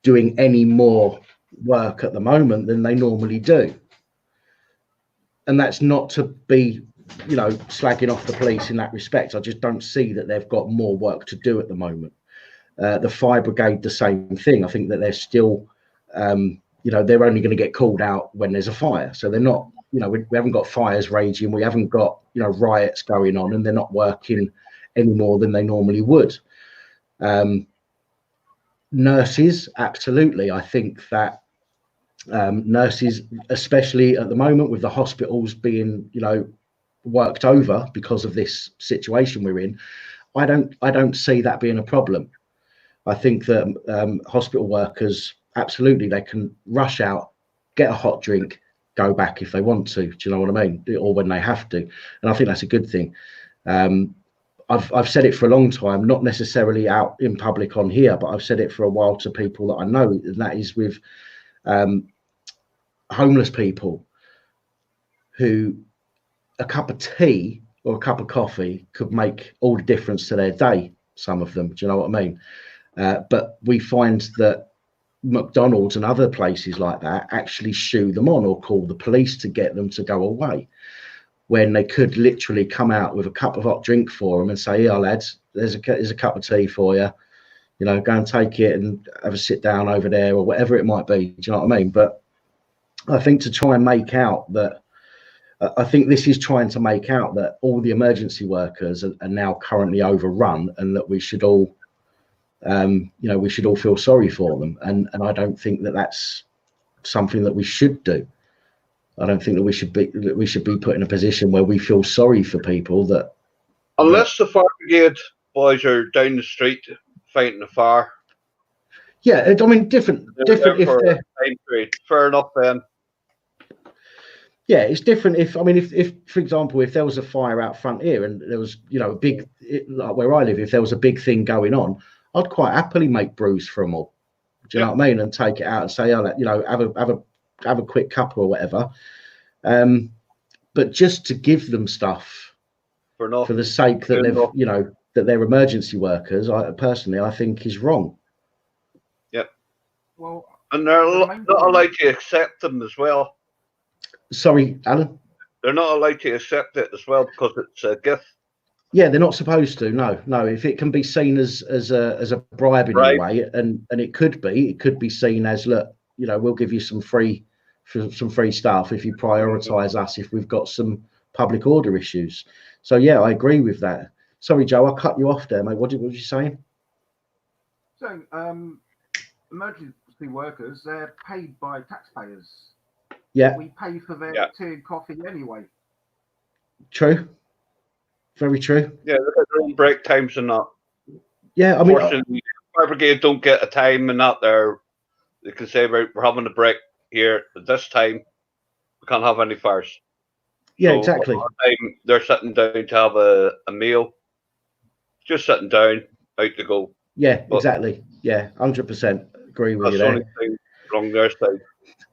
doing any more work at the moment than they normally do. And that's not to be, slagging off the police in that respect. I just don't see that they've got more work to do at the moment. The fire brigade, the same thing. I think that they're still, they're only going to get called out when there's a fire. So they're not, we haven't got fires raging. We haven't got, riots going on, and they're not working any more than they normally would. Nurses, absolutely. I think that nurses, especially at the moment with the hospitals being, worked over because of this situation we're in, I don't see that being a problem. I think that hospital workers, absolutely, they can rush out, get a hot drink, go back if they want to. Do you know what I mean? Or when they have to. And I think that's a good thing. I've said it for a long time, not necessarily out in public on here, but I've said it for a while to people that I know, and that is with homeless people who a cup of tea or a cup of coffee could make all the difference to their day. Some of them, do you know what I mean? But we find that McDonald's and other places like that actually shoo them on or call the police to get them to go away, when they could literally come out with a cup of hot drink for them and say, "Yeah, lads, there's a cup of tea for you. You know, go and take it and have a sit down over there," or whatever it might be. Do you know what I mean? But I think to try and make out that, I think this is trying to make out that all the emergency workers are now currently overrun, and that we should all, we should all feel sorry for them. And I don't think that that's something that we should do. I don't think that we should be put in a position where we feel sorry for people that. Unless the fire brigade boys are down the street fighting a fire. Yeah, I mean, different. If fair enough then. Yeah, it's different if for example, if there was a fire out front here and there was, a big, like where I live, if there was a big thing going on, I'd quite happily make brews for them all. Do you know what I mean? And take it out and say, have a quick cup or whatever. But just to give them stuff for the sake that they've, that they're emergency workers, I think is wrong. Yep. Well, and they're not allowed to accept them as well. Sorry, Alan? They're not allowed to accept it as well because it's a gift. Yeah, they're not supposed to. No. If it can be seen as a bribe in a way, and it could be seen as, look, we'll give you some free stuff if you prioritise us, if we've got some public order issues. So yeah, I agree with that. Sorry, Joe, I cut you off there, mate. What were you saying? So, emergency workers, they're paid by taxpayers. Yeah. We pay for their tea and coffee anyway. True. Very true. Yeah, look at their own break times and that. Yeah, I mean, unfortunately, fire brigade don't get a time and that. They can say, right, we're having a break here at this time. We can't have any fires. Yeah, so exactly. They're sitting down to have a meal. Just sitting down, out to go. Yeah, exactly. Yeah, 100% agree with you there. That's the only thing wrong their side.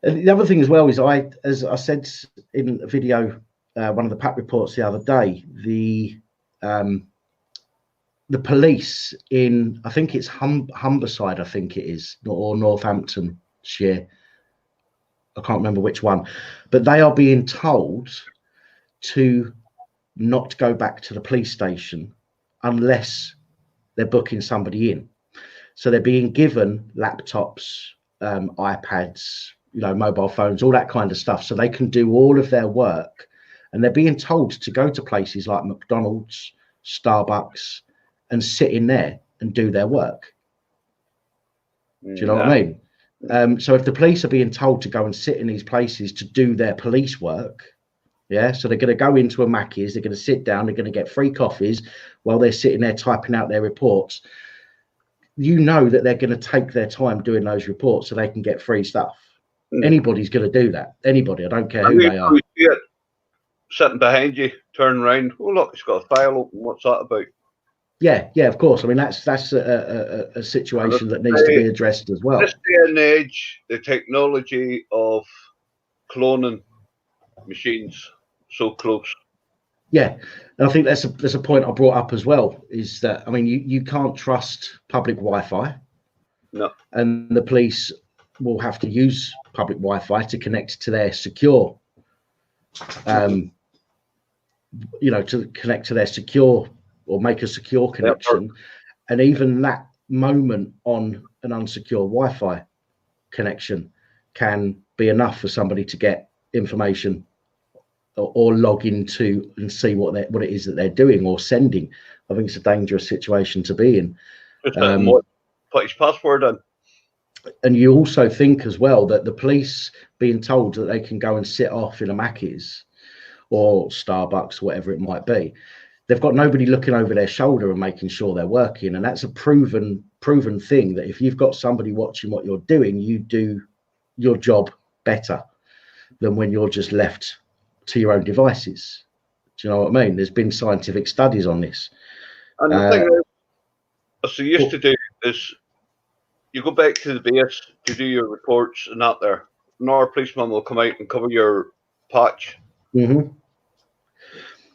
And the other thing as well is, as I said in a video, one of the PAC reports the other day, the police in, I think it's Humberside, I think it is, or Northamptonshire, I can't remember which one, but they are being told to not go back to the police station unless they're booking somebody in. So they're being given laptops, iPads, mobile phones, all that kind of stuff, so they can do all of their work. And they're being told to go to places like McDonald's, Starbucks, and sit in there and do their work. Do you know what I mean? So if the police are being told to go and sit in these places to do their police work, so they're going to go into a Mackey's, they're going to sit down, they're going to get free coffees while they're sitting there typing out their reports. That they're going to take their time doing those reports so they can get free stuff. Anybody's going to do that. Anybody, I don't care who they are. Sitting behind you, turn around. Oh look, it's got a file open. What's that about? Yeah, of course. I mean, that's a situation that needs to be addressed as well. This day and age, the technology of cloning machines so close. Yeah, and I think that's a point I brought up as well. Is that, I mean, you can't trust public Wi-Fi. No. And the police will have to use public Wi-Fi to connect to their secure. To connect to their secure, or make a secure connection. And even that moment on an unsecure Wi-Fi connection can be enough for somebody to get information or log into and see what it is that they're doing or sending. I think it's a dangerous situation to be in. Put his password in. And you also think as well that the police being told that they can go and sit off in a Mackey's or Starbucks, whatever it might be, they've got nobody looking over their shoulder and making sure they're working. And that's a proven thing, that if you've got somebody watching what you're doing, you do your job better than when you're just left to your own devices. Do you know what I mean? There's been scientific studies on this. And the thing is, you used to do is you go back to the base to do your reports and that there. Another policeman will come out and cover your patch. Mm-hmm.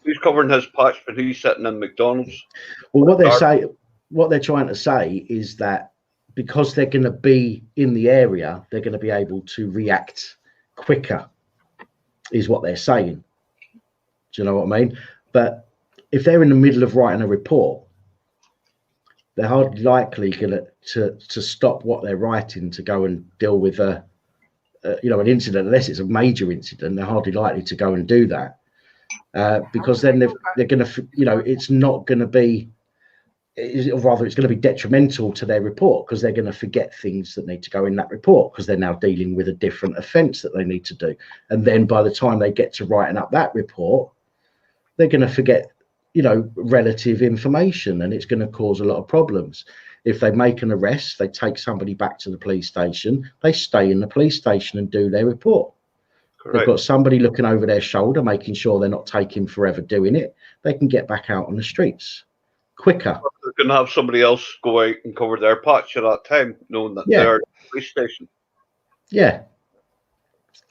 He's covering his patch, but he's sitting in McDonald's. Well, what they're trying to say is that because they're going to be in the area, they're going to be able to react quicker, is what they're saying. Do you know what I mean? But if they're in the middle of writing a report, they're hardly likely going to stop what they're writing to go and deal with an incident, unless it's a major incident. They're hardly likely to go and do that because then they're going to, it's not going to be, or rather, it's going to be detrimental to their report because they're going to forget things that need to go in that report because they're now dealing with a different offence that they need to do. And then by the time they get to writing up that report, they're going to forget, relative information, and it's going to cause a lot of problems. If they make an arrest, they take somebody back to the police station, they stay in the police station and do their report. Correct. They've got somebody looking over their shoulder, making sure they're not taking forever doing it. They can get back out on the streets quicker. They're going to have somebody else go out and cover their patch at that time, knowing that they're at the police station. Yeah.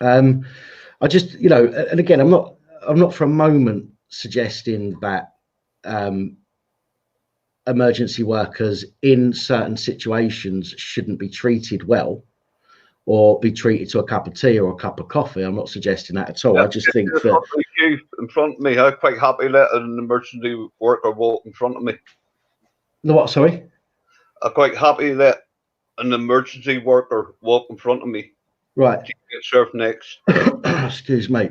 I just, and again, I'm not for a moment suggesting that emergency workers in certain situations shouldn't be treated well or be treated to a cup of tea or a cup of coffee. I'm not suggesting that at all. I just think that in front of me, I'm quite happy letting an emergency worker walk in front of me. The what? Sorry, I'm quite happy that an emergency worker walk in front of me. Right. Get served next. Excuse me.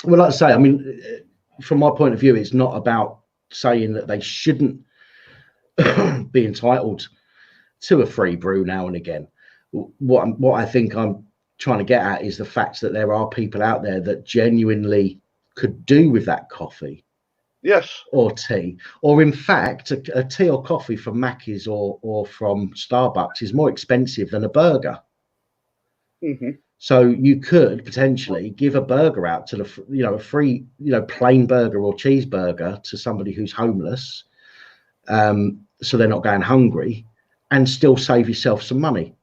Well, like I say, I mean, from my point of view, it's not about saying that they shouldn't be entitled to a free brew now and again. What I think I'm trying to get at is the fact that there are people out there that genuinely could do with that coffee, yes, or tea, or in fact, a tea or coffee from Mackey's or from Starbucks is more expensive than a burger. Mm-hmm. So you could potentially give a burger out to a free, plain burger or cheeseburger to somebody who's homeless, so they're not going hungry, and still save yourself some money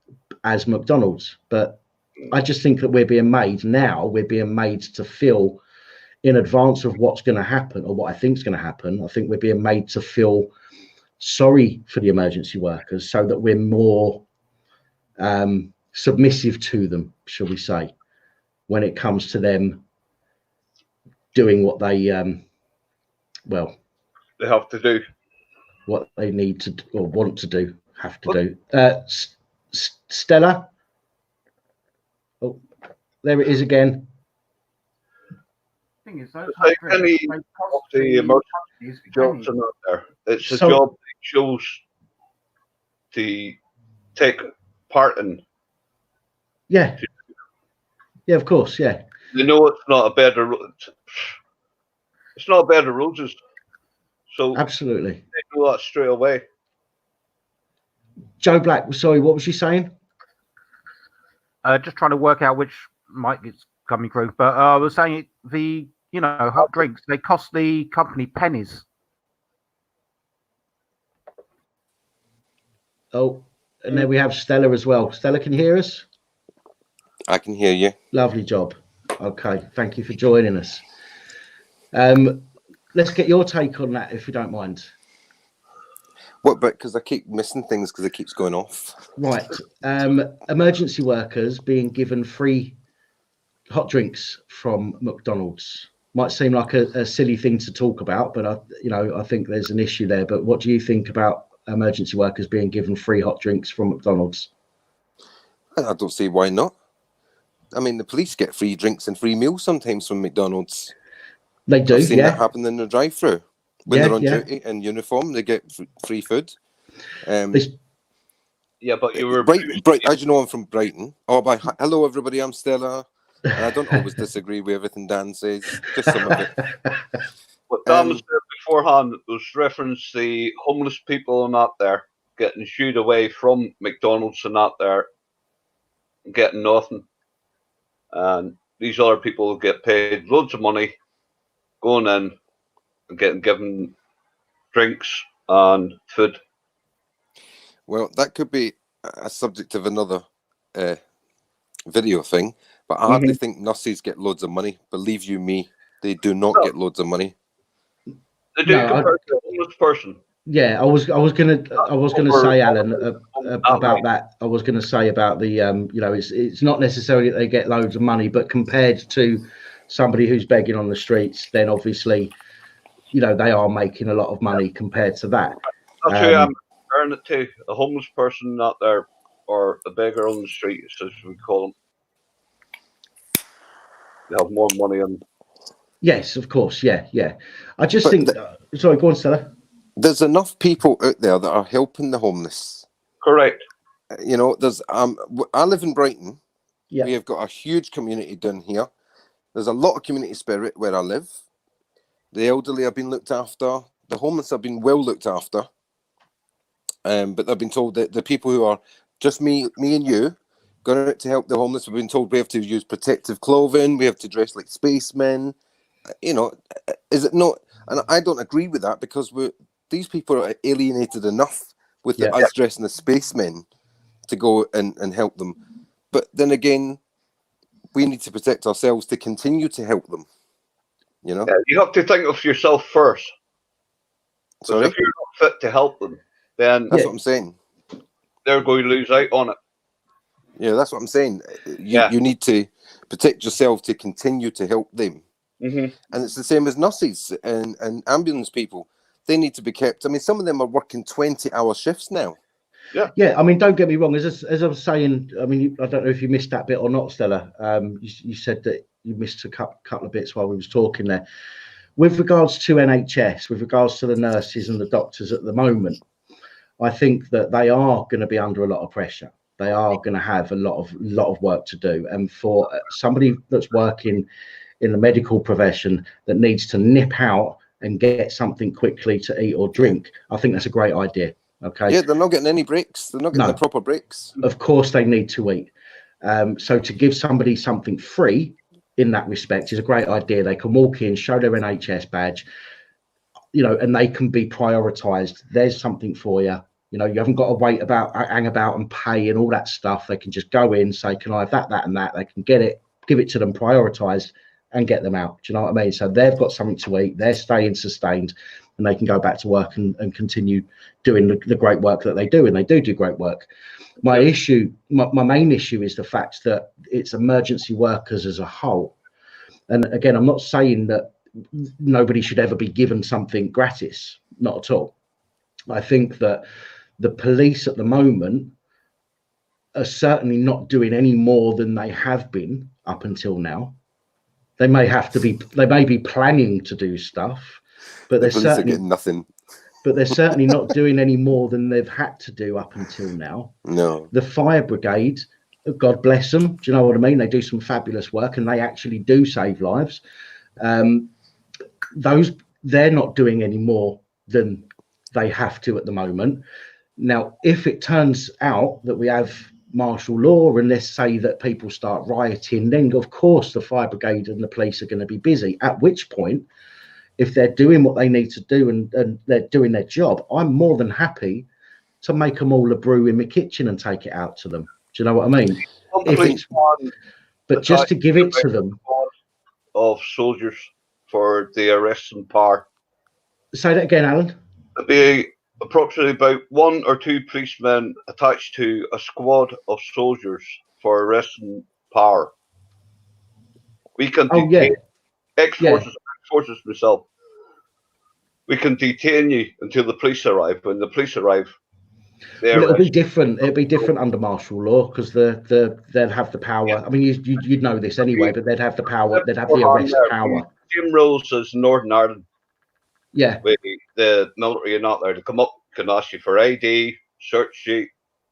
as McDonald's. But I just think that we're being made to feel in advance of what's going to happen or what I think is going to happen. I think we're being made to feel sorry for the emergency workers so that we're more submissive to them, shall we say, when it comes to them doing what they they have to do, what they need to or want to do, have to do. Stella, oh, there it is again. Thing is, like any of the emergency jobs are not there. It's a job they chose to take part in. Yeah, of course, yeah. They know it's not a bed of roses. So absolutely, they know that straight away. Joe Black, sorry, what was you saying? Just trying to work out which mic is coming through, but I was saying the hot drinks, they cost the company pennies. Oh, and then we have Stella as well. Stella, can you hear us? I can hear you. Lovely job. Okay, thank you for joining us. Let's get your take on that, if you don't mind. What? But because I keep missing things because it keeps going off. Right. Emergency workers being given free hot drinks from McDonald's might seem like a silly thing to talk about, but I think there's an issue there. But what do you think about emergency workers being given free hot drinks from McDonald's? I don't see why not. I mean, the police get free drinks and free meals sometimes from McDonald's. They do. I've seen that happen in the drive-through. When they're on duty in uniform, they get free food. Yeah, but you were Brighton. How do you know I'm from Brighton? Hello, everybody. I'm Stella. And I don't always disagree with everything Dan says. Just some of it. What Dan was said beforehand was reference the homeless people and that there getting shooed away from McDonald's and that there, getting nothing. And these other people get paid loads of money going in and getting given drinks and food. Well, that could be a subject of another video thing, but I hardly think nurses get loads of money. Believe you me, they do not get loads of money. They do compared to a homeless person. Yeah, I was gonna say, Alan, about that. I was gonna say about the it's not necessarily that they get loads of money, but compared to somebody who's begging on the streets, then obviously, they are making a lot of money compared to that. That's who I'm comparing it to. A homeless person out there, or a beggar on the street, as we call them. They have more money and. Yes, of course. Yeah. I just think. Sorry, go on, Stella. There's enough people out there that are helping the homeless. Correct. There's I live in Brighton. Yeah. We have got a huge community down here. There's a lot of community spirit where I live. The elderly have been looked after. The homeless have been well looked after. But they've been told that the people who are just me and you, going out to help the homeless, we've been told we have to use protective clothing. We have to dress like spacemen. Is it not? And I don't agree with that, because these people are alienated enough with us dressing as spacemen to go and help them. But then again, we need to protect ourselves to continue to help them. Yeah, you have to think of yourself first. Because if you're not fit to help them, then that's what I'm saying. They're going to lose out on it. Yeah, that's what I'm saying. You need to protect yourself to continue to help them. Mm-hmm. And it's the same as nurses and ambulance people. They need to be kept. I mean, some of them are working 20-hour shifts now. Yeah. I mean, don't get me wrong. As I was saying, I mean, I don't know if you missed that bit or not, Stella. You said that you missed a couple of bits while we was talking there. With regards to NHS, with regards to the nurses and the doctors at the moment, I think that they are going to be under a lot of pressure. They are going to have a lot of work to do. And for somebody that's working in the medical profession that needs to nip out and get something quickly to eat or drink, I think that's a great idea. Okay. Yeah, they're not getting any breaks. They're not getting the proper breaks. Of course, they need to eat. So to give somebody something free in that respect is a great idea. They can walk in, show their NHS badge, and they can be prioritized. There's something for you. You haven't got to hang about and pay and all that stuff. They can just go in, say, can I have that, and that? They can get it, give it to them, prioritized, and get them out. Do you know what I mean? So they've got something to eat. They're staying sustained, and they can go back to work and continue doing the great work that they do. And they do great work. My main issue is the fact that it's emergency workers as a whole. And again, I'm not saying that nobody should ever be given something gratis. Not at all. I think that the police at the moment are certainly not doing any more than they have been up until now. They may be planning to do stuff, but they're certainly getting nothing. But they're certainly not doing any more than they've had to do up until now. No. The fire brigade, God bless them. Do you know what I mean? They do some fabulous work, and they actually do save lives. They're not doing any more than they have to at the moment. Now, if it turns out that we have martial law, and let's say that people start rioting, then of course the fire brigade and the police are going to be busy, at which point, if they're doing what they need to do and they're doing their job, I'm more than happy to make them all a brew in my kitchen and take it out to them. Do you know what I mean? But just to give it to them. Of soldiers for the arresting power. Say that again, Alan. There'd be approximately about 1 or 2 policemen attached to a squad of soldiers for arresting power. We can detain ex-forces myself. We can detain you until the police arrive. When the police arrive, it'll be different. It'll be different under martial law, because they'll have the power. Yeah. I mean, you'd know this anyway, but they'd have the power. They'd have the arrest power. Same rules as Northern Ireland. Yeah. Where the military are not there to come up, can ask you for ID, search you,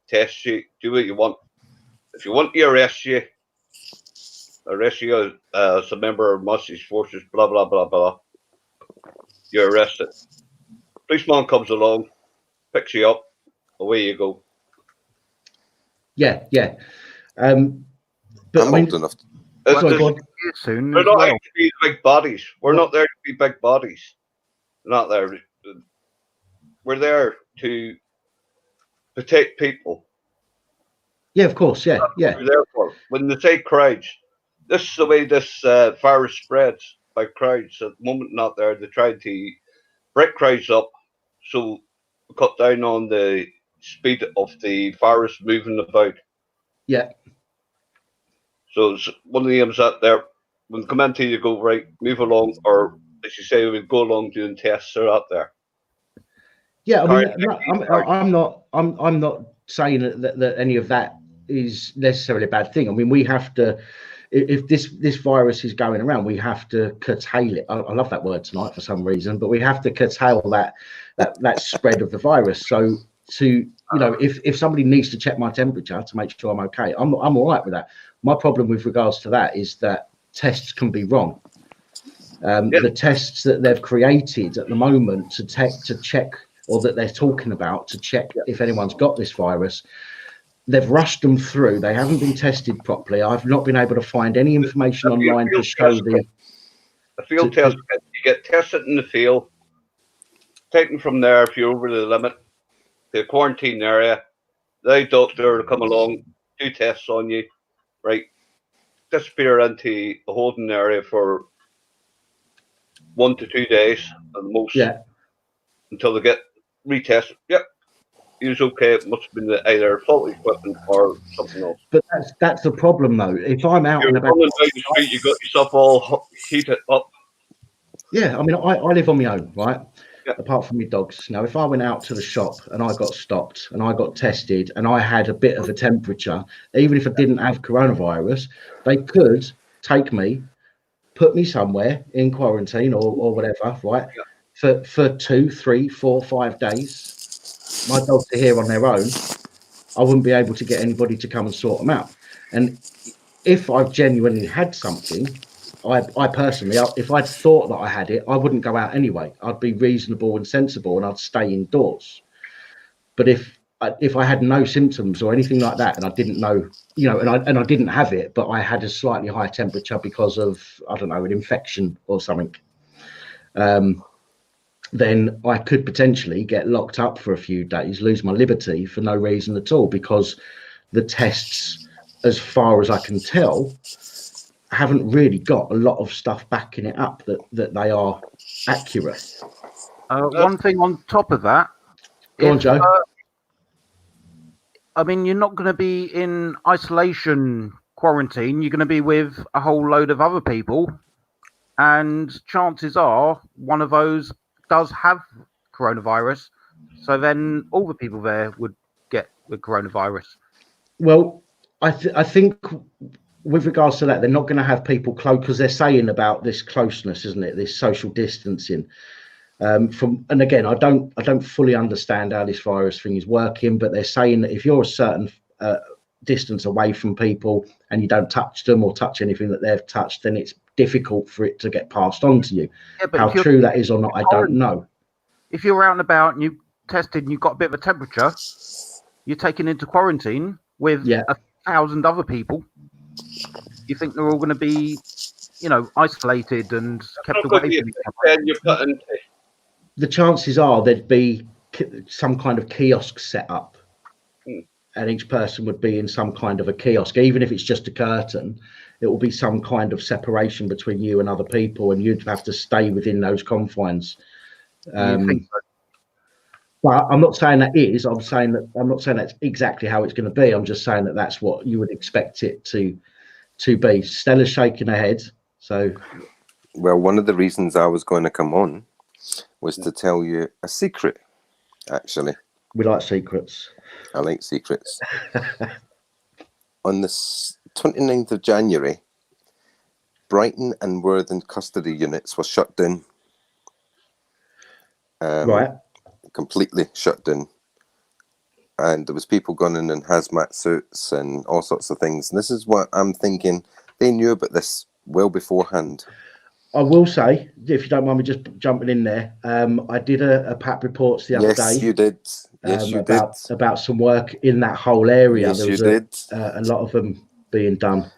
test you, do what you want. If you want to arrest you as a member of Mussey's forces, blah blah blah blah. You're arrested. Policeman comes along, picks you up, away you go. Yeah. But I'm old enough. Soon we're not there to be big bodies. We're not there to be big bodies. We're not there. We're there to protect people. Yeah, of course. Yeah. We're there for. When they say crowds, this is the way this virus spreads by crowds. At the moment, not there. They're trying to break crowds up so cut down on the speed of the virus moving about. Yeah. So it's one of the aims out there. When come into you go right, move along, or as you say, we go along doing tests are out there. Yeah, I Sorry, mean, no, I'm not saying that any of that is necessarily a bad thing. I mean, we have to, if this virus is going around, we have to curtail it. I love that word tonight for some reason, but we have to curtail that spread of the virus. So if somebody needs to check my temperature to make sure I'm okay, I'm all right with that. My problem with regards to that is that tests can be wrong. The tests that they've created at the moment to check, or that they're talking about to check if anyone's got this virus, they've rushed them through. They haven't been tested properly. I've not been able to find any information online to show the field test. You get tested in the field, taken from there if you're over the limit, the quarantine area. The doctor will come along, do tests on you, right? Disappear into a holding area for 1 to 2 days at the most, until they get retested. Yep, he was okay. It must have been either faulty equipment or something else. But that's the problem, though. If I'm out You're and about, running down the street, you got yourself all heated up. yeah, I mean, I live on my own, right? Yeah. Apart from my dogs. Now, if I went out to the shop and I got stopped and I got tested and I had a bit of a temperature, even if I didn't have coronavirus, they could take me, put me somewhere in quarantine or whatever, right? Yeah. For 2, 3, 4, 5 days. My dogs are here on their own. I wouldn't be able to get anybody to come and sort them out. And if I've genuinely had something, I personally, if I'd thought that I had it, I wouldn't go out anyway. I'd be reasonable and sensible, and I'd stay indoors. But if I had no symptoms or anything like that, and I didn't know, and I didn't have it, but I had a slightly high temperature because of, I don't know, an infection or something, then I could potentially get locked up for a few days, lose my liberty for no reason at all, because the tests, as far as I can tell, haven't really got a lot of stuff backing it up that they are accurate. One thing on top of that. Go on, Joe. I mean, you're not going to be in isolation quarantine. You're going to be with a whole load of other people. And chances are one of those does have coronavirus. So then all the people there would get the coronavirus. Well, I think with regards to that, they're not going to have people close, because they're saying about this closeness, isn't it? This social distancing. And again, I don't fully understand how this virus thing is working, but they're saying that if you're a certain distance away from people and you don't touch them or touch anything that they've touched, then it's difficult for it to get passed on to you. Yeah, how true that is or not, I don't know. If you're out and about and you tested and you've got a bit of a temperature, you're taken into quarantine with 1,000 other people. You think they're all going to be, isolated and kept away from each other? The chances are there'd be some kind of kiosk set up, and each person would be in some kind of a kiosk, even if it's just a curtain. It will be some kind of separation between you and other people, and you'd have to stay within those confines. Think so? But I'm not saying that is. I'm not saying that's exactly how it's going to be. I'm just saying that that's what you would expect it to be. Stella's shaking her head. So, well, one of the reasons I was going to come on was to tell you a secret, actually. We like secrets. I like secrets. On the 29th of January, Brighton and Worthing custody units were shut down. Right. Completely shut down. And there was people going in hazmat suits and all sorts of things. And this is what I'm thinking. They knew about this well beforehand. I will say, if you don't mind me just jumping in there, I did a PAP reports the other day. Yes, you did. Yes, you did. About some work in that whole area. Yes, there was you did. A lot of them being done.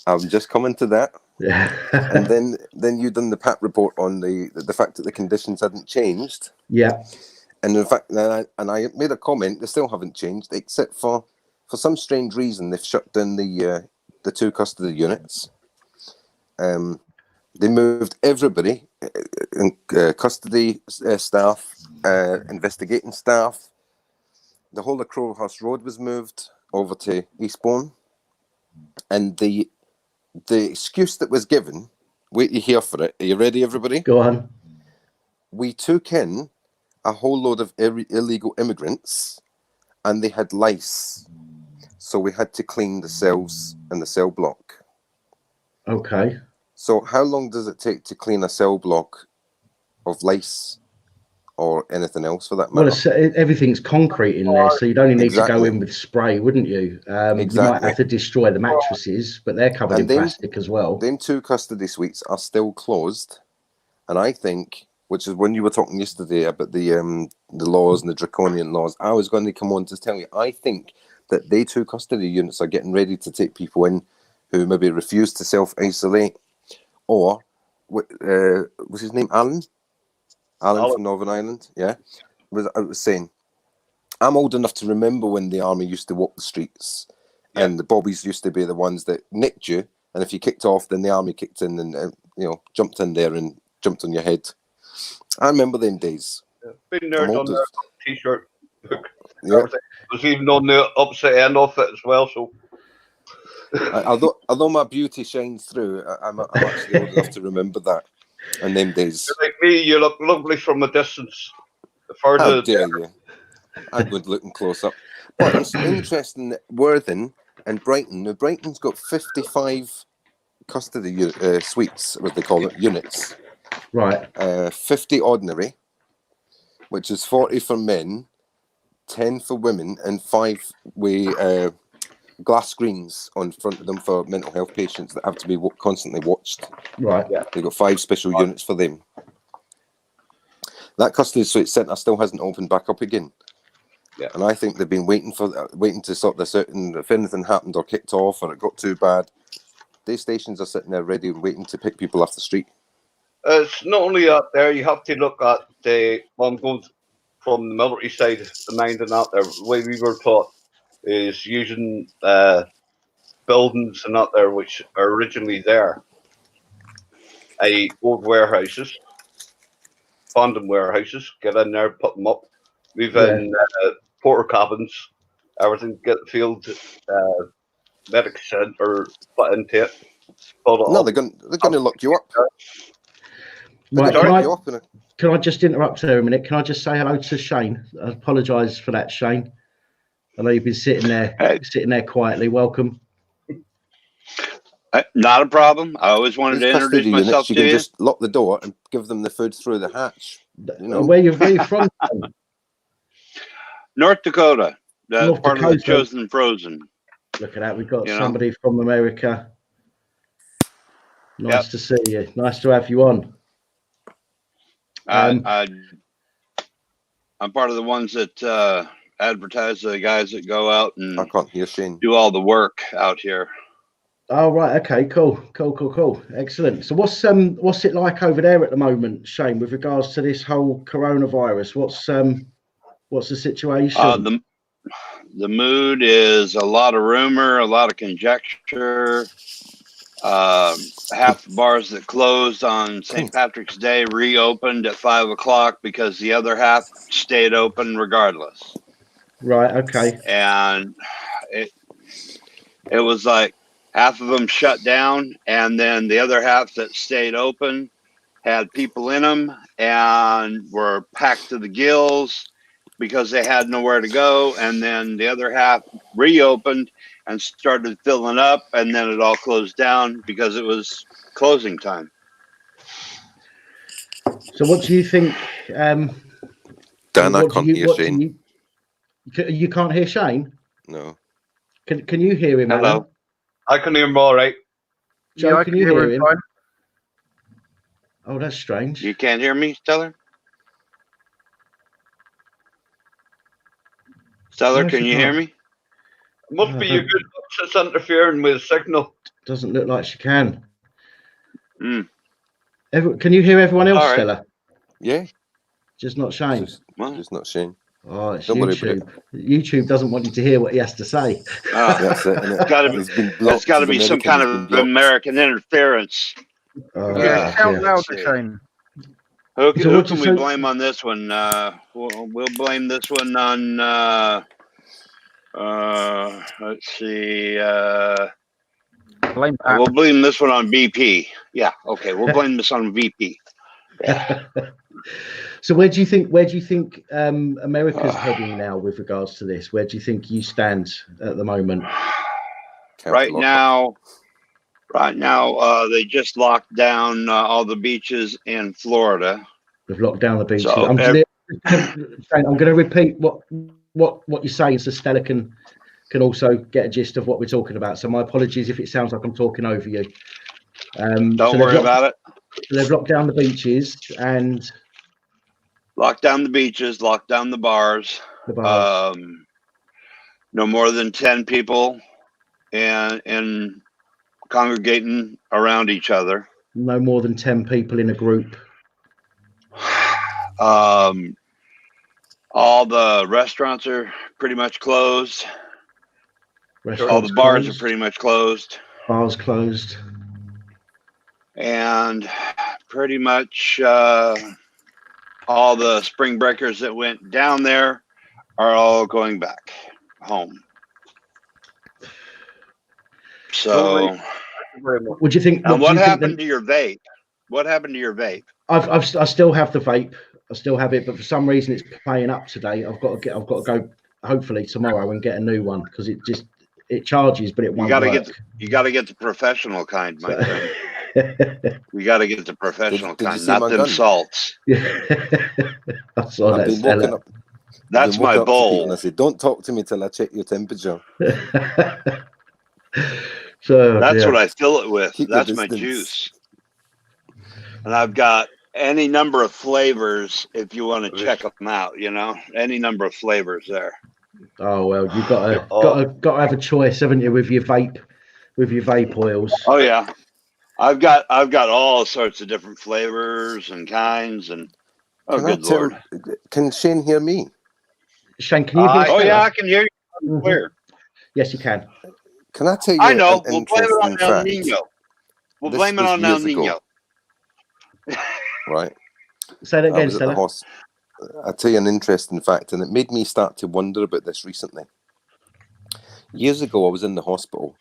I'm just coming to that. Yeah. And then you done the PAP report on the fact that the conditions hadn't changed. Yeah. And in fact, I made a comment. They still haven't changed, except for some strange reason they've shut down the 2 custody units. They moved everybody, custody staff, investigating staff. The whole of Crowhurst Road was moved over to Eastbourne, and the excuse that was given, wait you hear for it, are you ready everybody? Go on. We took in a whole load of illegal immigrants and they had lice, so we had to clean the cells and the cell block. Okay. So how long does it take to clean a cell block of lice or anything else for that matter? Well, everything's concrete in there, so you'd only need to go Exactly. in with spray, wouldn't you? You might Exactly. have to destroy the mattresses, but they're covered And in plastic as well. Them 2 custody suites are still closed, and I think, which is when you were talking yesterday about the laws and the draconian laws, I was going to come on to tell you, I think that they 2 custody units are getting ready to take people in who maybe refuse to self-isolate, or was his name Alan from Northern Ireland? Yeah, I was saying, I'm old enough to remember when the army used to walk the streets, and the bobbies used to be the ones that nicked you, and if you kicked off, then the army kicked in and jumped in there and jumped on your head. I remember them days. Been there, done there, t-shirt, book. Yeah. It was even on the upside end of it as well. So, although my beauty shines through, I'm actually old enough to remember that. And them days. You're like me, you look lovely from a distance. The further, how dare you? I'm good looking close up. But it's interesting that Worthing and Brighton. Now Brighton's got 55 custody suites, what they call it, units. Right. 50 ordinary, which is 40 for men, 10 for women, and 5 with glass screens on front of them for mental health patients that have to be constantly watched. Right. Yeah. They've got 5 special units for them. That custody suite centre still hasn't opened back up again. Yeah. And I think they've been waiting to sort this out, and if anything happened or kicked off or it got too bad, these stations are sitting there ready and waiting to pick people off the street. It's not only out there, you have to look at I'm going from the military side, the mind and out there. The way we were taught is using buildings and out there which are originally there. Old warehouses, abandoned warehouses, get in there, put them up, move in porter cabins, everything, get the field medic centre put into it. No, they're going to lock you up. Right, can I just interrupt there a minute? Can I just say hello to Shane? I apologise for that, Shane. I know you've been sitting there quietly. Welcome. Not a problem. I always wanted to introduce myself to you. You can just lock the door and give them the food through the hatch. Where you from? North Dakota. North part Dakota. Of the Chosen Frozen. Look at that. We've got somebody from America. Nice to see you. Nice to have you on. I'm part of the ones that advertise the guys that go out and I can't hear Shane. Do all the work out here. Oh right, okay, cool, excellent. So what's it like over there at the moment, Shane, with regards to this whole coronavirus? What's the situation? The mood is a lot of rumor, a lot of conjecture. Half the bars that closed on St. Patrick's Day reopened at 5 o'clock because the other half stayed open regardless. Right. Okay. And it was like half of them shut down, and then the other half that stayed open had people in them and were packed to the gills because they had nowhere to go. And then the other half reopened and started filling up, and then it all closed down because it was closing time. So what do you think? Dan, I can't hear Shane. You can't hear Shane? No. Can you hear him, Hello. Alan? I can hear him all right. Joe, can you hear him? Oh, that's strange. You can't hear me, Stellar? Stellar, can you hear me? It must be your good looks that's interfering with the signal. Doesn't look like she can. Mm. Can you hear everyone else, All right. Stella? Yeah. Just not Shane? Just not Shane. Oh, it's Don't YouTube. YouTube doesn't want you to hear what he has to say. That's it. It's got to be some kind of American interference. Shout louder, Shane. Who So what can you- we so- blame on this one? We'll blame this one on. Let's see. Blame We'll blame this one on VP. Yeah. Okay. We'll blame this on VP. Yeah. So where do you think America's heading now with regards to this? Where do you think you stand at the moment? Right now, they just locked down all the beaches in Florida. They've locked down the beaches. So, I'm going to repeat what you're saying, so Stella can also get a gist of what we're talking about. So my apologies if it sounds like I'm talking over you. Don't worry about it. They've locked down the beaches and locked down the beaches, locked down the bars. No more than 10 people and congregating around each other. No more than 10 people in a group. All the restaurants are pretty much closed. All the bars are pretty much closed. Bars closed. And pretty much all the spring breakers that went down there are all going back home. So, would you think? And what happened to your vape? What happened to your vape? I still have the vape. I still have it, but for some reason it's playing up today. I've got to go hopefully tomorrow and get a new one because it charges, but it won't work. You got to get the professional kind, my friend. We got to get the professional kind, not them salts. I saw that. That's my bowl. And I said, "Don't talk to me till I check your temperature." So that's what I fill it with. That's my juice. And I've got any number of flavors if you want to check them out. Any number of flavors there. Oh well, you've got to have a choice, haven't you, with your vape oils? Oh yeah, I've got all sorts of different flavors and kinds and. Oh, good Lord! Can Shane hear me? Shane, can you hear? Oh yeah, I can hear you clear. Yes, you can. Can I tell you? I know. We'll blame it on El Nino. We'll blame it on El Nino. Right. Say that again, Stella. I'll tell you an interesting fact, and it made me start to wonder about this recently. Years ago, I was in the hospital,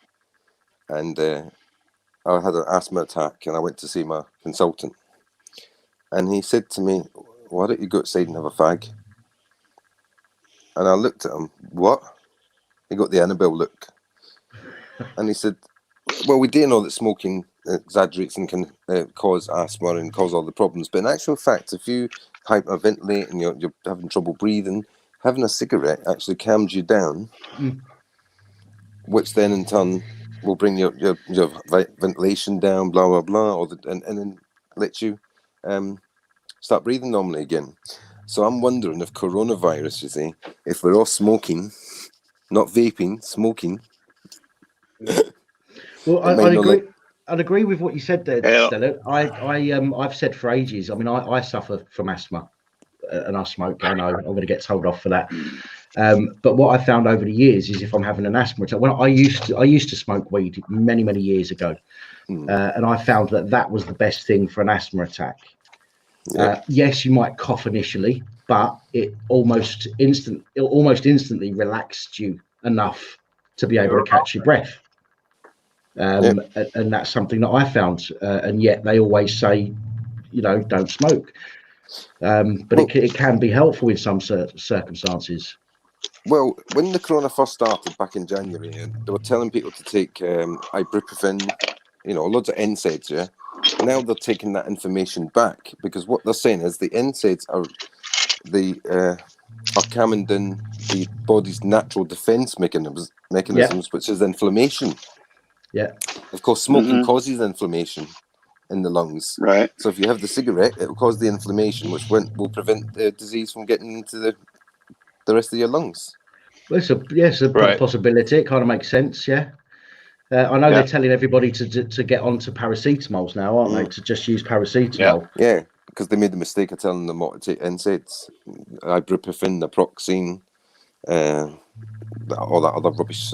and I had an asthma attack, and I went to see my consultant. And he said to me, "Why don't you go outside and have a fag?" And I looked at him. What? He got the Annabelle look. And he said, "Well, we do know that smoking exaggerates and can cause asthma and cause all the problems. But in actual fact, if you hyperventilate and you're having trouble breathing, having a cigarette actually calms you down, which then in turn will bring your ventilation down, blah, blah, blah, and then let you start breathing normally again." So I'm wondering if coronavirus, you see, if we're all smoking, not vaping, smoking. Well, I'd agree with what you said there, Stella. I've said for ages. I mean, I suffer from asthma, and I smoke. I know I'm going to get told off for that. But what I found over the years is if I'm having an asthma attack, I used to smoke weed many years ago, and I found that was the best thing for an asthma attack. Yeah. Yes, you might cough initially, but it almost instantly relaxed you enough to be able to catch your breath. And that's something that I found. And yet they always say, don't smoke. But it can be helpful in some circumstances. Well, when the corona first started back in January, they were telling people to take ibuprofen, loads of NSAIDs, yeah? Now they're taking that information back because what they're saying is the NSAIDs are calming down the body's natural defense mechanisms, which is inflammation. Yeah. Of course, smoking causes inflammation in the lungs. Right. So if you have the cigarette, it will cause the inflammation, which will prevent the disease from getting into the rest of your lungs. Well, it's a possibility. It kind of makes sense, yeah. I know they're telling everybody to get onto paracetamols now, aren't they? To just use paracetamol. Yeah, because they made the mistake of telling them what to take NSAIDs, ibuprofen, naproxen, all that other rubbish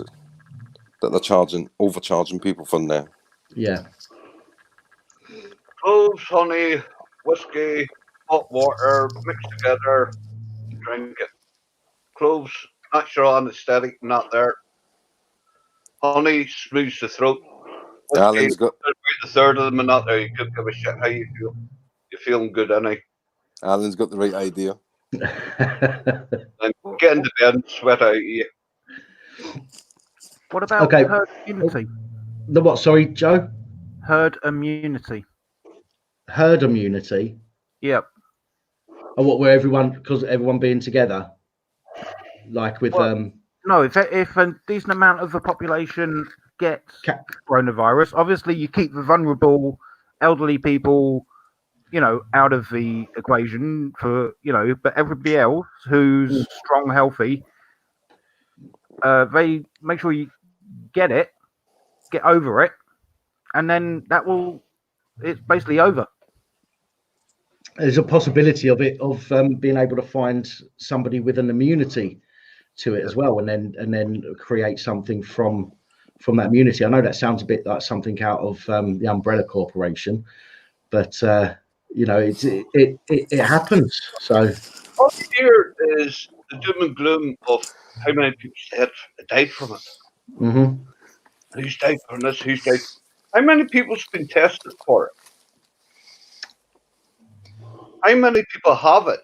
that they're overcharging people for now. Yeah. Cloves, honey, whiskey, hot water, mixed together, drink it. Cloves, natural anesthetic, not there. Honey smooths the throat. Okay, Alan's got the third of them are not there. You could give a shit how you feel. You're feeling good, innit? Alan's got the right idea. And get into bed and sweat out of you. What about Okay. herd immunity? The what? Sorry, Joe. Herd immunity. Herd immunity. Yep. Or what? Where everyone, because everyone being together, like with Well, No, if a decent amount of the population gets coronavirus, obviously you keep the vulnerable elderly people, out of the equation but everybody else who's strong, healthy, they make sure you get over it, and then it's basically over. there's a possibility of being able to find somebody with an immunity to it as well, and then create something from that immunity. I know that sounds a bit like something out of the Umbrella Corporation, but it happens. So All you hear is the doom and gloom of how many people died from it. mm-hmm. Who's died from this? Who's died? How many people's been tested for it? How many people have it?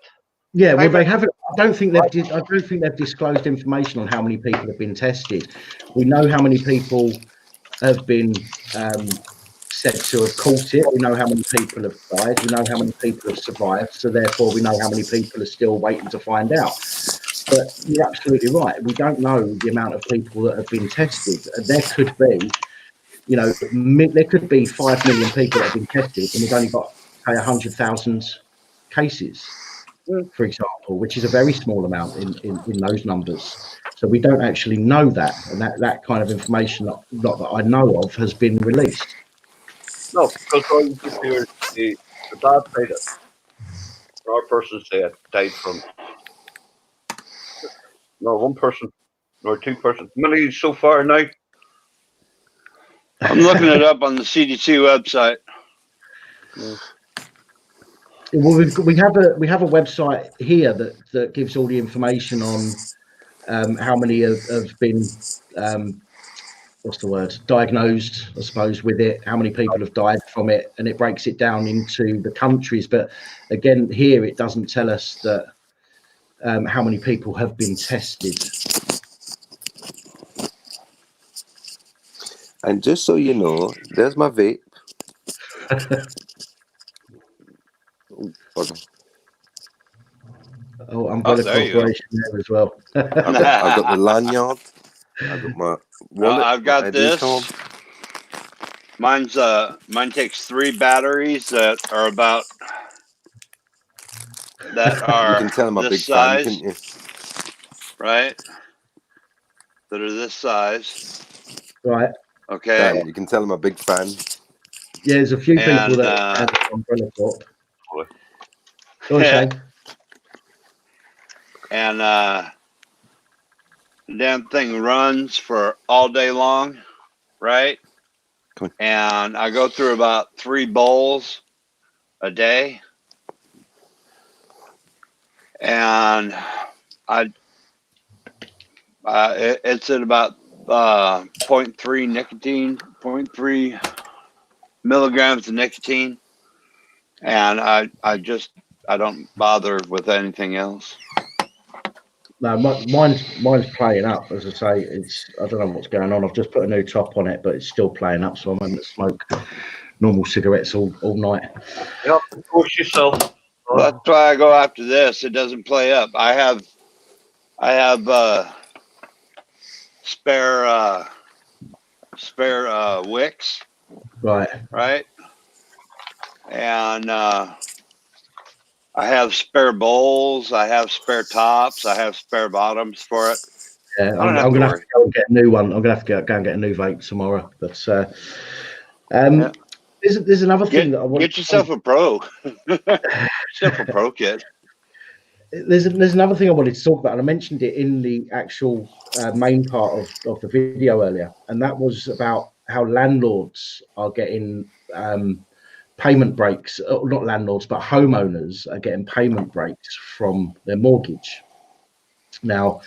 Yeah, well, they haven't. I don't think they've disclosed information on how many people have been tested. We know how many people have been said to have caught it. We know how many people have died. We know how many people have survived. So therefore, we know how many people are still waiting to find out. But you're absolutely right. We don't know the amount of people that have been tested. There could be, there could be 5 million people that have been tested, and we've only got 100,000 cases, for example, which is a very small amount in those numbers. So we don't actually know that, and that kind of information, not that I know of, has been released. No, because all you can hear is the bad side of it. Our person said died from. No, one person, or two persons. How many so far now? I'm looking it up on the CDC website. Well, we have a website here that gives all the information on how many have been diagnosed, I suppose, with it, how many people have died from it, and it breaks it down into the countries. But again, here it doesn't tell us that how many people have been tested. And just so you know, there's my vape. Oh, Umbrella Corporation there as well. I've got the lanyard. I've got my wallet. I've got my this. card. Mine takes 3 batteries that are about You can tell I'm a big size, fan, can't you? right? That are this size. Right. Okay. Dan, you can tell I'm a big fan. Yeah, there's a few people that have Umbrella Corp. Go on, Shane. And the damn thing runs for all day long, right? And I go through about 3 bowls a day. And it's at about 0.3 nicotine, 0.3 milligrams of nicotine. And I don't bother with anything else. No, mine's playing up. As I say, I don't know what's going on. I've just put a new top on it, but it's still playing up. So I'm having to smoke normal cigarettes all night. Yep, push yourself. Well, that's why I go after this. It doesn't play up. I have spare wicks. Right. And I have spare bowls. I have spare tops. I have spare bottoms for it. Yeah, I'm gonna have to go and get a new one. I'm gonna have to go and get a new vape tomorrow. But there's another thing that I want. Get yourself a pro. Yourself a pro kit. There's another thing I wanted to talk about, and I mentioned it in the actual main part of the video earlier, and that was about how landlords are getting payment breaks, not landlords, but homeowners are getting payment breaks from their mortgage. Now,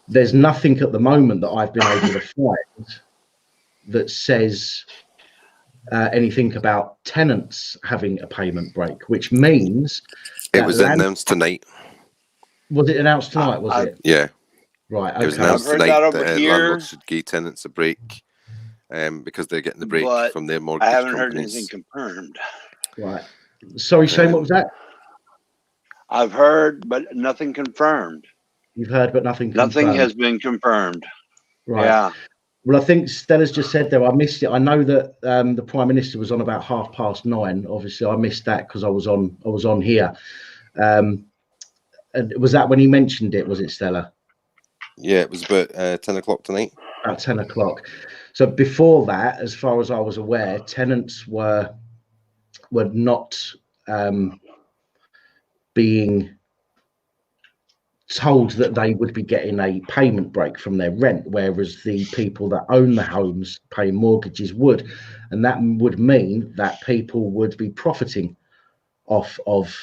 there's nothing at the moment that I've been able to find that says anything about tenants having a payment break, which means it was announced tonight. Was it announced tonight? Was it? Yeah. Right. Okay. It was announced I've heard tonight that over that here. landlords should give tenants a break because they're getting the break But from their mortgage I haven't companies. heard anything confirmed. Right. Sorry, Shane, what was that? I've heard, but nothing confirmed. You've heard, but nothing confirmed. Nothing has been confirmed. Right. Yeah. Well, I think Stella's just said there. I missed it. I know that the Prime Minister was on about 9:30. Obviously, I missed that because I was on here. And was that when he mentioned it? Was it, Stella? Yeah, it was about 10 o'clock tonight. About 10 o'clock. So before that, as far as I was aware, tenants were not being told that they would be getting a payment break from their rent, whereas the people that own the homes paying mortgages would. And that would mean that people would be profiting off of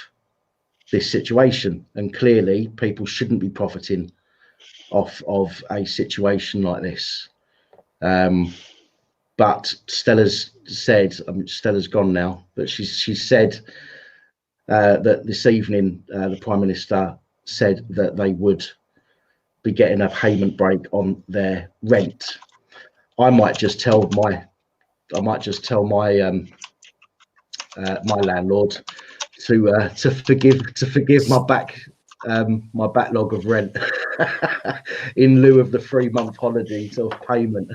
this situation. And clearly, people shouldn't be profiting off of a situation like this. But Stella's said, Stella's gone now, but she said that this evening the Prime Minister said that they would be getting a payment break on their rent. I might just tell my my landlord to forgive my backlog of rent in lieu of the 3-month holiday sort of payment.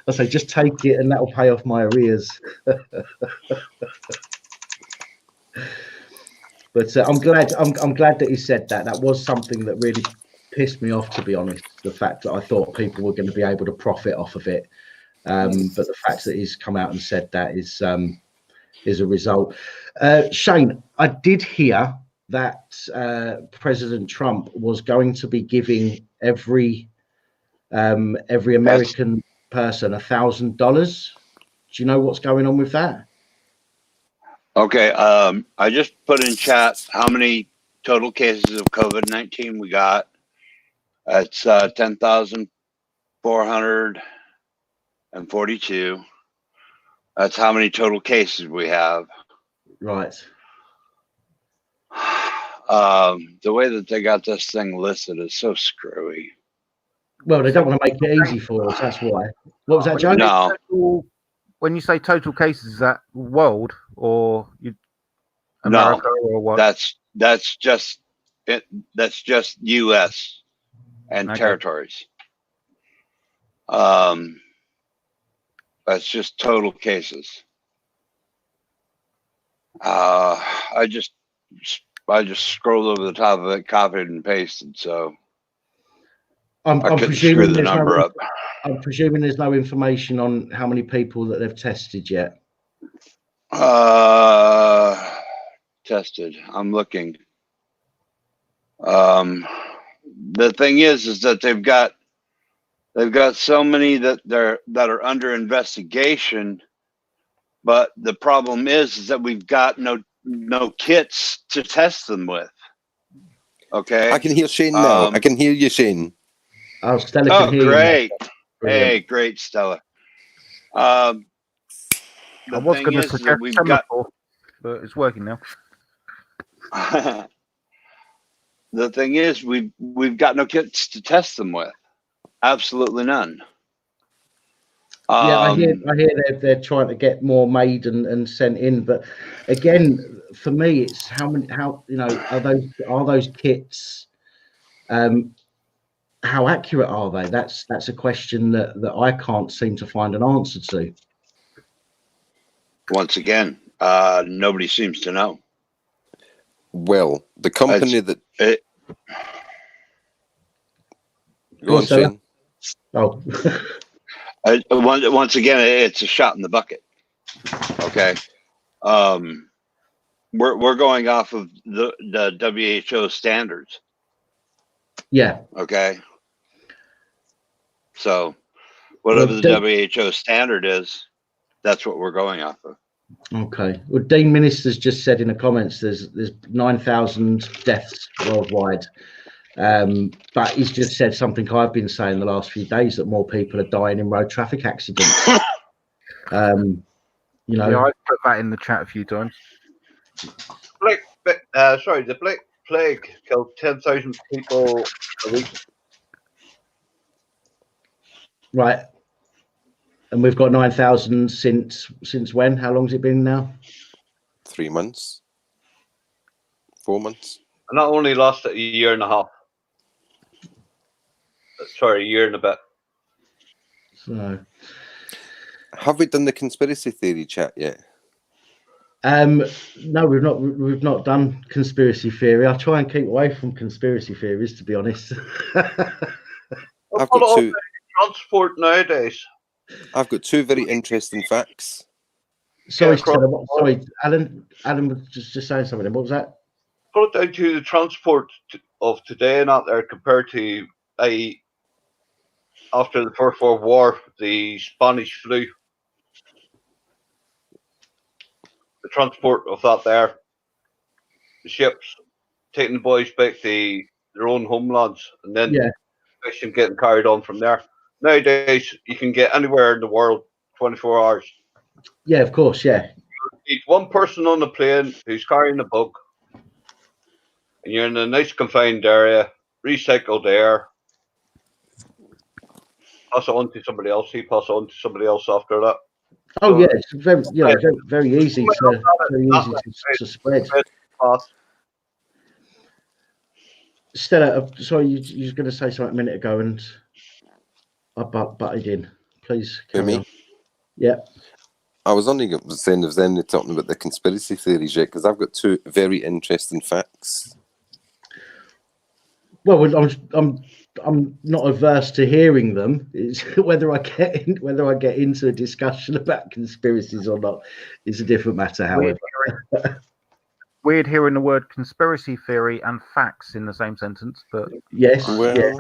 I say just take it and that will pay off my arrears. But I'm glad that he said that. That was something that really pissed me off, to be honest. The fact that I thought people were going to be able to profit off of it, but the fact that he's come out and said that is a result. Shane, I did hear that President Trump was going to be giving every American person $1,000. Do you know what's going on with that? Okay. I just put in chat how many total cases of COVID-19 we got. It's 10,442. That's how many total cases we have. Right. The way that they got this thing listed is so screwy. Well, they don't want to make it easy for us. That's why. What was that, Joe? No. When you say total cases, is that world or America or what? That's just it. That's just U.S. and territories. That's just total cases. I just scrolled over the top of it, copied and pasted. So I'm I couldn't presuming screw the number up. I'm presuming there's no information on how many people that they've tested yet. Tested. I'm looking. The thing is that they've got so many that are under investigation, but the problem is that we've got no kits to test them with. Okay. I can hear Shane now. I can hear you, Shane. Oh, Stella can hear great. you. Hey, great, Stella. I was going to suggest Semaphore, but it's working now. The thing is, we've got no kits to test them with. Absolutely none. Yeah, I hear they're trying to get more made and sent in, but again, for me, it's how are those kits? How accurate are they? That's a question that I can't seem to find an answer to. Once again, nobody seems to know. Well, the company Go on, Shane. Oh. Once again, it's a shot in the bucket. Okay. We're going off of the WHO standards. Yeah. Okay. So whatever the WHO standard is, that's what we're going off of. Okay. Well, Dean Minister's just said in the comments there's 9,000 deaths worldwide. But he's just said something I've been saying the last few days, that more people are dying in road traffic accidents. You know, Yeah, I put that in the chat a few times. The Black Plague killed 10,000 people a week. right. And we've got 9,000 since when? How long's it been now? 3 months, 4 months. And that only lasted a year and a half. Sorry, a year and a bit. So, Have we done the conspiracy theory chat yet? no, we've not done conspiracy theory. I try and keep away from conspiracy theories, to be honest. I've got two. Transport nowadays. I've got two very interesting facts. Sorry, across- Stella, sorry, Alan. Alan was just saying something. What was that? Put it down to the transport of today and out there compared to after the First World War, the Spanish flu. The transport of that there, the ships taking the boys back to their own homelands, and then fishing getting carried on from there. Nowadays, you can get anywhere in the world 24 hours. Yeah, of course, yeah. You need one person on the plane who's carrying a bug, and you're in a nice confined area, recycled air. Pass it on to somebody else. He pass it on to somebody else after that. Oh So, yeah, it's very, very easy to spread. Stella, sorry, you were going to say something a minute ago, and I butted in. Please carry on. Yeah. I was only saying, if then talking about the conspiracy theories yet, because I've got two very interesting facts. Well, I'm not averse to hearing them. It's whether I get into a discussion about conspiracies or not is a different matter. However, weird hearing the word conspiracy theory and facts in the same sentence, but yes. Well, yeah.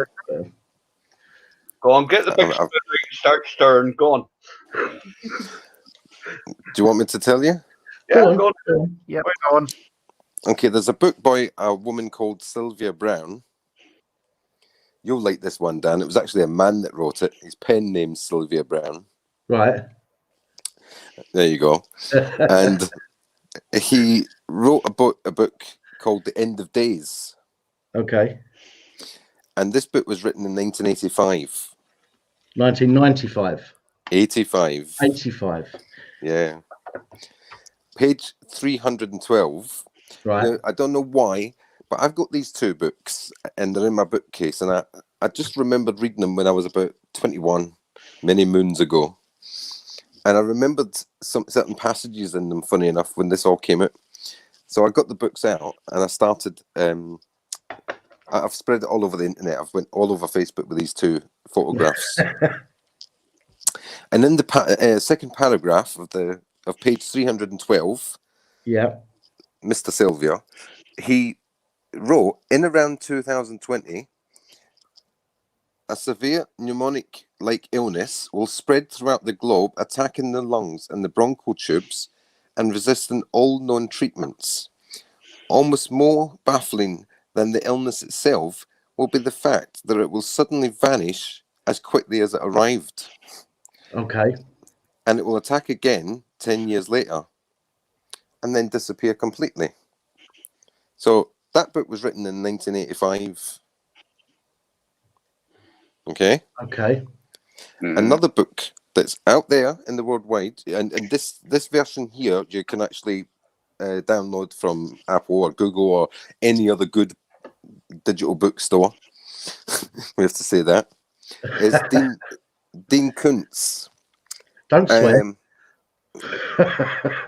Go on, get the big spoon, start stirring. Go on. Do you want me to tell you? Yeah, go on. Yeah, go on. Okay, there's a book by a woman called Sylvia Browne. You'll like this one, Dan. It was actually a man that wrote it. His pen name's Sylvia Browne. Right. There you go. And he wrote a book called The End of Days. Okay. And this book was written in 1985. 1995. 85. 85. Yeah. Page 312. Right. Now, I don't know why, but I've got these two books and they're in my bookcase, and I just remembered reading them when I was about 21, many moons ago. And I remembered some certain passages in them, funny enough, when this all came out. So I got the books out and I started, I've spread it all over the internet. I've went all over Facebook with these two photographs. And in the second paragraph of page 312, yeah, Mr. Sylvia, he wrote, in around 2020, a severe pneumonic-like illness will spread throughout the globe, attacking the lungs and the bronchial tubes and resisting all known treatments. Almost more baffling than the illness itself will be the fact that it will suddenly vanish as quickly as it arrived. Okay. And it will attack again 10 years later and then disappear completely. So that book was written in 1985. Okay. Okay. Another book that's out there in the worldwide, and this version here you can actually download from Apple or Google or any other good digital bookstore. We have to say that. Is Dean Koontz. Don't swear.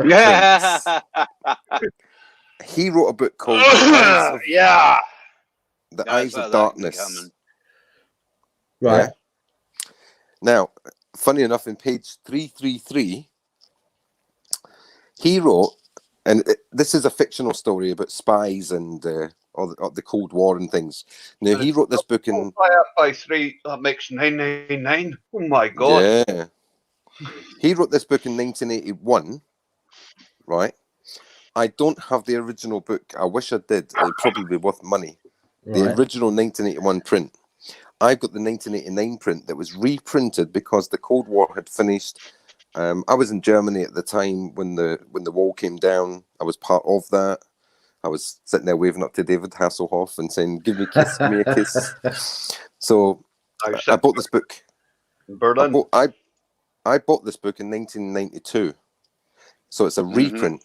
Yeah. He wrote a book called Yeah. The Guys, Eyes I of like Darkness. coming. Right. Yeah. Now, funny enough, in page 333, he wrote, and this is a fictional story about spies and all the Cold War and things. Now, he wrote this book in... By 3, that makes 999. Oh my God. Yeah. He wrote this book in 1981, right? I don't have the original book. I wish I did. It'd probably be worth money. The Right. original 1981 print. I've got the 1989 print that was reprinted because the Cold War had finished. I was in Germany at the time when the wall came down. I was part of that. I was sitting there waving up to David Hasselhoff and saying, "Give me a kiss, give me a kiss." So I bought this book. In Berlin. I bought this book in 1992. So it's a reprint.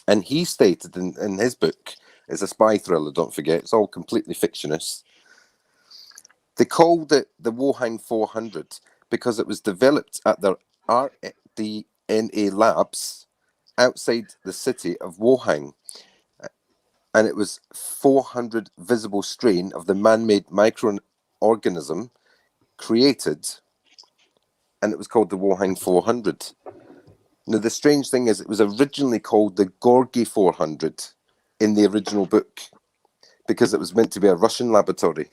And he stated in his book, it's a spy thriller, don't forget, it's all completely fictionist. They called it the Wohang 400 because it was developed at their RDNA labs outside the city of Wohang. And it was 400 visible strain of the man-made microorganism created, and it was called the Wohang 400. Now, the strange thing is it was originally called the Gorky 400 in the original book because it was meant to be a Russian laboratory.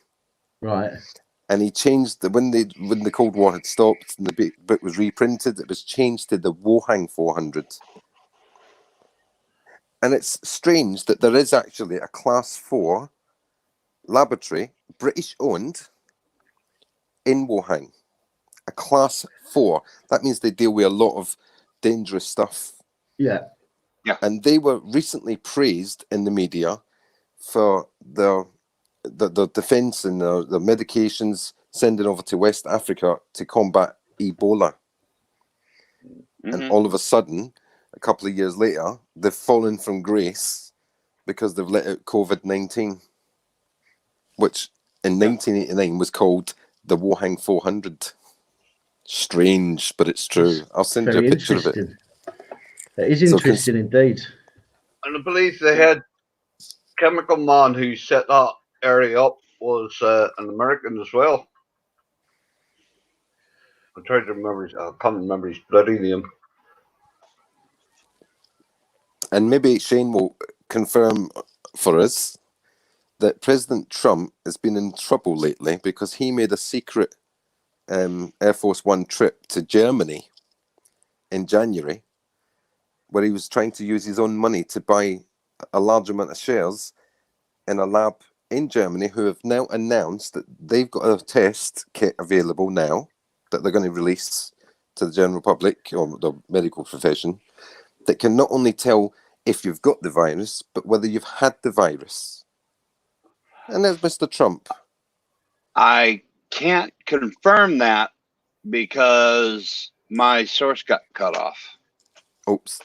Right. And he changed when the Cold War had stopped and the book was reprinted, it was changed to the Wohang 400. And it's strange that there is actually a Class 4 laboratory, British owned, in Wohang. A Class 4. That means they deal with a lot of dangerous stuff. Yeah. And they were recently praised in the media for the defense and the medications sending over to West Africa to combat Ebola. And all of a sudden, a couple of years later, they've fallen from grace because they've let out COVID-19, which in 1989 was called the Wohang 400. Strange, but it's true. I'll send you a Very picture of it. interesting. It is interesting indeed. And I believe the head chemical man who set that area up was an American as well. I'm trying to remember. I can't remember his bloody name. And maybe Shane will confirm for us that President Trump has been in trouble lately because he made a secret Air Force One trip to Germany in January, where he was trying to use his own money to buy a large amount of shares in a lab in Germany, who have now announced that they've got a test kit available now that they're going to release to the general public or the medical profession that can not only tell if you've got the virus, but whether you've had the virus. And there's Mr. Trump. I can't confirm that because my source got cut off. Oops.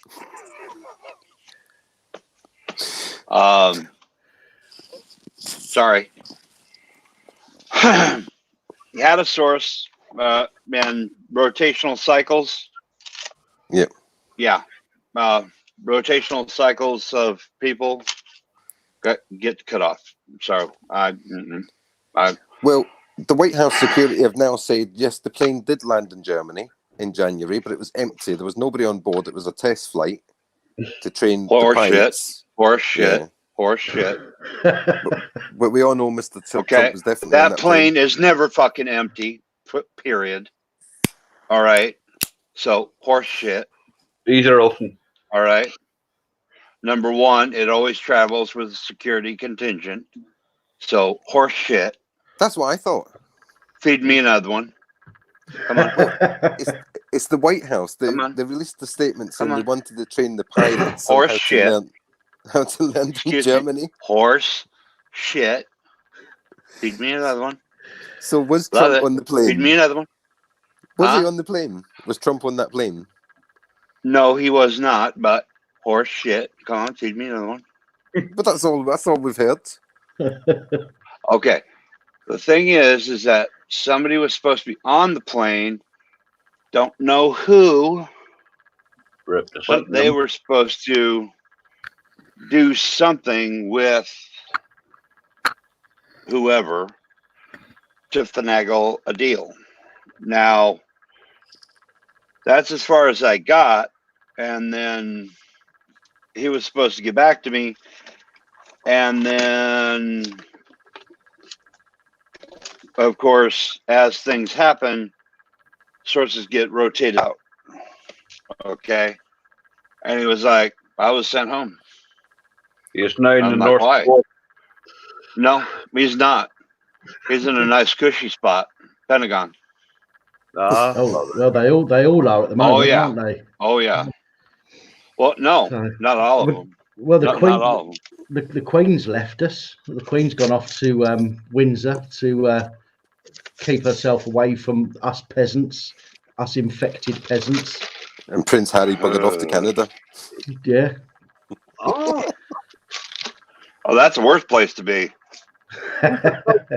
Sorry. You had a source and rotational cycles. Yep. Yeah. Rotational cycles of people get cut off. So well, the White House security have now said, yes, the plane did land in Germany in January, but it was empty. There was nobody on board. It was a test flight to train the pilots. Horse shit. But we all know Mr. Trump was definitely on that plane is never fucking empty. Period. All right. So horse shit. These are often. All right. Number one, it always travels with a security contingent. So horse shit. That's what I thought. Feed me another one. Come on. It's the White House. They released the statement saying they wanted to train the pilots horse on shit. How to land in Germany. Me. Horse shit. Feed me another one. So was Trump on the plane? Feed me another one. Was he on the plane? Was Trump on that plane? No, he was not, but horse shit. Come on, feed me another one. But that's all we've heard. Okay. The thing is that somebody was supposed to be on the plane. Don't know who. But they were supposed to do something with whoever to finagle a deal. Now, that's as far as I got. And then he was supposed to get back to me. And then, of course, as things happen, sources get rotated out. Okay. And he was like, I was sent home. He is now in I'm the like, North why? Pole. No, he's not. He's in a nice cushy spot, Pentagon. Ah, Oh well, they all are at the moment, Oh yeah, aren't they? oh yeah. Well, no, So, not all of well, them. well, the Not Queen, all of them. the Queen's left us. The Queen's gone off to Windsor to keep herself away from us peasants, us infected peasants. And Prince Harry buggered off to Canada. Yeah. ah. Oh, that's the worst place to be.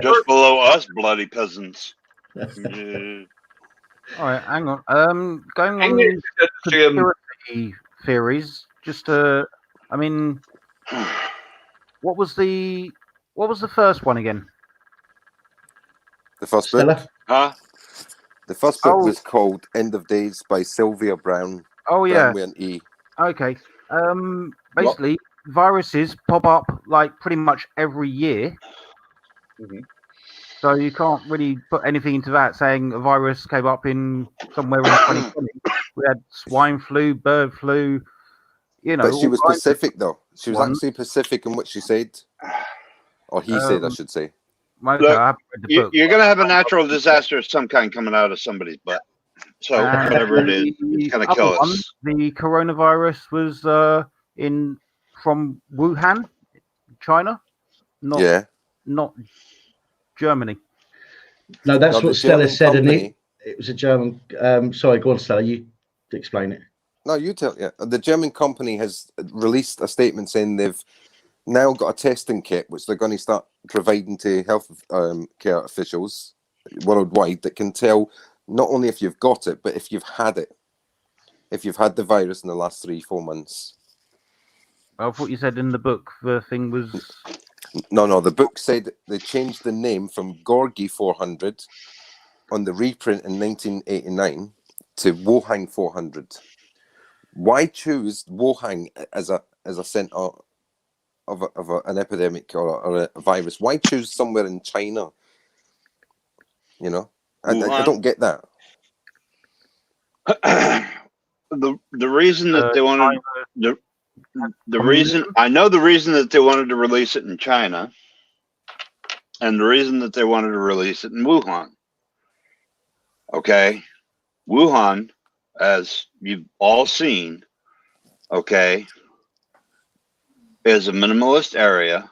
Just below us, bloody peasants. Yeah. All right, hang on. Going Can on you these see him? conspiracy theories. Just I mean, what was the first one again? The first book. Stella. Huh? The first book Oh. was called End of Days by Sylvia Brown. Oh yeah. Brown with an E. Okay. Basically, viruses pop up like pretty much every year. Mhm. So you can't really put anything into that saying a virus came up in somewhere in 2020. We had swine flu, bird flu, you know. But she all was kinds of specific, though. She was ones. actually specific in what she said. Or he said, I should say. Okay, Look, I haven't read the book. You're going to have a natural disaster of some kind coming out of somebody's butt. So And whatever it is, it's going to other kill one, us. the coronavirus was from Wuhan, China, not Germany. No, that's No, what the Stella German said, and company. it was a German. Sorry, go on, Stella. You explain it. No, you tell. Yeah, the German company has released a statement saying they've now got a testing kit which they're going to start providing to health care officials worldwide that can tell not only if you've got it, but if you've had it, if you've had the virus in the last 3-4 months. I thought you said in the book the thing was. No, the book said they changed the name from Gorgi 400 on the reprint in 1989 to Wuhan 400. Why choose Wuhan as a center of an epidemic or a virus? Why choose somewhere in China? You know, I don't get that. The reason that they wanted the reason Communism? I know the reason that they wanted to release it in China, and the reason that they wanted to release it in Wuhan. Okay, Wuhan, as you've all seen, okay, is a minimalist area,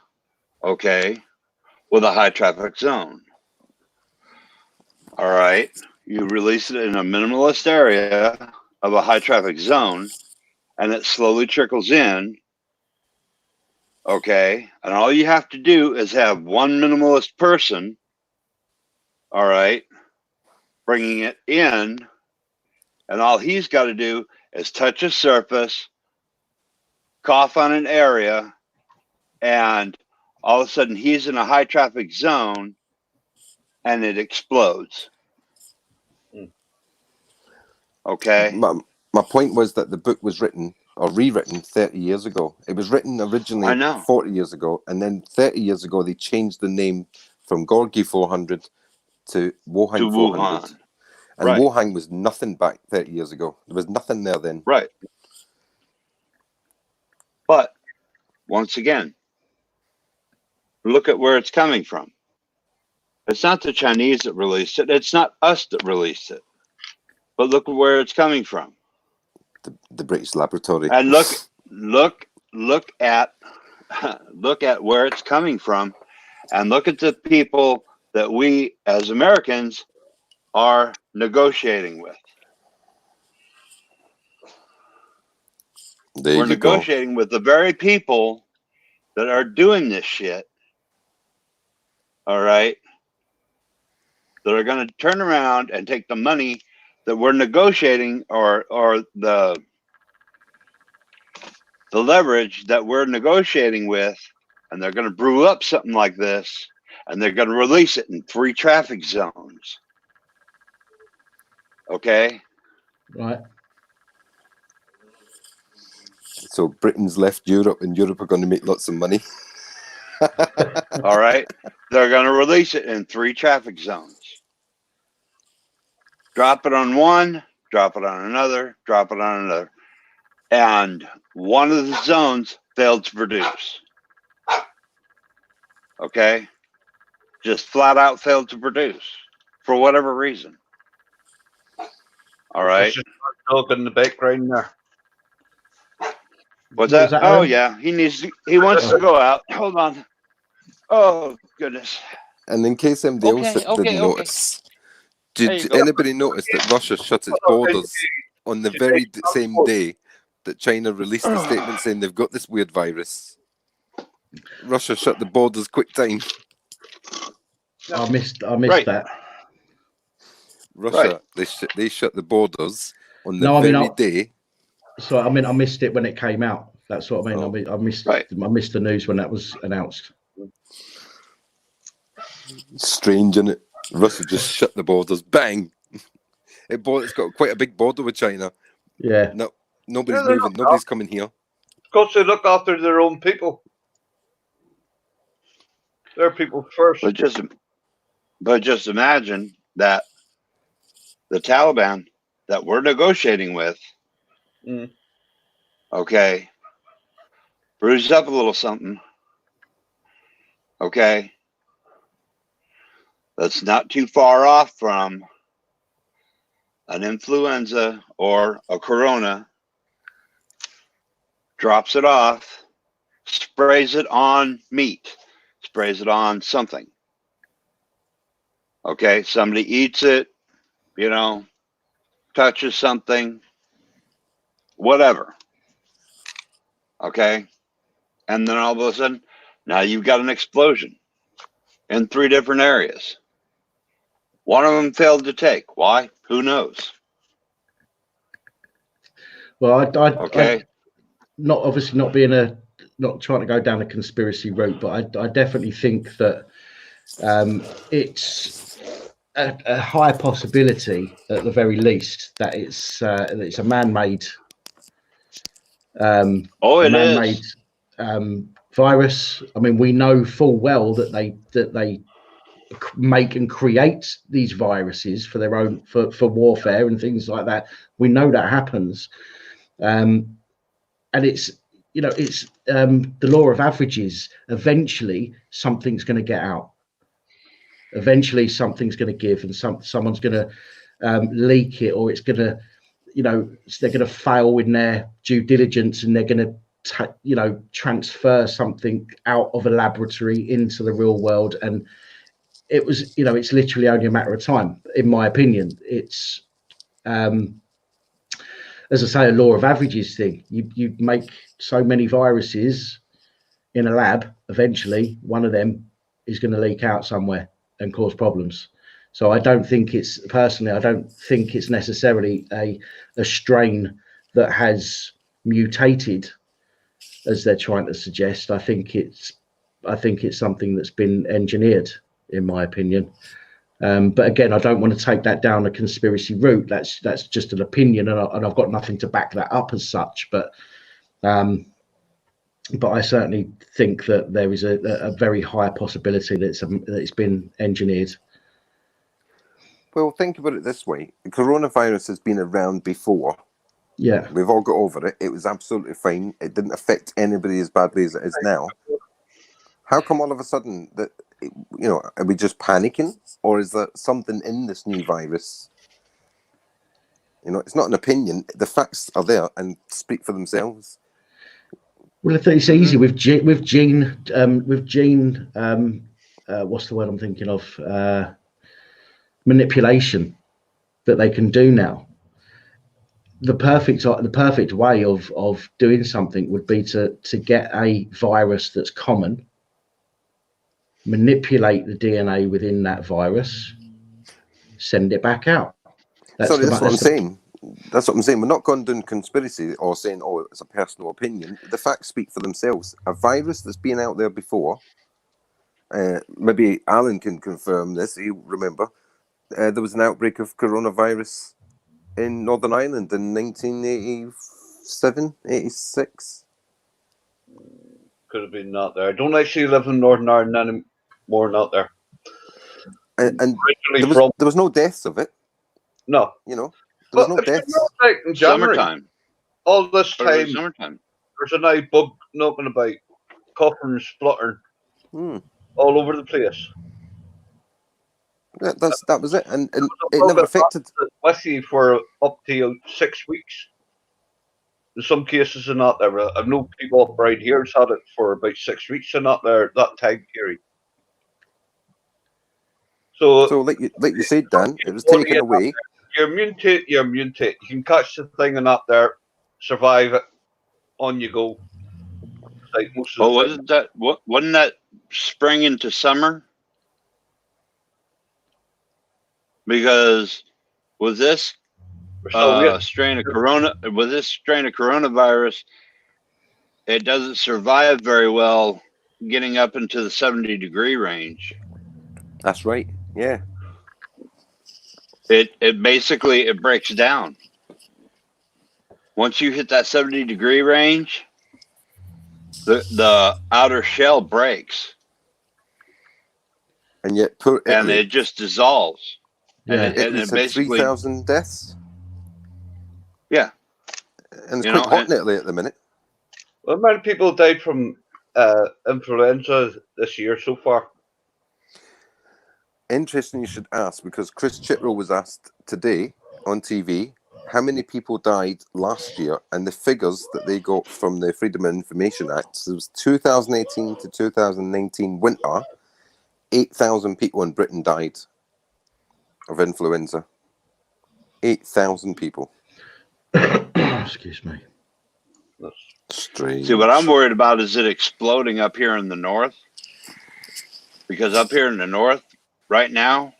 okay, with a high traffic zone. All right, you release it in a minimalist area of a high traffic zone, and it slowly trickles in. Okay, and all you have to do is have one minimalist person, all right, bringing it in, and all he's got to do is touch a surface, cough on an area, and all of a sudden he's in a high traffic zone and it explodes. Okay. My point was that the book was written or rewritten 30 years ago. It was written originally I know. 40 years ago, and then 30 years ago they changed the name from Gorgi 400 to Wuhan To 400. Wuhan. And Right. Wuhan was nothing back 30 years ago. There was nothing there then. Right. But once again, look at where it's coming from. It's not the Chinese that released it. It's not us that released it. But look at where it's coming from. The British laboratory. And look at where it's coming from, and look at the people that we as Americans are negotiating with. There We're you go. negotiating with the very people that are doing this shit. All right. That are going to turn around and take the money that we're negotiating or the leverage that we're negotiating with, and they're going to brew up something like this, and they're going to release it in 3 traffic zones. Okay? Right. So Britain's left Europe, and Europe are going to make lots of money. All right? They're going to release it in 3 traffic zones. Drop it on one, drop it on another, drop it on another. and one of the zones failed to produce. Okay? Just flat out failed to produce for whatever reason. All right. Just talk in the background there. What's What was that? that, Oh Aaron? yeah, he wants to go out. Hold on. Oh goodness. And in case anybody else Okay, okay, didn't okay. notice, There did you go. anybody notice that Russia shut its borders on the very same day that China released a statement saying they've got this weird virus? Russia shut the borders quick time. I missed Right. that. Russia, they shut the borders on the No, I mean, very day. So I mean, I missed it when it came out. That's what I mean. Oh. I missed Right. I missed the news when that was announced. Strange, isn't it? Russia just shut the borders. Bang! It's got quite a big border with China. Yeah. No, nobody's they're moving. not Nobody's coming here. Because they look after their own people. Their people first. But just imagine that the Taliban that we're negotiating with, okay, bruised up a little something, okay, that's not too far off from an influenza or a corona, drops it off, sprays it on meat, sprays it on something. Okay, somebody eats it, touches something, whatever. Okay, and then all of a sudden, now you've got an explosion in 3 different areas. One of them failed to take. Why? Who knows? Well, Okay. not obviously not trying to go down a conspiracy route, but I definitely think that it's a high possibility, at the very least, that it's a man-made virus. I mean, we know full well that they make and create these viruses for their own for warfare and things like that. We know that happens, and it's the law of averages. Eventually, something's going to get out. Eventually, something's going to give, and someone's going to leak it, or it's going to, they're going to fail in their due diligence, and they're going to transfer something out of a laboratory into the real world. And it's literally only a matter of time, in my opinion. It's as I say, a law of averages thing. You make so many viruses in a lab, eventually one of them is going to leak out somewhere and cause problems. So I don't think it's necessarily a strain that has mutated, as they're trying to suggest. I think it's something that's been engineered, in my opinion. But again, I don't want to take that down a conspiracy route. That's just an opinion, and I've got nothing to back that up as such. But I certainly think that there is a very high possibility that it's been engineered. Well, think about it this way: the coronavirus has been around before. Yeah, we've all got over it. It was absolutely fine. It didn't affect anybody as badly as it is now. How come all of a sudden that? Are we just panicking, or is there something in this new virus? It's not an opinion. The facts are there and speak for themselves. Well, it's easy with gene. What's the word I'm thinking of? Manipulation that they can do now. The perfect way of doing something would be to get a virus that's common, manipulate the DNA within that virus, send it back out. That's what I'm saying. That's what I'm saying. We're not going down conspiracy or saying, oh, it's a personal opinion. The facts speak for themselves. A virus that's been out there before, maybe Alan can confirm this, you remember, there was an outbreak of coronavirus in Northern Ireland in 1987, 86. Could have been not there. I don't actually live in Northern Ireland anymore, not there. And there was no deaths of it. No. There was no deaths. In January. Summertime. all this Early time, summertime. there's an eye bug knocking about, coughing and spluttering Hmm. all over the place. Yeah, that was it, and it I'll never get affected. with you for up to 6 weeks. In some cases, in that there, I've known people up right here has had it for about 6 weeks in that time period. So So, like you said, Dan, it was body taken in away. you're immune to it. You're immune to it. You can catch the thing and up there, survive it, on you go. Like most of Oh, the time. wasn't that wasn't that spring into summer? Because with this We're still waiting. strain of coronavirus, it doesn't survive very well getting up into the 70-degree range. That's right. Yeah. It basically it breaks down. Once you hit that 70-degree range, the outer shell breaks And yet, poor and Italy. it just dissolves. Yeah. And Italy's it had basically 3,000 deaths. Yeah. And it's You quite know, hot in Italy at the minute. Well, many people died from influenza this year so far. Interesting you should ask, because Chris Chitwell was asked today on TV how many people died last year, and the figures that they got from the Freedom of Information Act. So it was 2018 to 2019 winter, 8,000 people in Britain died of influenza. 8,000 people. Excuse me. That's Strange. see, what I'm worried about is it exploding up here in the north. Because up here in the north, right now,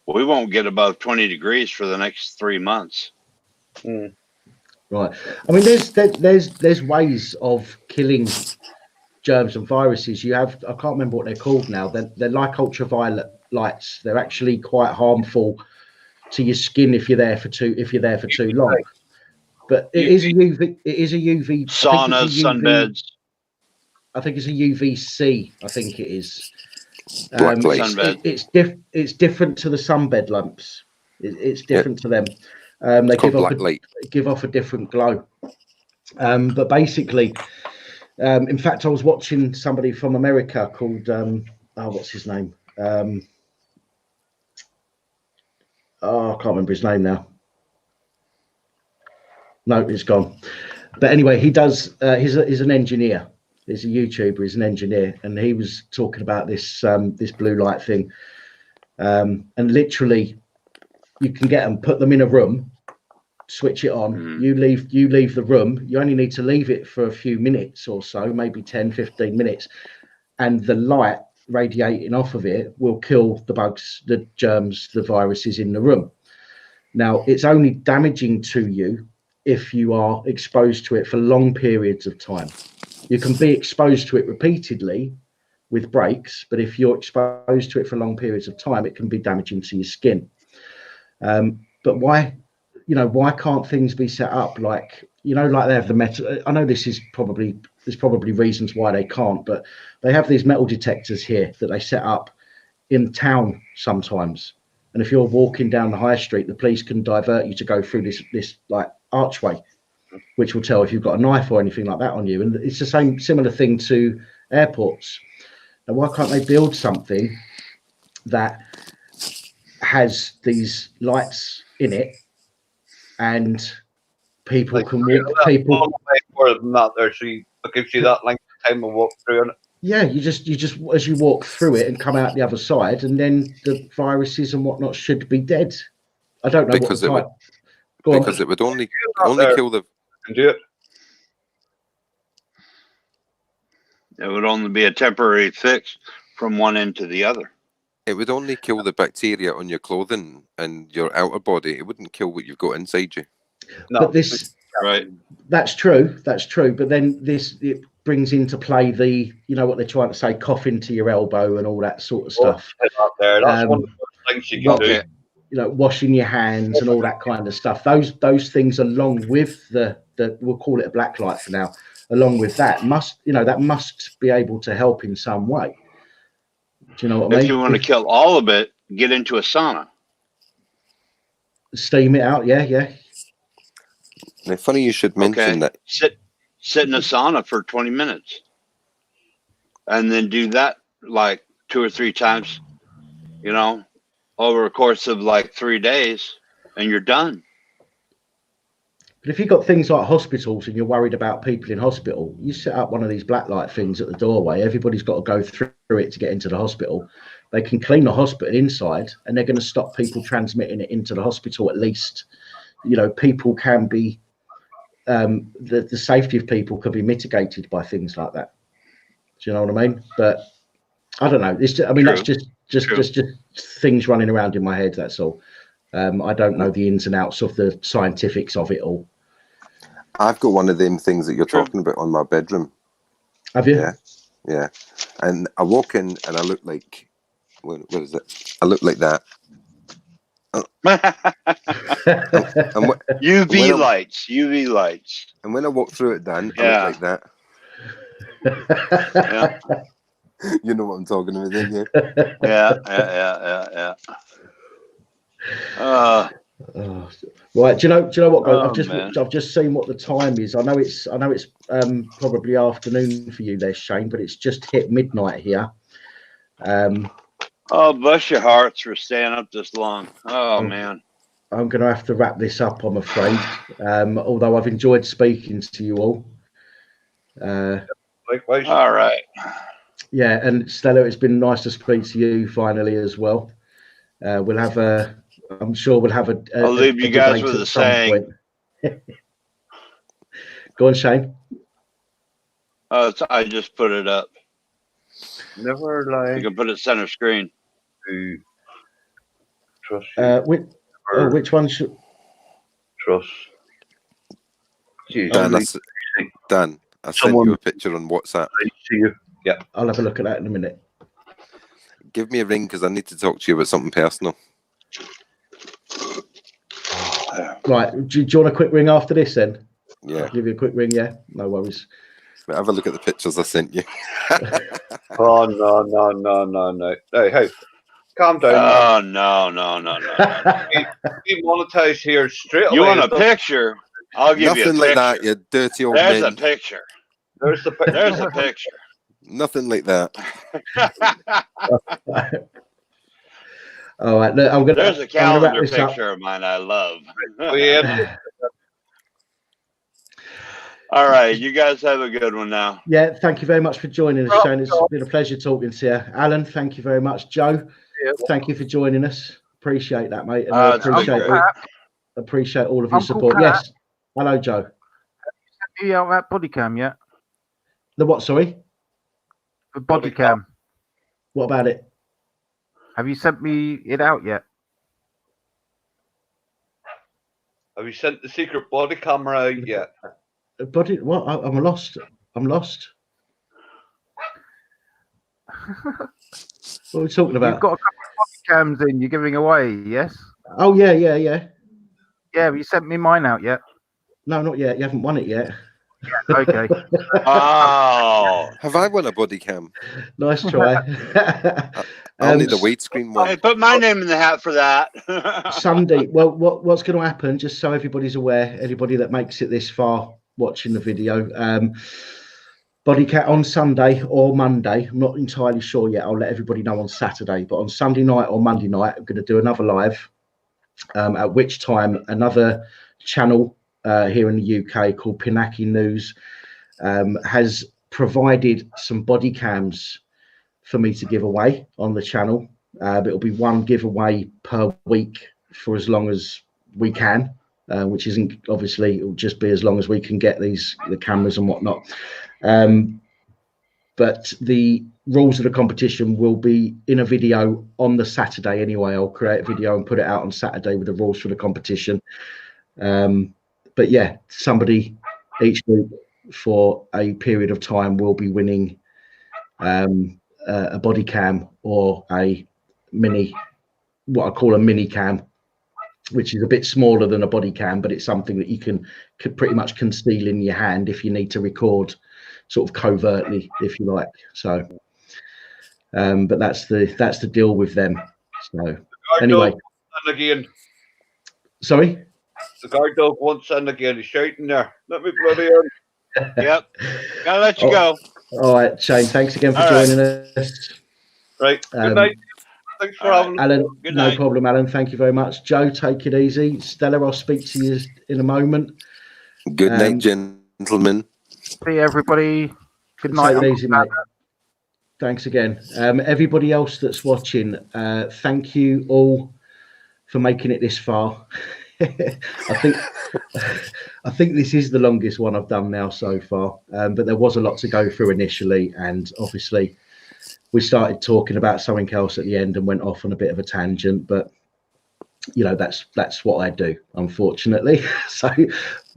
we won't get above 20 degrees for the next 3 months. Right. I mean, there's ways of killing germs and viruses. You have, I can't remember what they're called now. They're like ultraviolet lights. They're actually quite harmful to your skin if you're there for too long. But it is a UV. It is a UV. Saunas, sunbeds, I think it's a UVC. I think it is. Black light. sunbed. It's different to the sunbed lamps. It's different to them. They It's called black light. give off a different glow. But basically, in fact, I was watching somebody from America called what's his name? I can't remember his name now. No, it's gone. But anyway, he does. He's an engineer. He's a YouTuber. He's an engineer, and he was talking about this this blue light thing. And literally, you can get them, put them in a room, switch it on. You leave the room. You only need to leave it for a few minutes or so, maybe 10, 15 minutes, and the light radiating off of it will kill the bugs, the germs, the viruses in the room. Now, it's only damaging to you if you are exposed to it for long periods of time. You can be exposed to it repeatedly with breaks, but if you're exposed to it for long periods of time, it can be damaging to your skin. But why can't things be set up like they have the metal? I know there's probably reasons why they can't, but they have these metal detectors here that they set up in town sometimes. And if you're walking down the high street, the police can divert you to go through this like archway, which will tell if you've got a knife or anything like that on you. And it's the similar thing to airports. Now, why can't they build something that has these lights in it, and people can walk? People more than that, there, so it gives you that length of time to walk through it. Yeah, you just as you walk through it and come out the other side, and then the viruses and whatnot should be dead. I don't know because what it would only kill the. Can do it. It would only be a temporary fix from one end to the other. It would only kill the bacteria on your clothing and your outer body. It wouldn't kill what you've got inside you. No, but this Right. That's true. But then it brings into play the, what they're trying to say, cough into your elbow and all that sort of stuff. There. That's one of the things you can do. Washing your hands and all that kind of stuff. Those things, along with the we'll call it a black light for now. Along with that, must be able to help in some way. Do you know what I mean? If you want to kill all of it, get into a sauna. Steam it out. Yeah. Now, funny you should mention that. Sit in a sauna for 20 minutes. And then do that like 2 or 3 times, you know, over a course of like 3 days, and you're done. But if you've got things like hospitals and you're worried about people in hospital, you set up one of these black light things at the doorway. Everybody's got to go through it to get into the hospital. They can clean the hospital inside, and they're going to stop people transmitting it into the hospital at least. You know, people can be, the safety of people could be mitigated by things like that. Do you know what I mean? But I don't know. It's just, I mean, True. that's just things running around in my head. That's all. I don't know the ins and outs of the scientifics of it all. I've got one of them things that you're talking about on my bedroom. Have you? Yeah. And I walk in and I look like, what is it? I look like that. UV lights. And when I walk through it, Dan, I look like that. Yeah. You know what I'm talking about, don't you? Yeah. Right. Do you know what, guys? Man. I've just seen what the time is. I know it's probably afternoon for you there, Shane, but it's just hit midnight here. Oh, bless your hearts for staying up this long. Oh, man. I'm going to have to wrap this up, I'm afraid. Although I've enjoyed speaking to you all. Likewise. All right. Yeah, and Stella, it's been nice to speak to you finally as well. We'll have I'm sure we'll have a I'll leave you guys debate with at a some saying. point. Go on, Shane. I just put it up. Never lie You can put it center screen. to trust you. Which one should? Trust. You. Dan, I sent you a picture on WhatsApp. I see you. Yeah. I'll have a look at that in a minute. Give me a ring because I need to talk to you about something personal. Right. Do you want a quick ring after this then? Yeah. I'll give you a quick ring, yeah? No worries. But have a look at the pictures I sent you. Oh, no. Hey, calm down. Oh, no. We monetize here straight away. You want a picture? I'll give you a Nothing picture. like that, you dirty old There's men. a picture. There's the picture. There's a picture. Nothing like that. All right. Look, There's a calendar picture of mine I love. All right. You guys have a good one now. Yeah. Thank you very much for joining us, Shane. It's been a pleasure talking to you. Alan, thank you very much. Joe, thank you for joining us. Appreciate that, mate. And I appreciate all of your support. Cat. Yes. Hello, Joe. Have you out that body cam yet? The what, sorry? The body cam. What about it? Have you sent me it out yet? Have you sent the secret body camera out yet? Body? What? I'm lost. What are we talking about? You've got a couple of body cams in. You're giving away, yes? Oh, yeah. Yeah, have you sent me mine out yet? No, not yet. You haven't won it yet. Okay. Oh. Have I won a body cam? Nice try. I'll need a widescreen one. Hey, put my name in the hat for that. Sunday. Well, what's going to happen, just so everybody's aware, anybody that makes it this far watching the video, body cat on Sunday or Monday. I'm not entirely sure yet. I'll let everybody know on Saturday. But on Sunday night or Monday night, I'm going to do another live, at which time another channel here in the UK called Pinaki News has provided some body cams for me to give away on the channel. It'll be one giveaway per week for as long as we can, which isn't obviously, it'll just be as long as we can get the cameras and whatnot. But the rules of the competition will be in a video on the Saturday anyway. I'll create a video and put it out on Saturday with the rules for the competition. But yeah, somebody each week for a period of time will be winning a body cam or a mini, what I call a mini cam, which is a bit smaller than a body cam, but it's something that you can pretty much conceal in your hand if you need to record sort of covertly, if you like. So, but that's the deal with them. So anyway, again. Sorry. The guard dog wants in again. He's shouting there. Let me bloody in. Yep. Gotta let you Oh, go. all right, Shane. Thanks again for All right. joining us. Right. Good night. Thanks for All having me. Alan, Good no night. problem, Alan. Thank you very much. Joe, take it easy. Stella, I'll speak to you in a moment. Good night, gentlemen. See everybody. Good night. Take it easy, mate. Thanks again. Everybody else that's watching, thank you all for making it this far. I think this is the longest one I've done now so far, but there was a lot to go through initially, and obviously we started talking about something else at the end and went off on a bit of a tangent, but you know, that's what I do, unfortunately. So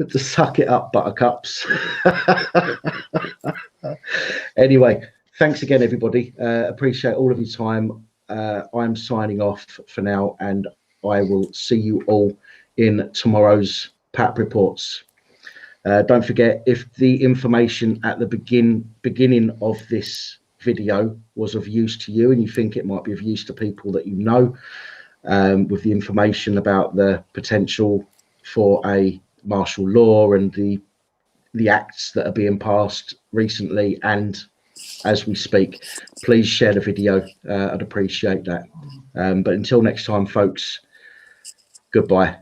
to suck it up, buttercups. Anyway, thanks again, everybody. Appreciate all of your time. I'm signing off for now, and I will see you all in tomorrow's PAP reports. Don't forget, if the information at the beginning of this video was of use to you and you think it might be of use to people that you know, with the information about the potential for a martial law and the acts that are being passed recently and as we speak, please share the video. I'd appreciate that. But until next time, folks, goodbye.